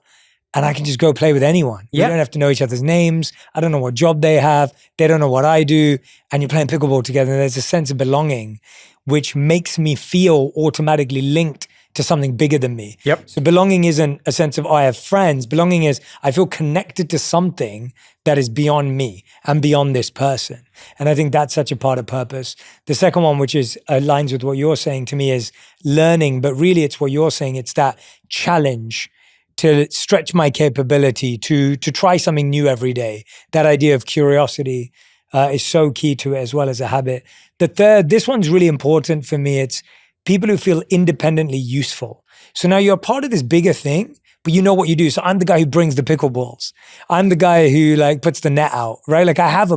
Speaker 5: and I can just go play with anyone.
Speaker 1: Yeah.
Speaker 5: We don't have to know each other's names. I don't know what job they have. They don't know what I do. And you're playing pickleball together. And there's a sense of belonging, which makes me feel automatically linked to something bigger than me.
Speaker 1: Yep.
Speaker 5: So belonging isn't a sense of, I have friends. Belonging is, I feel connected to something that is beyond me and beyond this person. And I think that's such a part of purpose. The second one, which is aligns with what you're saying to me, is learning, but really it's what you're saying. It's that challenge to stretch my capability, to try something new every day. That idea of curiosity is so key to it, as well as a habit. The third, this one's really important for me. It's people who feel independently useful. So now you're part of this bigger thing, but you know what you do. So I'm the guy who brings the pickleballs. I'm the guy who puts the net out, right? Like I have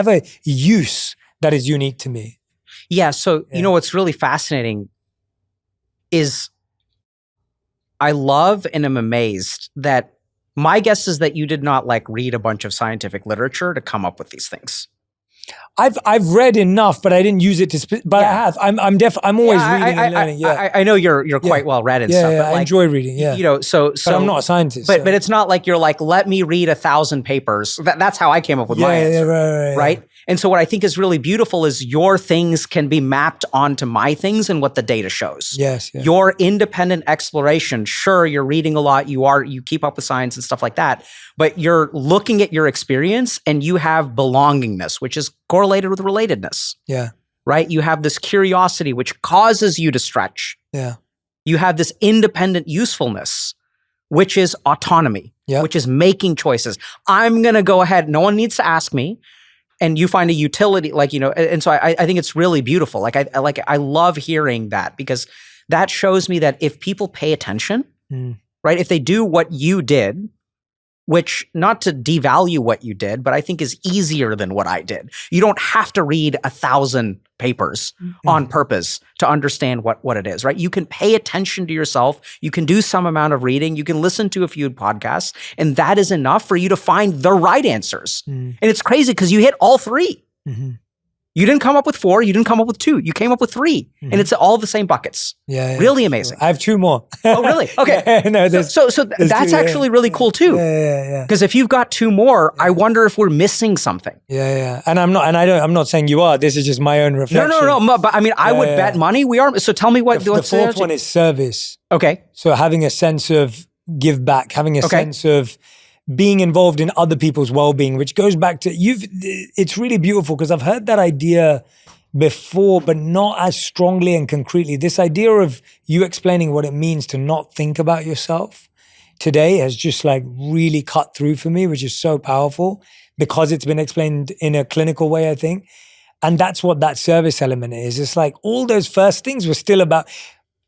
Speaker 5: a use that is unique to me.
Speaker 1: Yeah. So, what's really fascinating is I love and am amazed that my guess is that you did not read a bunch of scientific literature to come up with these things.
Speaker 5: I've read enough, but I didn't use it to. But yeah. I have. I'm always reading and learning.
Speaker 1: I know you're quite well read and stuff.
Speaker 5: Yeah,
Speaker 1: but
Speaker 5: I enjoy reading. Yeah,
Speaker 1: so
Speaker 5: but I'm not a scientist.
Speaker 1: But it's not like you're like, let me read 1,000 papers. That's how I came up with my answer. Right. And so what I think is really beautiful is your things can be mapped onto my things and what the data shows.
Speaker 5: Yes. Yeah.
Speaker 1: Your independent exploration. Sure, you're reading a lot. You keep up with science and stuff like that. But you're looking at your experience and you have belongingness, which is correlated with relatedness.
Speaker 5: Yeah.
Speaker 1: Right? You have this curiosity, which causes you to stretch.
Speaker 5: Yeah.
Speaker 1: You have this independent usefulness, which is autonomy, which is making choices. I'm going to go ahead. No one needs to ask me. And you find a utility, and so I think it's really beautiful. I love hearing that because that shows me that if people pay attention, right? If they do what you did, which not to devalue what you did, but I think is easier than what I did. You don't have to read 1,000 papers on purpose to understand what it is, right? You can pay attention to yourself. You can do some amount of reading. You can listen to a few podcasts, and that is enough for you to find the right answers. And it's crazy because you hit all 3. You didn't come up with 4. You didn't come up with 2. You came up with 3. And it's all the same buckets.
Speaker 5: Yeah.
Speaker 1: Really amazing.
Speaker 5: I have 2 more.
Speaker 1: Oh, really? Okay.
Speaker 5: No,
Speaker 1: so that's actually really cool too.
Speaker 5: Yeah.
Speaker 1: Because if you've got 2 more, I wonder if we're missing something.
Speaker 5: Yeah. And I'm not saying you are. This is just my own reflection.
Speaker 1: No. But I mean, I would bet money we are. So tell me what
Speaker 5: the fourth one is service.
Speaker 1: Okay.
Speaker 5: So having a sense of give back, having a sense of being involved in other people's well-being, which goes back to it's really beautiful because I've heard that idea before, but not as strongly and concretely. This idea of you explaining what it means to not think about yourself today has just really cut through for me, which is so powerful because it's been explained in a clinical way, I think. And that's what that service element is. It's all those first things were still about,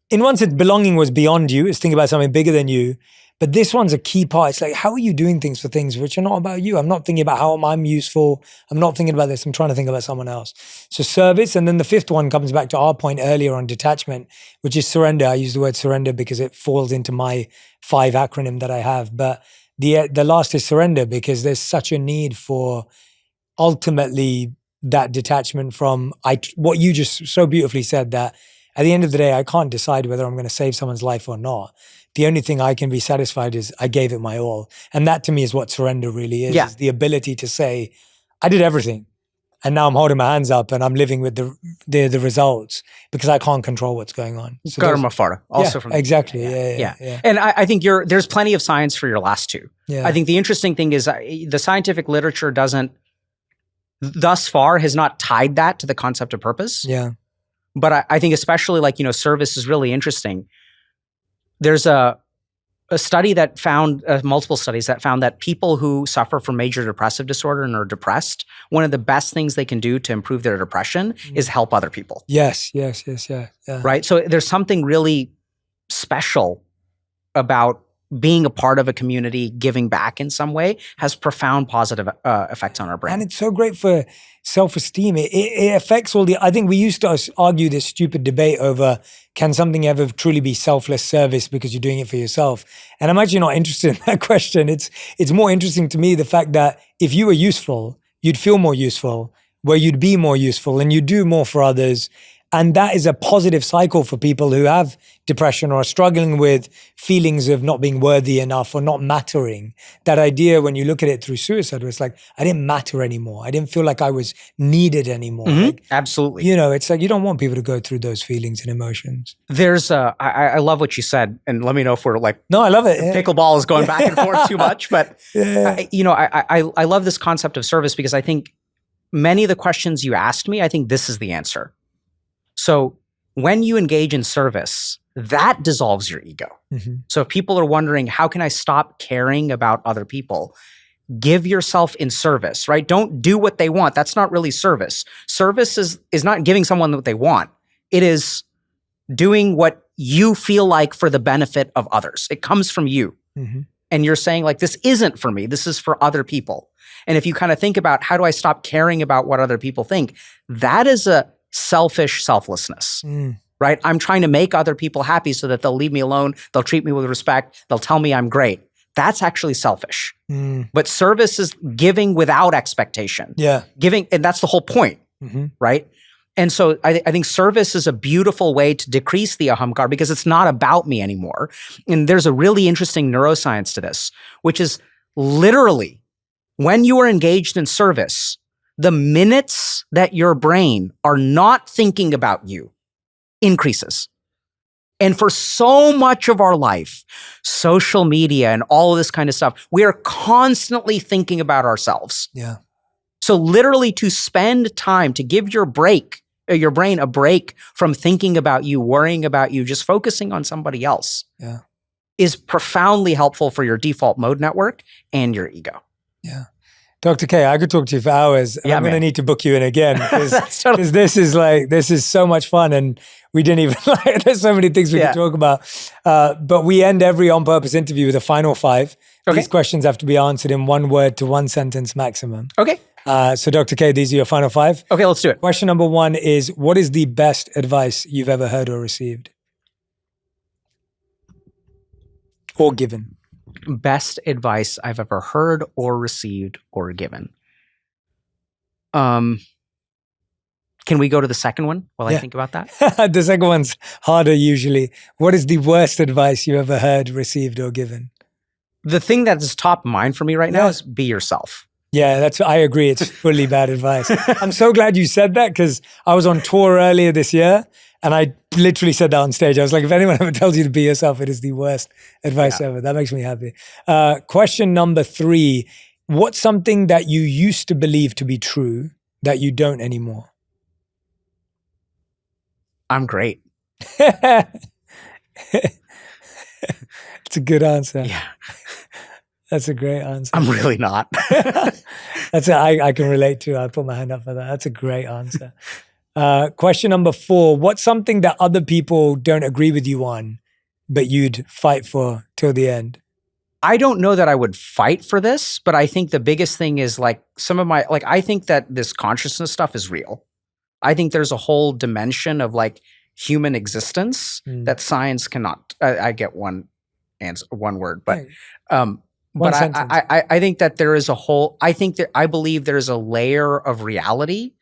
Speaker 5: in one sense, belonging was beyond you. It's thinking about something bigger than you. But this one's a key part. It's how are you doing things for things which are not about you? I'm not thinking about how I'm useful. I'm not thinking about this. I'm trying to think about someone else. So service. And then the 5th one comes back to our point earlier on detachment, which is surrender. I use the word surrender because it falls into my 5 acronym that I have. But the last is surrender because there's such a need for ultimately that detachment from what you just so beautifully said, that at the end of the day, I can't decide whether I'm going to save someone's life or not. The only thing I can be satisfied is I gave it my all. And that to me is what surrender really is. Is the ability to say, I did everything. And now I'm holding my hands up and I'm living with the results because I can't control what's going on. So
Speaker 1: Karma Fara, also from
Speaker 5: exactly. Yeah.
Speaker 1: And I think there's plenty of science for your last 2.
Speaker 5: Yeah.
Speaker 1: I think the interesting thing is the scientific literature thus far has not tied that to the concept of purpose.
Speaker 5: Yeah.
Speaker 1: But I think especially service is really interesting. There's a study that found, multiple studies that found that people who suffer from major depressive disorder and are depressed, one of the best things they can do to improve their depression is help other people.
Speaker 5: Yes. Yeah.
Speaker 1: Right? So there's something really special about being a part of a community, giving back in some way, has profound positive effects on our brain.
Speaker 5: And it's so great for self-esteem. It affects I think we used to argue this stupid debate over, can something ever truly be selfless service because you're doing it for yourself? And I'm actually not interested in that question. It's more interesting to me the fact that if you were useful, you'd feel more useful, where you'd be more useful and you do more for others. And that is a positive cycle for people who have depression or are struggling with feelings of not being worthy enough or not mattering. That idea, when you look at it through suicide, where it's like, I didn't matter anymore. I didn't feel like I was needed anymore. Like,
Speaker 1: Absolutely.
Speaker 5: you know, it's like you don't want people to go through those feelings and emotions.
Speaker 1: There's I love what you said, and let me know if we're like,
Speaker 5: No, I love it. Yeah.
Speaker 1: pickleball is going back and forth too much, but
Speaker 5: Yeah.
Speaker 1: I love this concept of service because I think many of the questions you asked me, I think this is the answer. So when you engage in service, that dissolves your ego. So if people are wondering, how can I stop caring about other people? Give yourself in service, right? Don't do what they want. That's not really service. Service is not giving someone what they want. It is doing what you feel like for the benefit of others. It comes from you. And you're saying like, this isn't for me. This is for other people. And if you kind of think about, how do I stop caring about what other people think? That is a selfish selflessness, right? I'm trying to make other people happy so that they'll leave me alone. They'll treat me with respect. They'll tell me I'm great. That's actually selfish. But service is giving without expectation.
Speaker 5: Yeah.
Speaker 1: Giving, and that's the whole point, right? And so I think service is a beautiful way to decrease the ahamkar because it's not about me anymore. And there's a really interesting neuroscience to this, which is literally when you are engaged in service, the minutes that your brain are not thinking about you increases. And for so much of our life, social media and all of this kind of stuff, we are constantly thinking about ourselves.
Speaker 5: Yeah.
Speaker 1: So literally to spend time to give your brain a break from thinking about you, worrying about you, just focusing on somebody else is profoundly helpful for your default mode network and your ego.
Speaker 5: Yeah. Dr. K, I could talk to you for hours. And I'm going to need to book you in again because this is so much fun and we didn't even there's so many things we could talk about. But we end every On Purpose interview with a final 5. These questions have to be answered in 1 word to 1 sentence maximum.
Speaker 1: Okay.
Speaker 5: So Dr. K, these are your final 5.
Speaker 1: Okay, let's do it.
Speaker 5: Question number 1 is, what is the best advice you've ever heard or received? Or given?
Speaker 1: Best advice I've ever heard or received or given. Can we go to the second one while I think about that?
Speaker 5: The second one's harder usually. What is the worst advice you ever heard, received, or given?
Speaker 1: The thing that is top of mind for me right now is be yourself.
Speaker 5: Yeah, I agree. It's fully bad advice. I'm so glad you said that because I was on tour earlier this year and I literally said that on stage. I was like, if anyone ever tells you to be yourself, it is the worst advice ever. That makes me happy. Question number 3. What's something that you used to believe to be true that you don't anymore?
Speaker 1: I'm great.
Speaker 5: It's a good answer.
Speaker 1: Yeah.
Speaker 5: That's a great answer.
Speaker 1: I'm really not.
Speaker 5: I can relate to. I'll put my hand up for that. That's a great answer. Question number 4. What's something that other people don't agree with you on, but you'd fight for till the end?
Speaker 1: I don't know that I would fight for this, but I think the biggest thing is like I think that this consciousness stuff is real. I think there's a whole dimension of like human existence that science cannot. I get one answer, one word, but but I think that there is a whole. I believe there is a layer of reality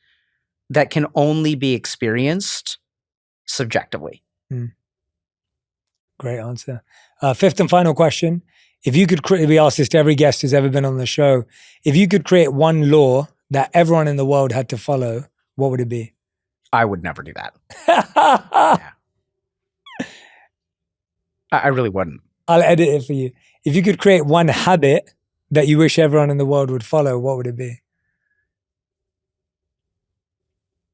Speaker 1: that can only be experienced subjectively.
Speaker 5: Great answer. 5th and final question. If you could create, we ask this to every guest who's ever been on the show. If you could create one law that everyone in the world had to follow, what would it be?
Speaker 1: I would never do that. I really wouldn't.
Speaker 5: I'll edit it for you. If you could create one habit that you wish everyone in the world would follow, what would it be?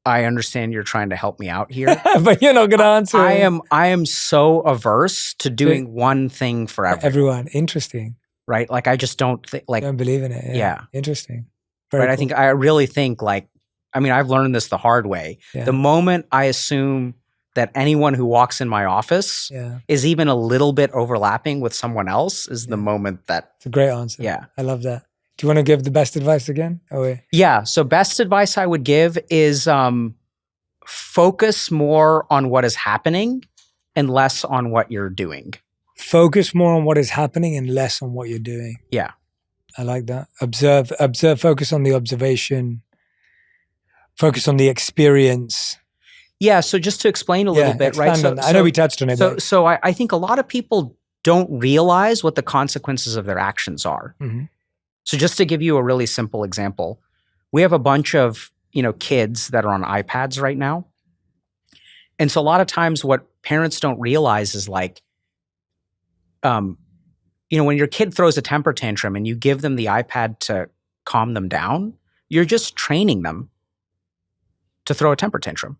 Speaker 1: I understand you're trying to help me out here.
Speaker 5: But you're not going to answer.
Speaker 1: I am so averse to doing one thing for
Speaker 5: everyone. Interesting.
Speaker 1: Right? Like I just don't think
Speaker 5: don't believe in it. Yeah. Interesting.
Speaker 1: Very cool. I really think I've learned this the hard way. Yeah. The moment I assume that anyone who walks in my office is even a little bit overlapping with someone else is the moment that.
Speaker 5: It's a great answer.
Speaker 1: Yeah.
Speaker 5: I love that. Do you want to give the best advice again?
Speaker 1: Yeah. So best advice I would give is focus more on what is happening and less on what you're doing.
Speaker 5: Focus more on what is happening and less on what you're doing.
Speaker 1: Yeah.
Speaker 5: I like that. Observe, focus on the observation, focus on the experience.
Speaker 1: Yeah. So just to explain a little bit, right? So,
Speaker 5: I know we touched on it.
Speaker 1: So I think a lot of people don't realize what the consequences of their actions are.
Speaker 5: Mm-hmm.
Speaker 1: So just to give you a really simple example, we have a bunch of, kids that are on iPads right now. And so a lot of times what parents don't realize is like, when your kid throws a temper tantrum and you give them the iPad to calm them down, you're just training them to throw a temper tantrum.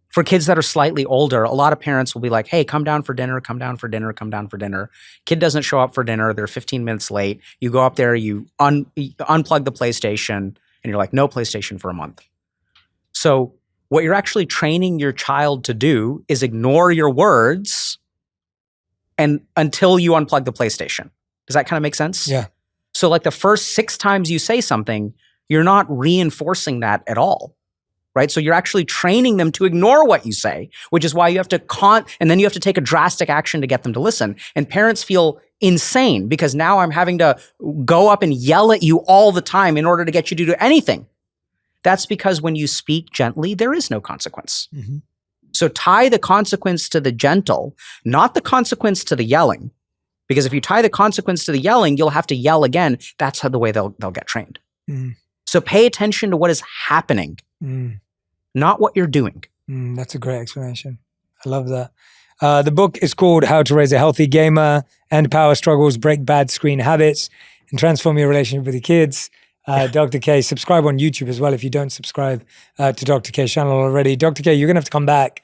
Speaker 1: For kids that are slightly older, a lot of parents will be like, hey, come down for dinner, come down for dinner, come down for dinner. Kid doesn't show up for dinner. They're 15 minutes late. You go up there, you unplug the PlayStation, and you're like, no PlayStation for a month. So what you're actually training your child to do is ignore your words and until you unplug the PlayStation. Does that kind of make sense?
Speaker 5: Yeah.
Speaker 1: So like the first 6 times you say something, you're not reinforcing that at all. Right? So you're actually training them to ignore what you say, which is why you have to and then you have to take a drastic action to get them to listen. And parents feel insane because now I'm having to go up and yell at you all the time in order to get you to do anything. That's because when you speak gently, there is no consequence.
Speaker 5: Mm-hmm.
Speaker 1: So tie the consequence to the gentle, not the consequence to the yelling. Because if you tie the consequence to the yelling, you'll have to yell again. That's how the way they'll get trained.
Speaker 5: Mm.
Speaker 1: So pay attention to what is happening. Not what you're doing.
Speaker 5: That's a great explanation. I love that. The book is called How to Raise a Healthy Gamer, End Power Struggles, Break Bad Screen Habits, and Transform Your Relationship with Your Kids. Dr. K, subscribe on YouTube as well if you don't subscribe to Dr. K's channel already. Dr. K, you're going to have to come back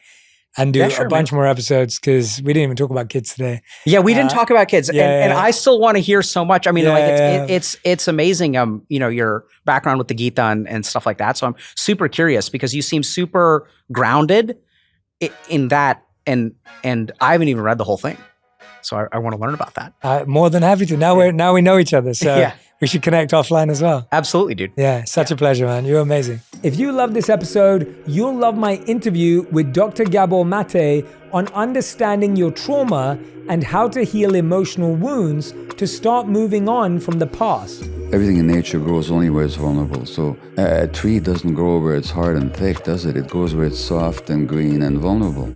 Speaker 5: and do a bunch more episodes because we didn't even talk about kids today. Yeah,
Speaker 1: we didn't talk about kids. And I still want to hear so much. I mean, it's amazing, your background with the Gita and stuff like that. So I'm super curious because you seem super grounded in that. And I haven't even read the whole thing. So I want to learn about that.
Speaker 5: More than happy to. Now we know each other. So we should connect offline as well.
Speaker 1: Absolutely, dude.
Speaker 5: Yeah, such a pleasure, man. You're amazing. If you love this episode, you'll love my interview with Dr. Gabor Mate on understanding your trauma and how to heal emotional wounds to start moving on from the past.
Speaker 8: Everything in nature grows only where it's vulnerable. So a tree doesn't grow where it's hard and thick, does it? It grows where it's soft and green and vulnerable.